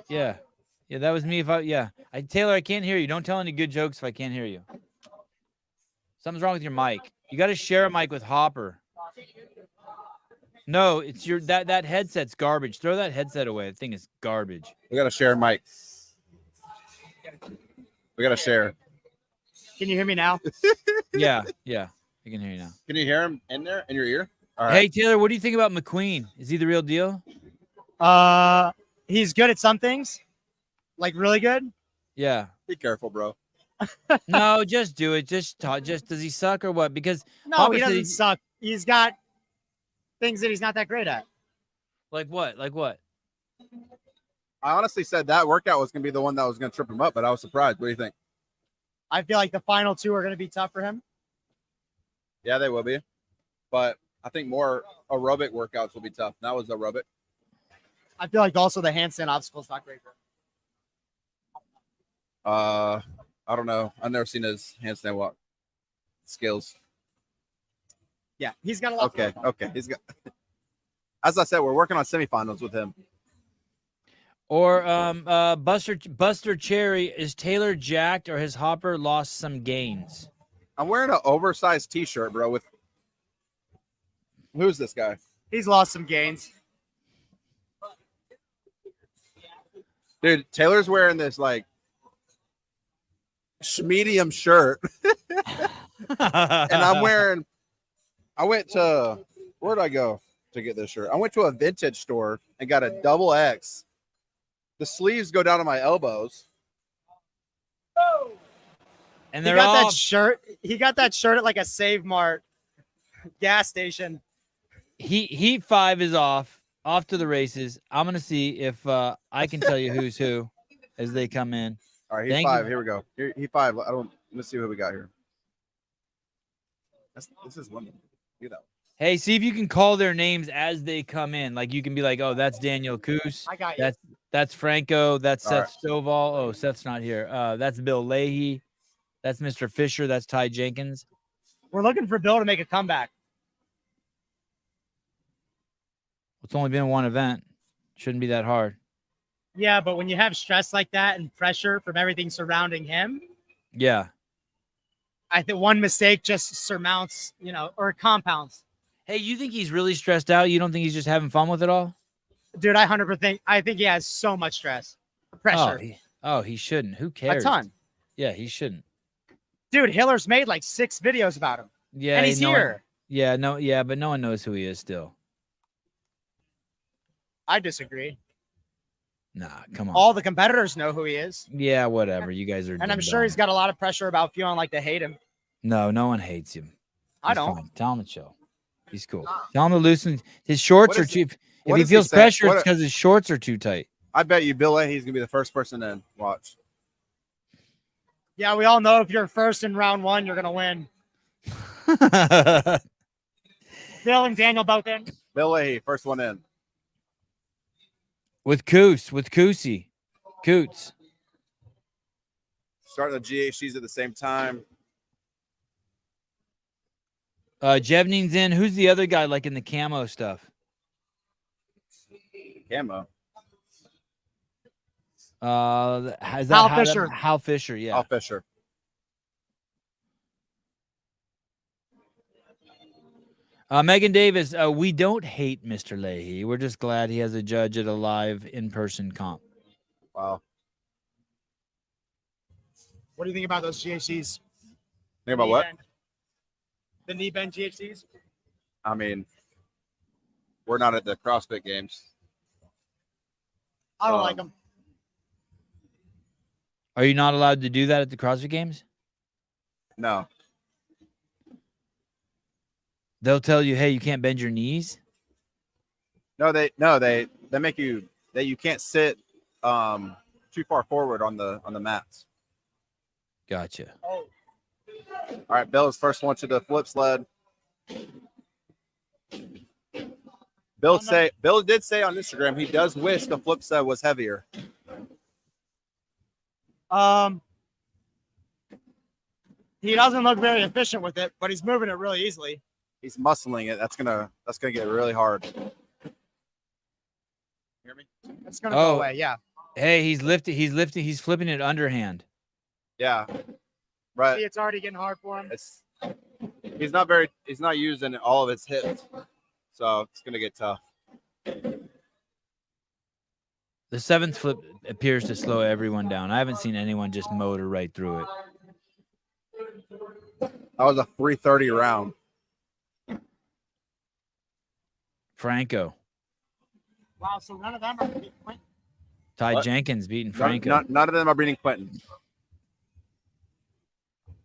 Yeah. Yeah, that was me Taylor, I can't hear you. Don't tell any good jokes if I can't hear you. Something's wrong with your mic. You got to share a mic with Hopper. No, it's that headset's garbage. Throw that headset away. The thing is garbage. We got to share mic. We got to share. Can you hear me now? Yeah. I can hear you now. Can you hear him in there in your ear? All right. Hey, Taylor, what do you think about McQueen? Is he the real deal? He's good at some things, like really good. Yeah. Be careful, bro. No, just do it. Just does he suck or what? Because No, Hopper he said doesn't suck. He's got things that he's not that great at. Like what? I honestly said that workout was going to be the one that was going to trip him up, but I was surprised. What do you think? I feel like the final 2 are going to be tough for him. Yeah, they will be. But I think more aerobic workouts will be tough. That was aerobic. I feel like also the handstand obstacle is not great for him. I don't know. I've never seen his handstand walk skills. Yeah, he's got a lot. Okay. He's got. As I said, we're working on semifinals with him. Or Buster Cherry, is Taylor jacked or has Hopper lost some gains? I'm wearing an oversized T-shirt, bro. With who's this guy? He's lost some gains. Dude, Taylor's wearing this like medium shirt, and I went to where'd I go to get this shirt? I went to a vintage store and got a double X. The sleeves go down to my elbows. And He they're got all that shirt. He got that shirt at like a Save Mart gas station. Heat 5 is off to the races. I'm gonna see if I can tell you who's who as they come in. All right, he's Thank 5. you. Here we go. Heat 5. Let's see what we got here. This is one. You know. Hey, see if you can call their names as they come in. Like you can be like, oh, that's Daniel Coos. I got you. That's Franco. That's All Seth Stovall. Oh, Seth's not here. That's Bill Leahy. That's Mr. Fisher. That's Ty Jenkins. We're looking for Bill to make a comeback. It's only been one event. Shouldn't be that hard. Yeah, but when you have stress like that and pressure from everything surrounding him, Yeah. I think one mistake just surmounts, or compounds. Hey, you think he's really stressed out? You don't think he's just having fun with it all? Dude, I 100%. I think he has so much stress, pressure, He shouldn't. Who cares? a ton. Yeah, he shouldn't. Dude, Hiller's made like 6 videos about him. Yeah, and he's here. But no one knows who he is still. I disagree. Nah, come on. All the competitors know who he is. Yeah, whatever. You guys are. And I'm sure he's got a lot of pressure about feeling like they hate him. No one hates him. I He's don't. fine. Tell him to chill. He's cool. Tell him to loosen his shorts What are is too. he- If what he is he feels saying? pressure, it's What- because his shorts are too tight. I bet you Bill Leahy's gonna be the first person in. Watch. Yeah, we all know if you're first in round 1, you're gonna win. Bill and Daniel both in. Bill Leahy, first one in. with Coosey. Coots. Starting the GHDs at the same time. Jevnin's in. Who's the other guy like in the camo stuff? Camo. Is that Hal Fisher. Hal Fisher, yeah. Al Fisher. Megan Davis, we don't hate Mr. Leahy. We're just glad he has a judge at a live in-person comp. Wow. What do you think about those GHCs? Think about what? The knee bend GHCs? I mean, we're not at the CrossFit Games. I don't like them. Are you not allowed to do that at the CrossFit Games? No. They'll tell you, hey, you can't bend your knees. No, they make you you can't sit too far forward on the mats. Gotcha. Oh, All right, Bill's first one to the flip sled. Bill did say on Instagram he does wish the flip sled was heavier. he doesn't look very efficient with it, but he's moving it really easily. He's muscling it. That's gonna get really hard. Hear me? It's gonna go away. Yeah. Hey, he's flipping it underhand. Yeah. Right. See, it's already getting hard for him. He's not using all of his hips. So it's gonna get tough. The 7th flip appears to slow everyone down. I haven't seen anyone just motor right through it. That was a 330 round. Franco. Wow, so none of them are beating Quentin. Ty What? Jenkins beating Franco. None of them are beating Quentin.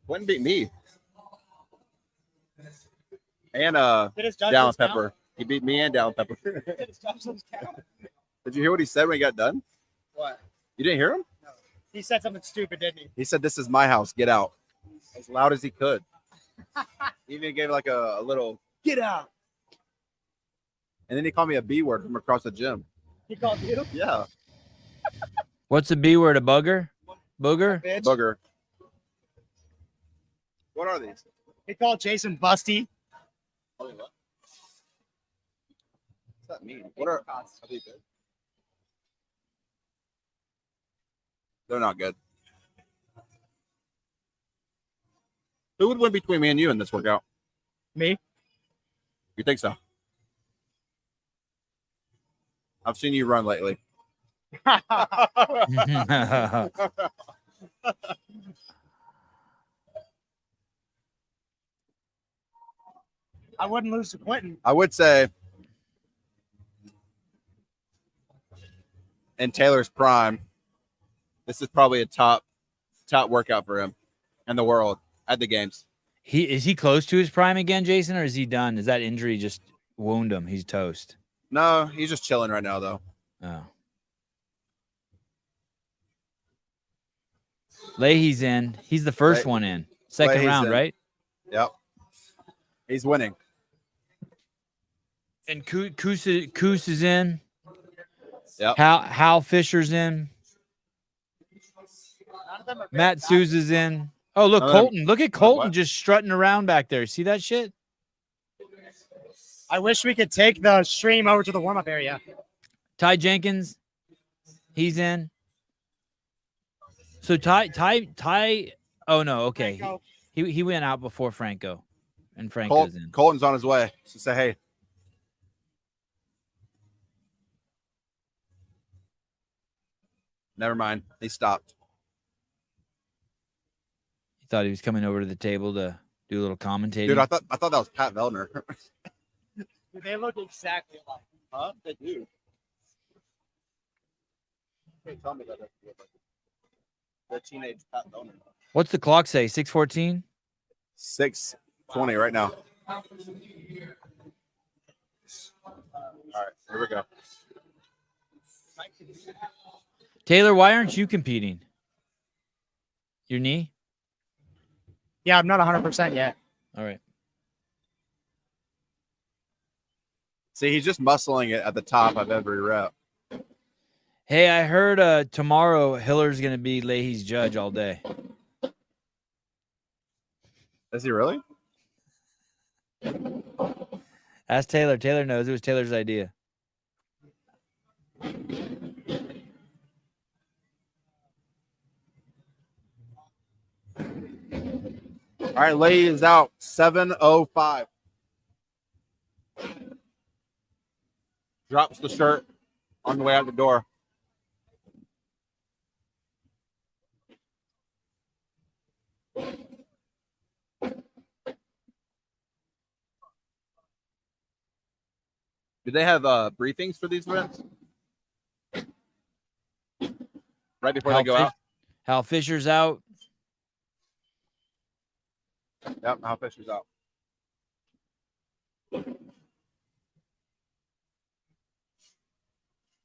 Quentin beat me. And Did his judges Dallin count? Pepper. He beat me and Dallin Pepper. Did his judges count? Did you hear what he said when he got done? What? You didn't hear him? He said something stupid, didn't he? He said, "This is my house. Get out." As loud as he could. He even gave like a little "get out." And then he called me a B word from across the gym. He called you? Yeah. What's the B word? A bugger? Booger? Bitch. Booger. What are these? He called Jason Busty. What's that mean? What are they good? They're not good. Who would win between me and you in this workout? Me? You think so? I've seen you run lately. I wouldn't lose to Quentin. I would say in Taylor's prime, this is probably a top workout for him in the world at the games. Is he close to his prime again, Jason, or is he done? Is that injury just wound him? He's toast. No, he's just chilling right now, though. Oh. Leahy's in. He's the first one in. Second Leahy's round, in. right? Yep. He's winning. And Coos is in. Yep. Hal Fisher's in. Matt Souza's in. Oh, look, Colton. Look at Colton just strutting around back there. See that shit? I wish we could take the stream over to the warm-up area. Ty Jenkins, he's in. So Ty. Oh no, okay. He went out before Franco, and Franco's in. Colton's on his way. So say hey. Never mind. He stopped. He thought he was coming over to the table to do a little commentating. Dude, I thought that was Pat Vellner. They look exactly like. Huh? They do. Hey, tell me that. The teenage Pat Vellner. What's the clock say? 6:14. 6:20 right now. All right, here we go. Taylor, why aren't you competing? Your knee? Yeah, I'm not 100% yet. All right. See, he's just muscling it at the top of every rep. Hey, I heard tomorrow Hiller's going to be Leahy's judge all day. Is he really? Ask Taylor. Taylor knows. It was Taylor's idea. All right, Leahy is out. 7:05. Drops the shirt on the way out the door. Do they have briefings for these events? Right before they go out? Hal Fisher's out. Yep, Hal Fisher's out.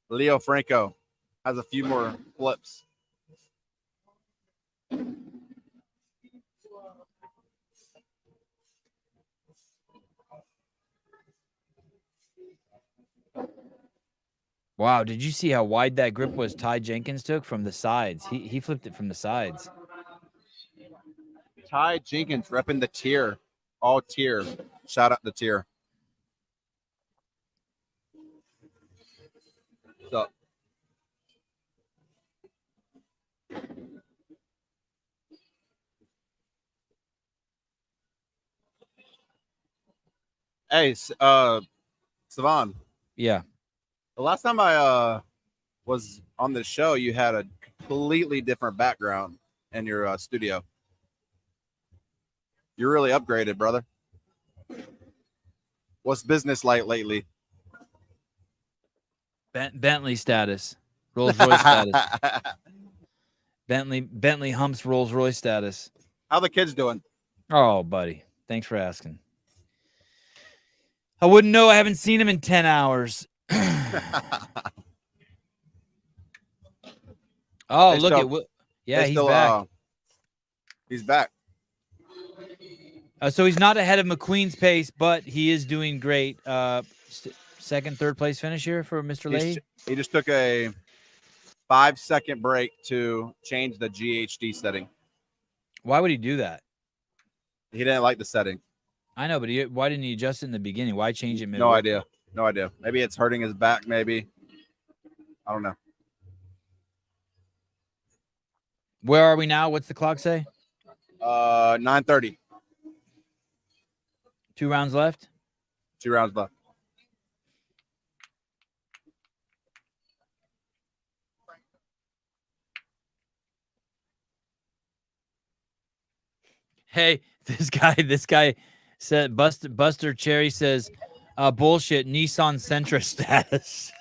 Leo Franco has a few more flips. Wow, did you see how wide that grip was Ty Jenkins took from the sides? He flipped it from the sides. Ty Jenkins repping the tier. All tier. Shout out the tier. What's up? Hey, Sevan. Yeah. The last time I was on the show, you had a completely different background in your studio. You're really upgraded, brother. What's business like lately? Bentley status. Rolls Royce status. Bentley humps Rolls Royce status. How the kids doing? Oh, buddy. Thanks for asking. I wouldn't know. I haven't seen him in 10 hours. Oh, They look still- at yeah, They he's still, back. He's back. So he's not ahead of McQueen's pace, but he is doing great. Second, third place finish here for Mr. Leahy. He just took a 5-second break to change the GHD setting. Why would he do that? He didn't like the setting. I know, but why didn't he adjust it in the beginning? Why change it midway? No idea. No idea. Maybe it's hurting his back, maybe. I don't know. Where are we now? What's the clock say? 9:30. 2 rounds left. 2 rounds left. Hey, this guy said Buster Cherry says bullshit Nissan Sentra status.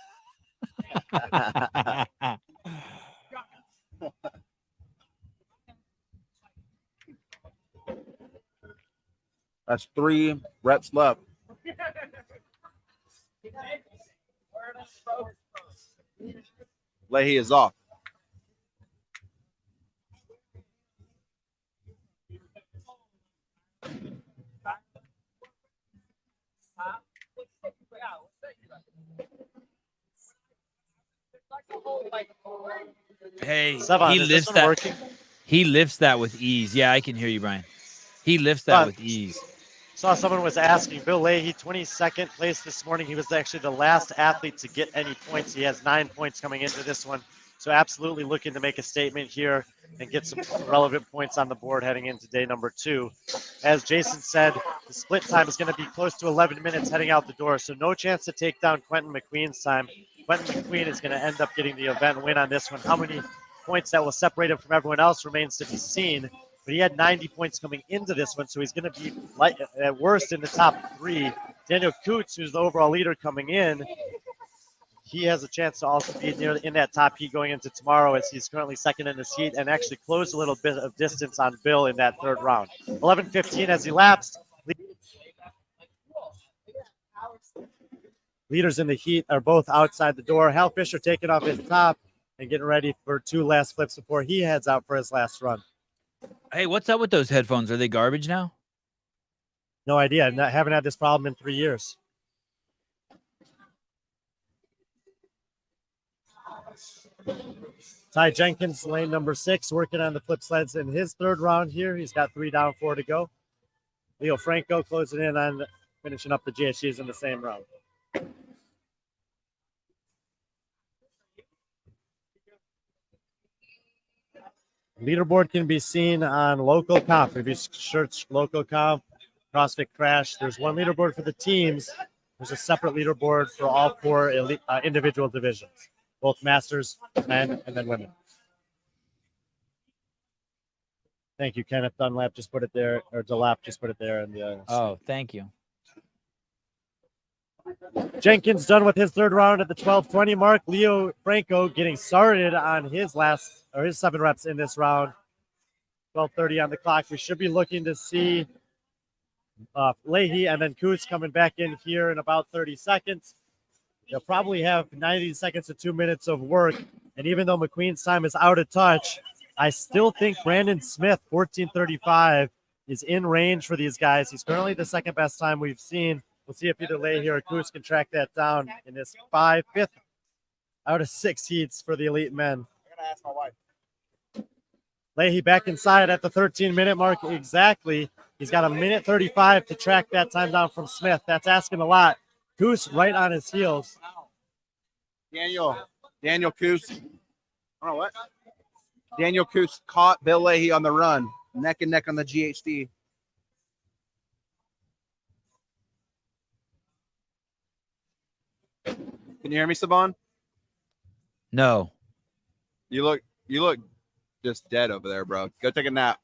That's 3 reps left. Leahy is off. Hey, Sevan, he is lifts this one that. working? He lifts that with ease. Yeah, I can hear you, Brian. He lifts that with ease. Saw someone was asking Bill Leahy, 22nd place this morning. He was actually the last athlete to get any points. He has 9 points coming into this one. So absolutely looking to make a statement here and get some relevant points on the board heading into day number 2. As Jason said, the split time is going to be close to 11 minutes heading out the door. So no chance to take down Quentin McQueen's time. Quentin McQueen is going to end up getting the event win on this one. How many points that will separate him from everyone else remains to be seen. But he had 90 points coming into this one, so he's going to be at worst in the top 3. Daniel Coots, who's the overall leader coming in, he has a chance to also be in that top heat going into tomorrow, as he's currently second in his heat and actually closed a little bit of distance on Bill in that 3rd round. 11:15 as he lapsed. Leaders in the heat are both outside the door. Hal Fisher taking off his top and getting ready for 2 last flips before he heads out for his last run. Hey, what's up with those headphones? Are they garbage now? No idea. Haven't had this problem in 3 years. Ty Jenkins, lane number 6, working on the flip sleds in his 3rd round here. He's got 3 down, 4 to go. Leo Franco closing in on finishing up the GHDs in the same round. Leaderboard can be seen on local comp. If you search local comp, CrossFit Crash, there's one leaderboard for the teams. There's a separate leaderboard for all 4 elite, individual divisions, both masters, men, and then women. Thank you, Kenneth Dunlap. Just put it there, or Delap just put it there. In the, Oh, thank you. Jenkins done with his 3rd round at the 12:20 mark. Leo Franco getting started on his last, or his 7 reps in this round. 12:30 on the clock. We should be looking to see Leahy and then Coots coming back in here in about 30 seconds. They'll probably have 90 seconds to 2 minutes of work. And even though McQueen's time is out of touch, I still think Brandon Smith, 14:35, is in range for these guys. He's currently the 2nd best time we've seen. We'll see if either Leahy or Coots can track that down in this 5th out of 6 heats for the elite men. I'm gonna ask my wife. Leahy back inside at the 13-minute mark exactly. He's got 1:35 to track that time down from Smith. That's asking a lot. Coots right on his heels. Daniel Coos. I don't know what. Daniel Coos caught Bill Leahy on the run, neck and neck on the GHD. Can you hear me, Sevan? No. You look just dead over there, bro. Go take a nap.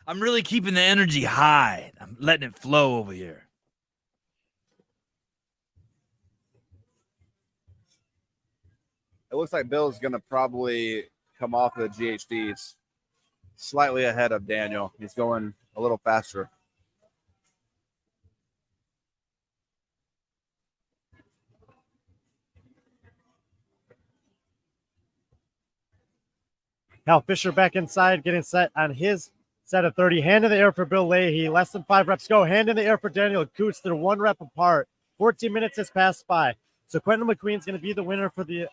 I'm really keeping the energy high. I'm letting it flow over here. It looks like Bill's going to probably come off of the GHDs slightly ahead of Daniel. He's going a little faster. Hal Fisher back inside, getting set on his set of 30. Hand in the air for Bill Leahy. Less than 5 reps go. Hand in the air for Daniel Coots. They're 1 rep apart. 14 minutes has passed by. So Quentin McQueen's going to be the winner for the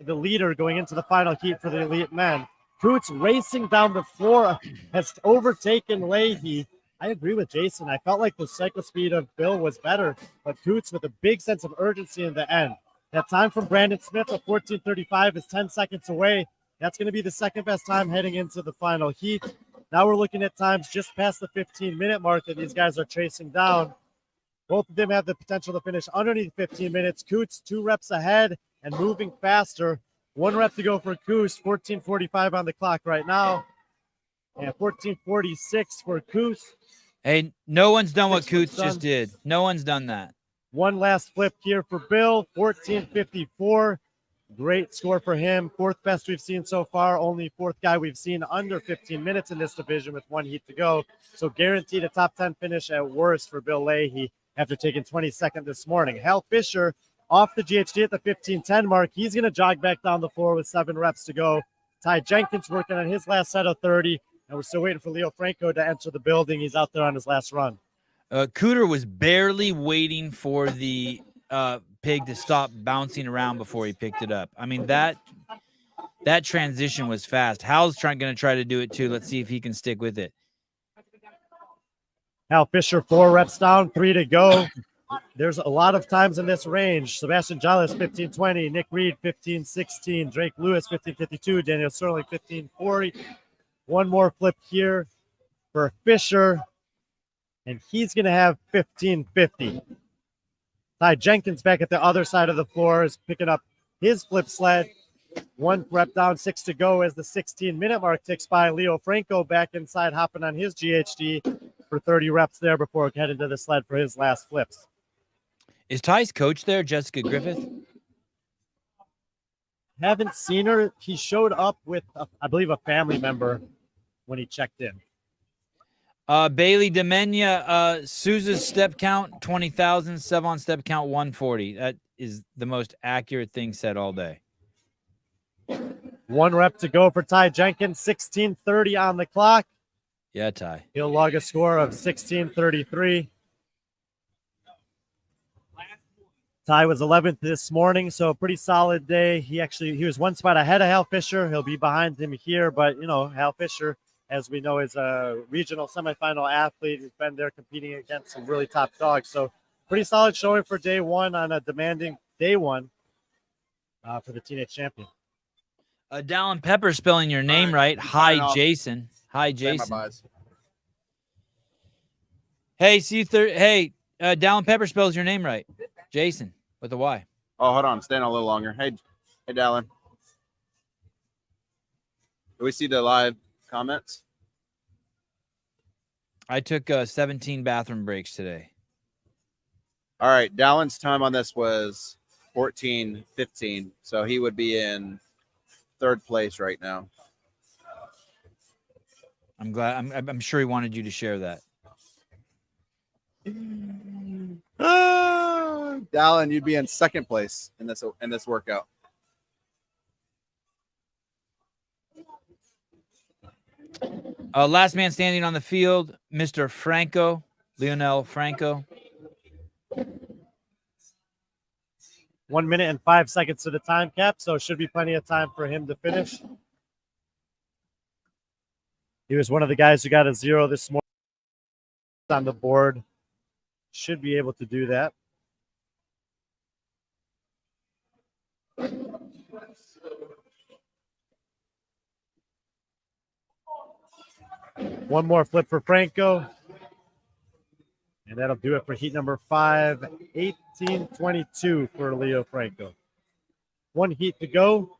leader going into the final heat for the elite men. Coots racing down the floor has overtaken Leahy. I agree with Jason. I felt like the cycle speed of Bill was better, but Coots with a big sense of urgency in the end. That time from Brandon Smith of 14:35 is 10 seconds away. That's going to be the 2nd best time heading into the final heat. Now we're looking at times just past the 15-minute mark that these guys are chasing down. Both of them have the potential to finish underneath 15 minutes. Coots 2 reps ahead and moving faster. 1 rep to go for Coots. 14:45 on the clock right now. And 14:46 for Coots. Hey, no one's done what Coots just did. No one's done that. 1 last flip here for Bill. 14:54. Great score for him. 4th best we've seen so far. Only 4th guy we've seen under 15 minutes in this division with 1 heat to go. So guaranteed a top 10 finish at worst for Bill Leahy after taking 22nd this morning. Hal Fisher off the GHD at the 15:10 mark. He's going to jog back down the floor with 7 reps to go. Ty Jenkins working on his last set of 30. And we're still waiting for Leo Franco to enter the building. He's out there on his last run. Cooter was barely waiting for the pig to stop bouncing around before he picked it up. I mean, that transition was fast. Hal's going to try to do it too. Let's see if he can stick with it. Hal Fisher, 4 reps down, 3 to go. There's a lot of times in this range. Sebastian Giles, 15:20. Nick Reed, 15:16. Drake Lewis, 15:52. Daniel Sterling, 15:40. One more flip here for Fisher, and he's going to have 15:50. Ty Jenkins back at the other side of the floor is picking up his flip sled. 1 rep down, 6 to go as the 16-minute mark ticks by. Leo Franco back inside, hopping on his GHD for 30 reps there before heading to the sled for his last flips. Is Ty's coach there, Jessica Griffith? Haven't seen her. He showed up with, I believe, a family member when he checked in. Bailey Demenya, Souza's step count, 20,000. Sevan step count, 140. That is the most accurate thing said all day. 1 rep to go for Ty Jenkins, 16:30 on the clock. Yeah, Ty. He'll log a score of 16:33. Ty was 11th this morning, so a pretty solid day. He was 1 spot ahead of Hal Fisher. He'll be behind him here, but Hal Fisher, as we know, is a regional semifinal athlete. He's been there competing against some really top dogs. So pretty solid showing for day 1 on a demanding day 1 for the teenage champion. Dallin Pepper spelling your name right. Hi, Jason. Hi, Jason. Hey, hey, Dallin Pepper spells your name right. Jason with a Y. Oh, hold on. Staying a little longer. Hey, Dallin. Do we see the live comments? I took 17 bathroom breaks today. All right. Dallin's time on this was 14:15. So he would be in 3rd place right now. I'm glad. I'm sure he wanted you to share that. Dallin, you'd be in 2nd place in this workout. Last man standing on the field, Mr. Franco, Lionel Franco. 1 minute and 5 seconds to the time cap, so should be plenty of time for him to finish. He was one of the guys who got a 0 this morning on the board. Should be able to do that. One more flip for Franco. And that'll do it for heat number 5, 18:22 for Leo Franco. 1 heat to go.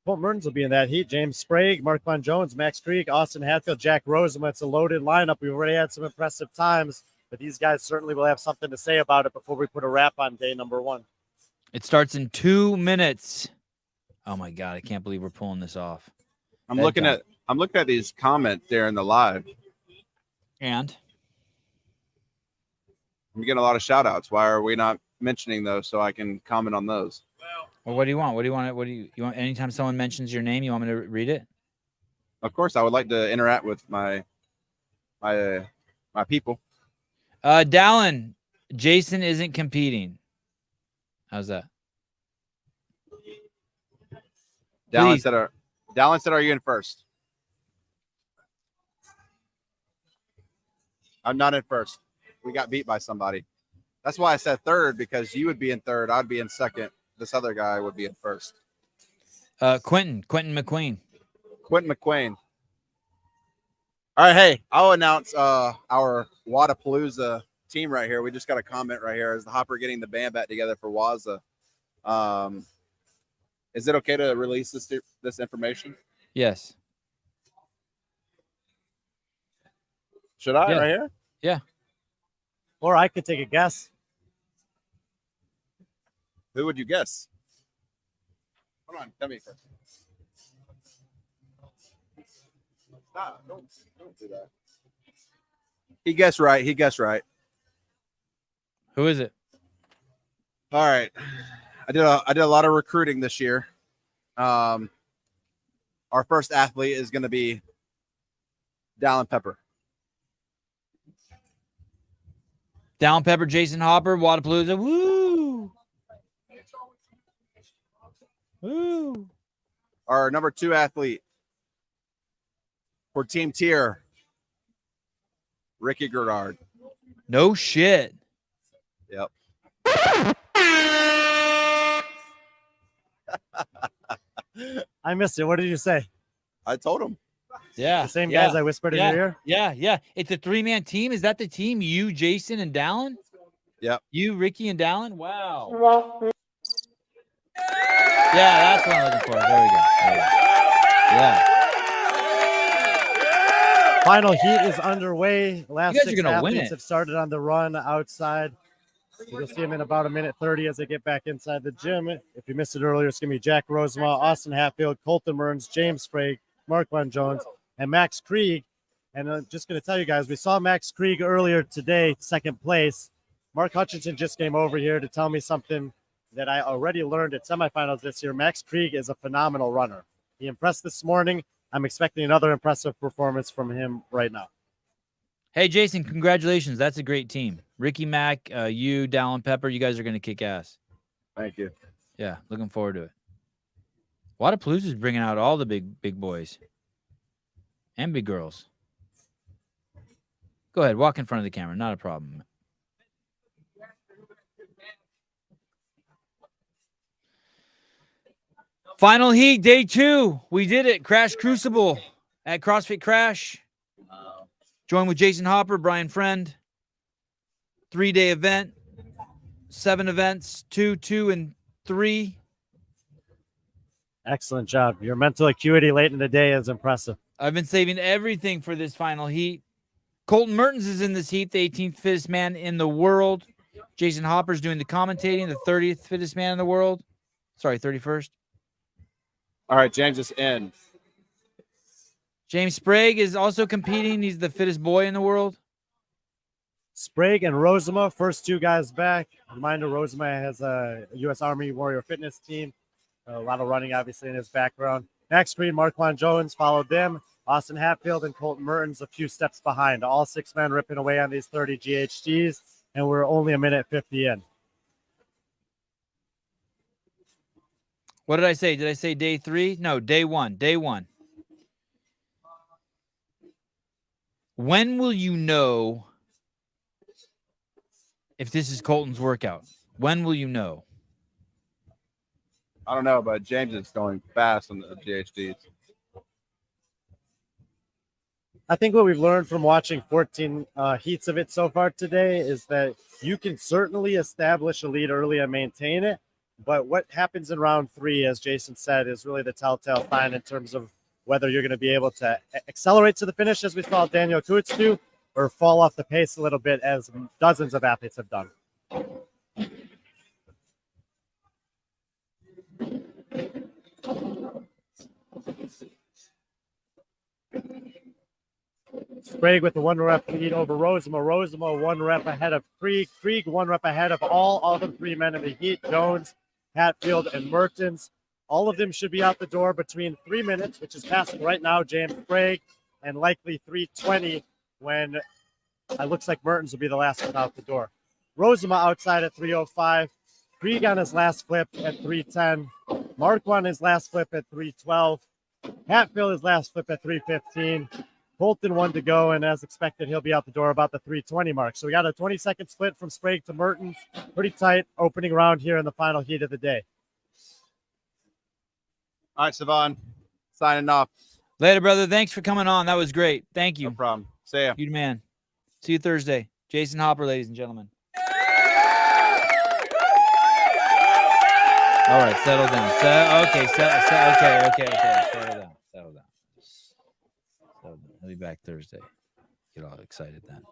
Colt Mertens will be in that heat. James Sprague, Mark Von Jones, Max Krieg, Austin Hatfield, Jack Roseman. It's a loaded lineup. We've already had some impressive times, but these guys certainly will have something to say about it before we put a wrap on day number 1. It starts in 2 minutes. Oh my God, I can't believe we're pulling this off. I'm looking at these comments there in the live. And I'm getting a lot of shout outs. Why are we not mentioning those so I can comment on those? well, what do you want? What do you want? Anytime someone mentions your name, you want me to read it? Of course, I would like to interact with my people. Dallin, Jason isn't competing. How's that? Dallin said, are you in 1st? I'm not in 1st. We got beat by somebody. That's why I said 3rd, because you would be in 3rd. I'd be in 2nd. This other guy would be in 1st. Quentin McQueen. Quentin McQueen. All right, hey, I'll announce our Wadapalooza team right here. We just got a comment right here. Is the Hopper getting the band back together for Waza? Is it okay to release this information? Yes. Should I Yeah. right here? Yeah. Or I could take a guess. Who would you guess? Hold on, tell me first. Stop! Don't do that. He guessed right. Who is it? All right, I did a lot of recruiting this year. Our first athlete is going to be Dallin Pepper. Dallin Pepper, Jason Hopper, Wadapalooza. Woo! Woo. Our number 2 athlete for Team Tier, Ricky Gerard. No shit. Yep. I missed it. What did you say? I told him. Yeah. The same yeah, guys I whispered in yeah, your ear? Yeah. It's a 3-man team. Is that the team? You, Jason, and Dallin? Yep. You, Ricky, and Dallin? Wow. Yeah, that's what I'm looking for. There we go. Yeah. Final heat is underway. Last You guys are 6 gonna win athletes it. have started on the run outside. You'll see them in about 1:30 as they get back inside the gym. If you missed it earlier, it's going to be Jack Rosema, Austin Hatfield, Colton Mearns, James Sprague, Marquand Jones, and Max Krieg. And I'm just going to tell you guys, we saw Max Krieg earlier today, 2nd place. Mark Hutchinson just came over here to tell me something that I already learned at semifinals this year. Max Krieg is a phenomenal runner. He impressed this morning. I'm expecting another impressive performance from him right now. Hey, Jason, congratulations. That's a great team. Ricky Mack, you, Dallin Pepper, you guys are going to kick ass. Thank you. Yeah, looking forward to it. Wadapalooza is bringing out all the big boys and big girls. Go ahead, walk in front of the camera. Not a problem. Final heat, day 2. We did it. Crash Crucible at CrossFit Crash. Joined with Jason Hopper, Brian Friend. 3-day event. 7 events, 2, 2, and 3. Excellent job. Your mental acuity late in the day is impressive. I've been saving everything for this final heat. Colton Mertens is in this heat, the 18th fittest man in the world. Jason Hopper's doing the commentating, the 30th fittest man in the world. Sorry, 31st. All right, James is in. James Sprague is also competing. He's the fittest boy in the world. Sprague and Rosema, first 2 guys back. Reminder, Rosema has a U.S. Army Warrior Fitness team. A lot of running, obviously, in his background. Next screen, Marquand Jones followed them. Austin Hatfield and Colton Mertens a few steps behind. All 6 men ripping away on these 30 GHDs, and we're only 1:50 in. What did I say? Did I say day 3? No, day 1. Day 1. When will you know if this is Colton's workout? When will you know? I don't know, but James is going fast on the GHDs. I think what we've learned from watching 14 heats of it so far today is that you can certainly establish a lead early and maintain it. But what happens in round 3, as Jason said, is really the telltale sign in terms of whether you're going to be able to accelerate to the finish, as we saw Daniel Kutz do, or fall off the pace a little bit, as dozens of athletes have done. Sprague with the 1 rep lead over Rosema. Rosema 1 rep ahead of Krieg. Krieg 1 rep ahead of all other 3 men in the heat, Jones, Hatfield, and Mertens. All of them should be out the door between 3 minutes, which is passing right now, James Sprague, and likely 3:20 when it looks like Mertens will be the last one out the door. Rosema outside at 3:05. Krieg on his last flip at 3:10. Marquand his last flip at 3:12. Hatfield his last flip at 3:15. Colton 1 to go, and as expected, he'll be out the door about the 3:20 mark. So we got a 20-second split from Sprague to Mertens. Pretty tight opening round here in the final heat of the day. All right, Sevan, signing off. Later, brother. Thanks for coming on. That was great. Thank you. No problem. See ya. You the man. See you Thursday. Jason Hopper, ladies and gentlemen. All right, settle down. Okay. Settle down. I'll be back Thursday. Get all excited then.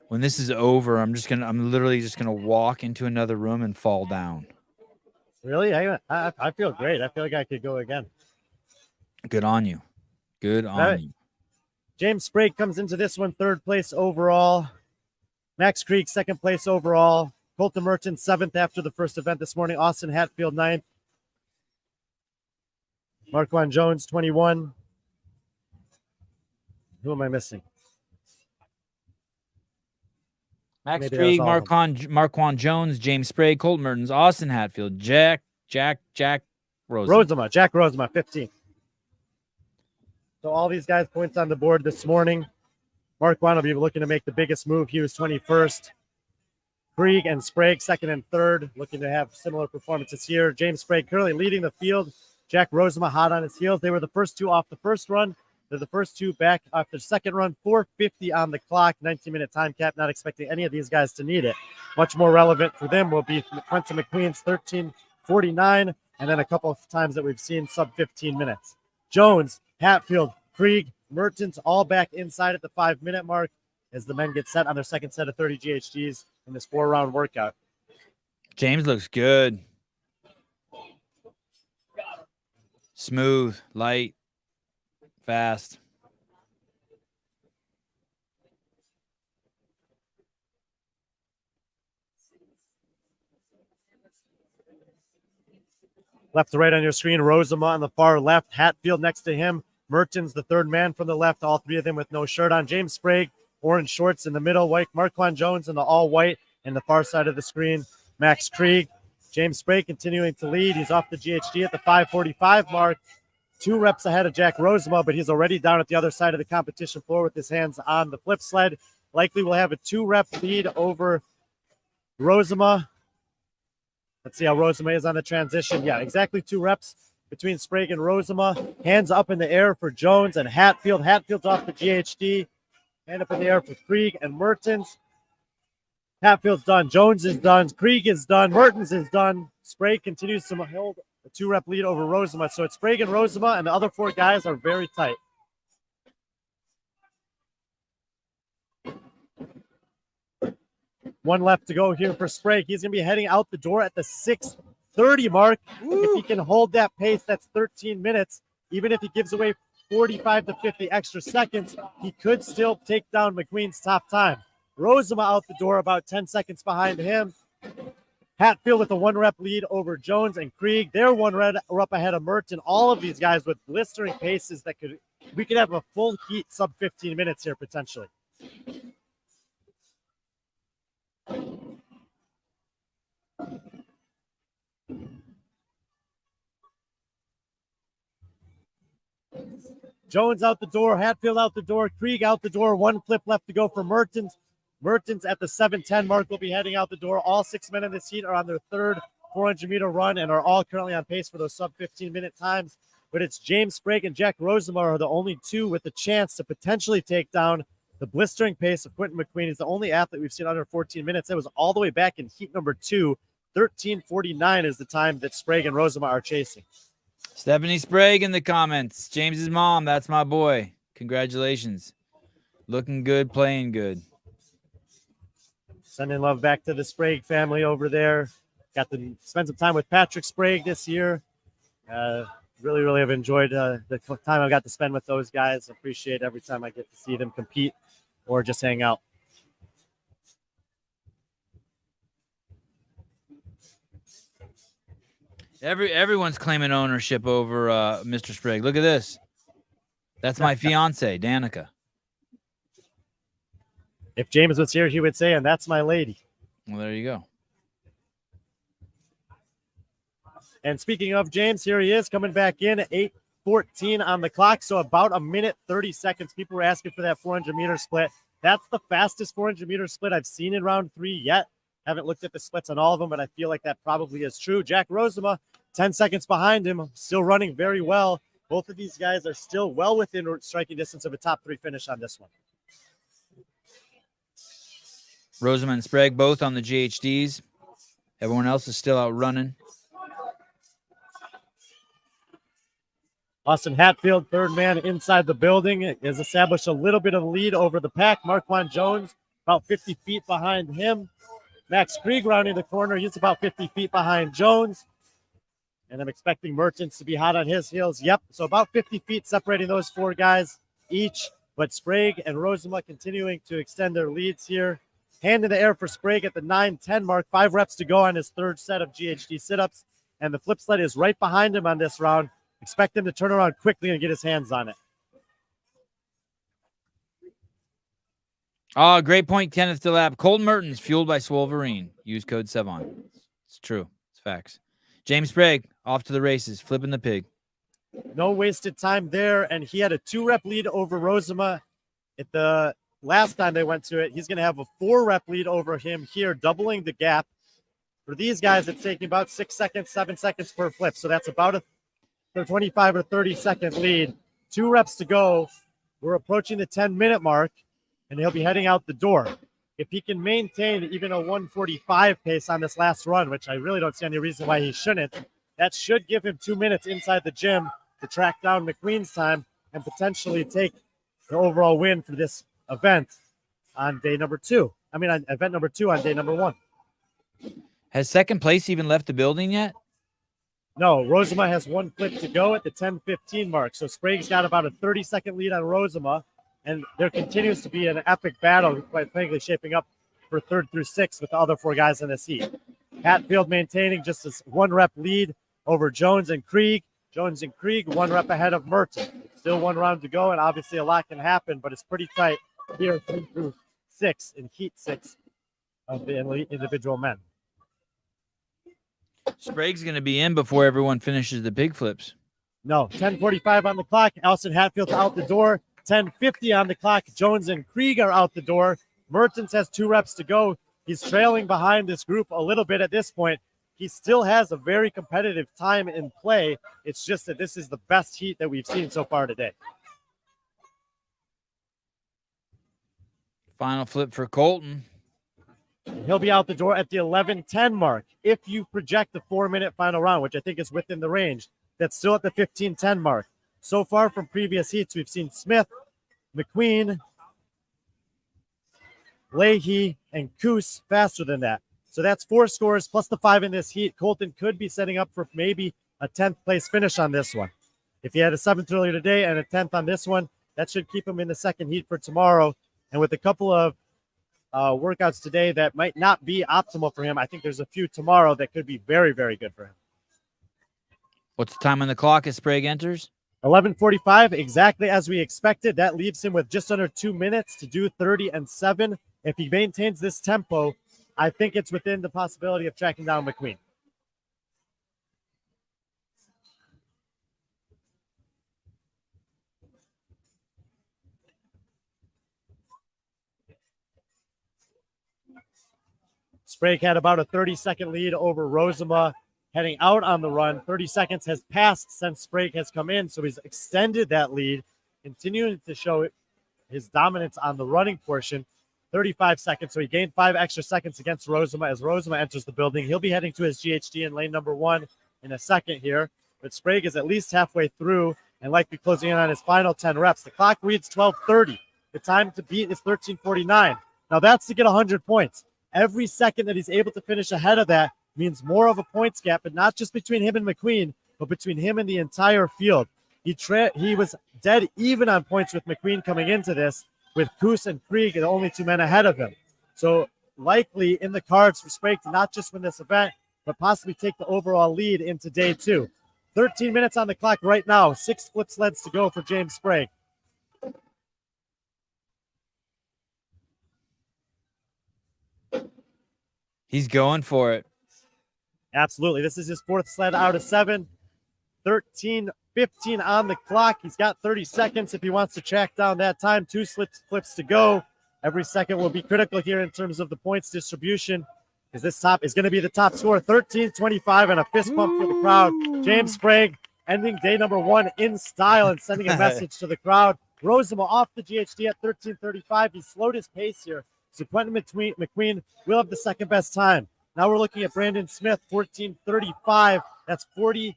When this is over, I'm literally just gonna walk into another room and fall down. Really? I feel great. I feel like I could go again. Good on you. Good on you. James Sprague comes into this one 3rd place overall. Max Krieg 2nd place overall. Colton Mertens 7th after the first event this morning. Austin Hatfield 9th. Marquand Jones 21. Who am I missing? Max Maybe that Krieg, was all of them. Marquand Jones, James Sprague, Colt Mertens, Austin Hatfield, Jack Rose. Jack Rosema, 15. So all these guys points on the board this morning. Marquand will be looking to make the biggest move. He was 21st. Krieg and Sprague, second and third, looking to have similar performances here. James Sprague currently leading the field. Jack Rosema hot on his heels. They were the first two off the first run. They're the first two back after the second run. 4:50 on the clock, 19-minute time cap. Not expecting any of these guys to need it. Much more relevant for them will be Quentin McQueen's 13:49, and then a couple of times that we've seen sub 15 minutes. Jones, Hatfield, Krieg, Mertens, all back inside at the 5-minute mark as the men get set on their second set of 30 GHDs in this 4-round workout. James looks good. Smooth, light, fast. Left to right on your screen, Rosema on the far left, Hatfield next to him, Mertens, the third man from the left, all three of them with no shirt on. James Sprague, orange shorts in the middle, white. Marquand Jones in the all white in the far side of the screen. Max Krieg. James Sprague continuing to lead. He's off the GHD at the 5:45 mark. 2 reps ahead of Jack Rosema, but he's already down at the other side of the competition floor with his hands on the flip sled. Likely will have a 2-rep lead over Rosema. Let's see how Rosema is on the transition. Yeah, exactly 2 reps between Sprague and Rosema. Hands up in the air for Jones and Hatfield. Hatfield's off the GHD. Hand up in the air for Krieg and Mertens. Hatfield's done. Jones is done. Krieg is done. Mertens is done. Sprague continues to hold a 2-rep lead over Rosema. So it's Sprague and Rosema, and the other 4 guys are very tight. One left to go here for Sprague. He's going to be heading out the door at the 6:30 mark. Woo. If he can hold that pace, that's 13 minutes. Even if he gives away 45 to 50 extra seconds, he could still take down McQueen's top time. Rosema out the door about 10 seconds behind him. Hatfield with a 1-rep lead over Jones and Krieg. They're 1 rep ahead of Merton. All of these guys with blistering paces that we could have a full heat sub 15 minutes here potentially. Jones out the door, Hatfield out the door, Krieg out the door. 1 flip left to go for Mertens. Mertens at the 7:10 mark will be heading out the door. All 6 men in this heat are on their 3rd 400-meter run and are all currently on pace for those sub 15-minute times. But it's James Sprague and Jack Rosema are the only 2 with the chance to potentially take down the blistering pace of Quentin McQueen. He's the only athlete we've seen under 14 minutes. That was all the way back in heat number 2. 13:49 is the time that Sprague and Rosema are chasing. Stephanie Sprague in the comments. James's mom, that's my boy. Congratulations. Looking good, playing good. Sending love back to the Sprague family over there. Got to spend some time with Patrick Sprague this year. Really have enjoyed the time I got to spend with those guys. Appreciate every time I get to see them compete or just hang out. Everyone's claiming ownership over Mr. Sprague. Look at this. That's my fiance, Danica. If James was here, he would say, and that's my lady. Well, there you go. And speaking of James, here he is coming back in at 8:14 on the clock. So about 1:30 seconds. People were asking for that 400-meter split. That's the fastest 400-meter split I've seen in round 3 yet. Haven't looked at the splits on all of them, but I feel like that probably is true. Jack Rosema, 10 seconds behind him, still running very well. Both of these guys are still well within striking distance of a top 3 finish on this one. Rosema and Sprague both on the GHDs. Everyone else is still out running. Austin Hatfield, 3rd man inside the building, has established a little bit of lead over the pack. Marquand Jones, about 50 feet behind him. Max Krieg rounding the corner. He's about 50 feet behind Jones. And I'm expecting Mertens to be hot on his heels. Yep, so about 50 feet separating those 4 guys each. But Sprague and Rosema continuing to extend their leads here. Hand in the air for Sprague at the 9:10 mark. 5 reps to go on his 3rd set of GHD sit-ups. And the flip sled is right behind him on this round. Expect him to turn around quickly and get his hands on it. Oh, great point, Kenneth DeLab. Colton Mertens, fueled by Swolverine. Use code Sevan. It's true. It's facts. James Sprague, off to the races, flipping the pig. No wasted time there, and he had a 2-rep lead over Rosema at the last time they went to it. He's going to have a 4-rep lead over him here, doubling the gap. For these guys, it's taking about 6 seconds, 7 seconds per flip, so that's about a 25 or 30-second lead. 2 reps to go. We're approaching the 10-minute mark, and he'll be heading out the door. If he can maintain even a 145 pace on this last run, which I really don't see any reason why he shouldn't, that should give him 2 minutes inside the gym to track down McQueen's time and potentially take the overall win for this event on day number 2. I mean, on event number 2 on day number 1. Has second place even left the building yet? No, Rosema has 1 flip to go at the 10:15 mark. So Sprague's got about a 30-second lead on Rosema, and there continues to be an epic battle, quite frankly, shaping up for 3rd through 6th with the other 4 guys in this heat. Hatfield maintaining just a 1-rep lead over Jones and Krieg. Jones and Krieg 1 rep ahead of Merton. Still 1 round to go, and obviously a lot can happen, but it's pretty tight here 3 through 6 in heat 6 of the individual men. Sprague's going to be in before everyone finishes the pig flips. No, 10:45 on the clock. Allison Hatfield's out the door. 10:50 on the clock. Jones and Krieg are out the door. Mertens has 2 reps to go. He's trailing behind this group a little bit at this point. He still has a very competitive time in play. It's just that this is the best heat that we've seen so far today. Final flip for Colton. He'll be out the door at the 11:10 mark. If you project the 4-minute final round, which I think is within the range, that's still at the 15:10 mark. So far from previous heats, we've seen Smith, McQueen, Leahy, and Coos faster than that. So that's 4 scores plus the 5 in this heat. Colton could be setting up for maybe a 10th place finish on this one. If he had a 7th earlier today and a 10th on this one, that should keep him in the second heat for tomorrow. And with a couple of workouts today that might not be optimal for him, I think there's a few tomorrow that could be very, very good for him. What's the time on the clock as Sprague enters? 11:45, exactly as we expected. That leaves him with just under 2 minutes to do 30 and 7. If he maintains this tempo, I think it's within the possibility of tracking down McQueen. Sprague had about a 30-second lead over Rosema heading out on the run. 30 seconds has passed since Sprague has come in, so he's extended that lead, continuing to show his dominance on the running portion. 35 seconds, so he gained 5 extra seconds against Rosema as Rosema enters the building. He'll be heading to his GHD in lane number 1 in a second here, but Sprague is at least halfway through and likely closing in on his final 10 reps. The clock reads 12:30. The time to beat is 13:49. Now that's to get 100 points. Every second that he's able to finish ahead of that means more of a points gap, but not just between him and McQueen, but between him and the entire field. He was dead even on points with McQueen coming into this, with Coos and Krieg the only 2 men ahead of him. So likely in the cards for Sprague to not just win this event, but possibly take the overall lead into day 2. 13 minutes on the clock right now. 6 flip sleds to go for James Sprague. He's going for it. Absolutely. This is his 4th sled out of 7. 13:15 on the clock. He's got 30 seconds if he wants to track down that time. 2 flips to go. Every second will be critical here in terms of the points distribution, because this top is going to be the top score. 13:25 and a fist pump for the crowd. James Sprague ending day number 1 in style and sending a message to the crowd. Rosema off the GHD at 13:35. He slowed his pace here. So Quentin McQueen will have the second best time. Now we're looking at Brandon Smith, 14:35. That's 50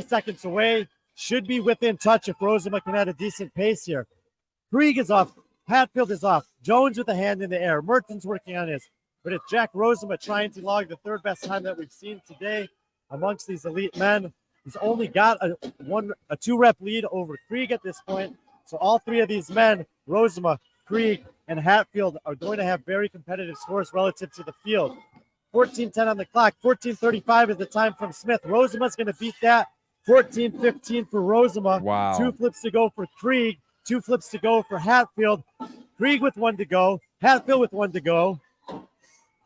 seconds away. Should be within touch if Rosema can add a decent pace here. Krieg is off. Hatfield is off. Jones with a hand in the air. Merton's working on his. But it's Jack Rosema trying to log the 3rd best time that we've seen today amongst these elite men. He's only got a 2-rep lead over Krieg at this point. So all 3 of these men, Rosema, Krieg, and Hatfield, are going to have very competitive scores relative to the field. 14:10 on the clock. 14:35 is the time from Smith. Rosema's going to beat that. 14:15 for Rosema. Wow. 2 flips to go for Krieg. 2 flips to go for Hatfield. Krieg with 1 to go. Hatfield with 1 to go.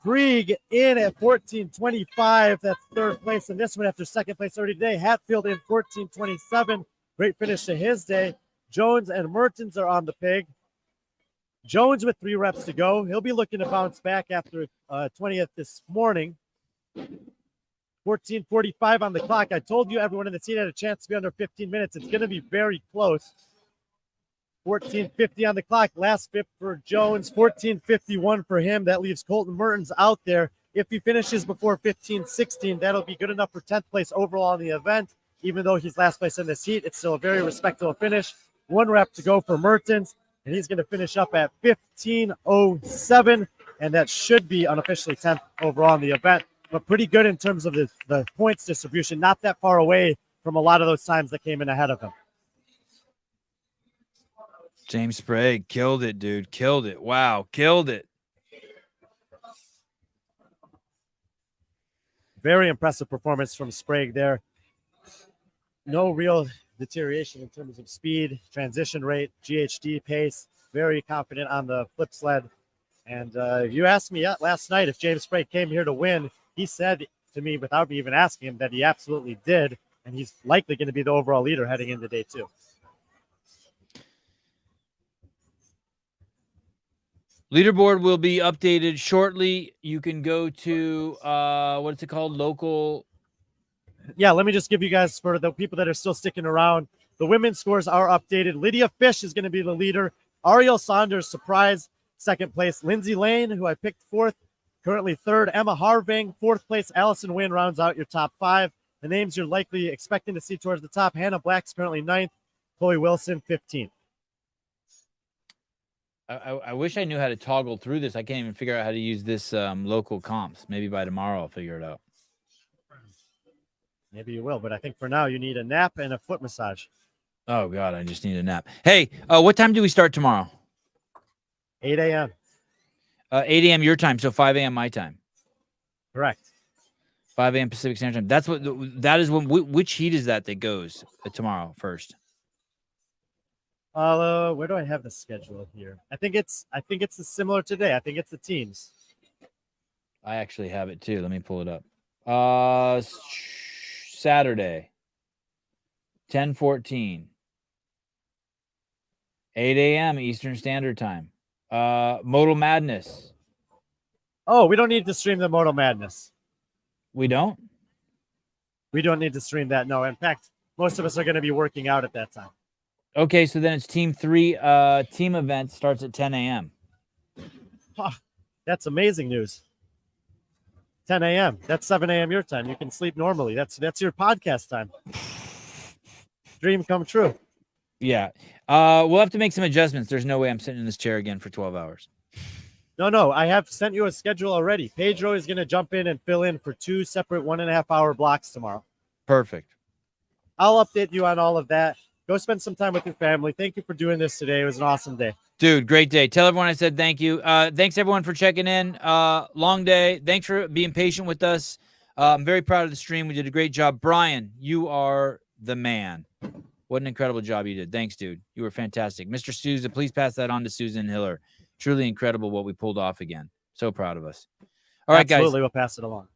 Krieg in at 14:25. That's third place in this one after second place already today. Hatfield in 14:27. Great finish to his day. Jones and Mertens are on the pig. Jones with 3 reps to go. He'll be looking to bounce back after 20th this morning. 14:45 on the clock. I told you everyone in the seat had a chance to be under 15 minutes. It's going to be very close. 14:50 on the clock. Last fifth for Jones. 14:51 for him. That leaves Colton Mertens out there. If he finishes before 15:16, that'll be good enough for 10th place overall in the event. Even though he's last place in this heat, it's still a very respectable finish. 1 rep to go for Mertens, and he's going to finish up at 15:07, and that should be unofficially 10th overall in the event. But pretty good in terms of the points distribution, not that far away from a lot of those times that came in ahead of him. James Sprague killed it, dude. Killed it. Wow, killed it. Very impressive performance from Sprague there. No real deterioration in terms of speed, transition rate, GHD pace. Very confident on the flip sled. And you asked me last night if James Sprague came here to win. He said to me, without me even asking him, that he absolutely did. And he's likely going to be the overall leader heading into day 2. Leaderboard will be updated shortly. You can go to, what's it called? Local. Yeah, let me just give you guys, for the people that are still sticking around, the women's scores are updated. Lydia Fish is going to be the leader. Ariel Saunders, surprise, second place. Lindsay Lane, who I picked 4th, currently 3rd. Emma Harving, 4th place. Allison Wynn rounds out your top 5. The names you're likely expecting to see towards the top: Hannah Black's currently 9th. Chloe Wilson, 15th. I wish I knew how to toggle through this. I can't even figure out how to use this local comps. Maybe by tomorrow I'll figure it out. Maybe you will, but I think for now you need a nap and a foot massage. Oh, God, I just need a nap. Hey, what time do we start tomorrow? 8 a.m. 8 a.m. your time, so 5 a.m. my time. Correct. 5 a.m. Pacific Standard Time. That is when. Which heat is that goes tomorrow first? Where do I have the schedule here? I think it's similar today. I think it's the teams. I actually have it too. Let me pull it up. Saturday, 10:14, 8 a.m. Eastern Standard Time. Modal Madness. Oh, we don't need to stream the Modal Madness. We don't? We don't need to stream that. No, in fact, most of us are going to be working out at that time. Okay, so then it's Team 3. Team event starts at 10 a.m. Huh, that's amazing news. 10 a.m. That's 7 a.m. your time. You can sleep normally. That's your podcast time. Dream come true. Yeah. We'll have to make some adjustments. There's no way I'm sitting in this chair again for 12 hours. No. I have sent you a schedule already. Pedro is going to jump in and fill in for 2 separate 1.5 hour blocks tomorrow. Perfect. I'll update you on all of that. Go spend some time with your family. Thank you for doing this today. It was an awesome day. Dude, great day. Tell everyone I said thank you. Thanks, everyone, for checking in. Long day. Thanks for being patient with us. I'm very proud of the stream. We did a great job. Brian, you are the man. What an incredible job you did. Thanks, dude. You were fantastic. Mr. Souza, please pass that on to Susan Hiller. Truly incredible what we pulled off again. So proud of us. All right, guys. Absolutely, we'll pass it along.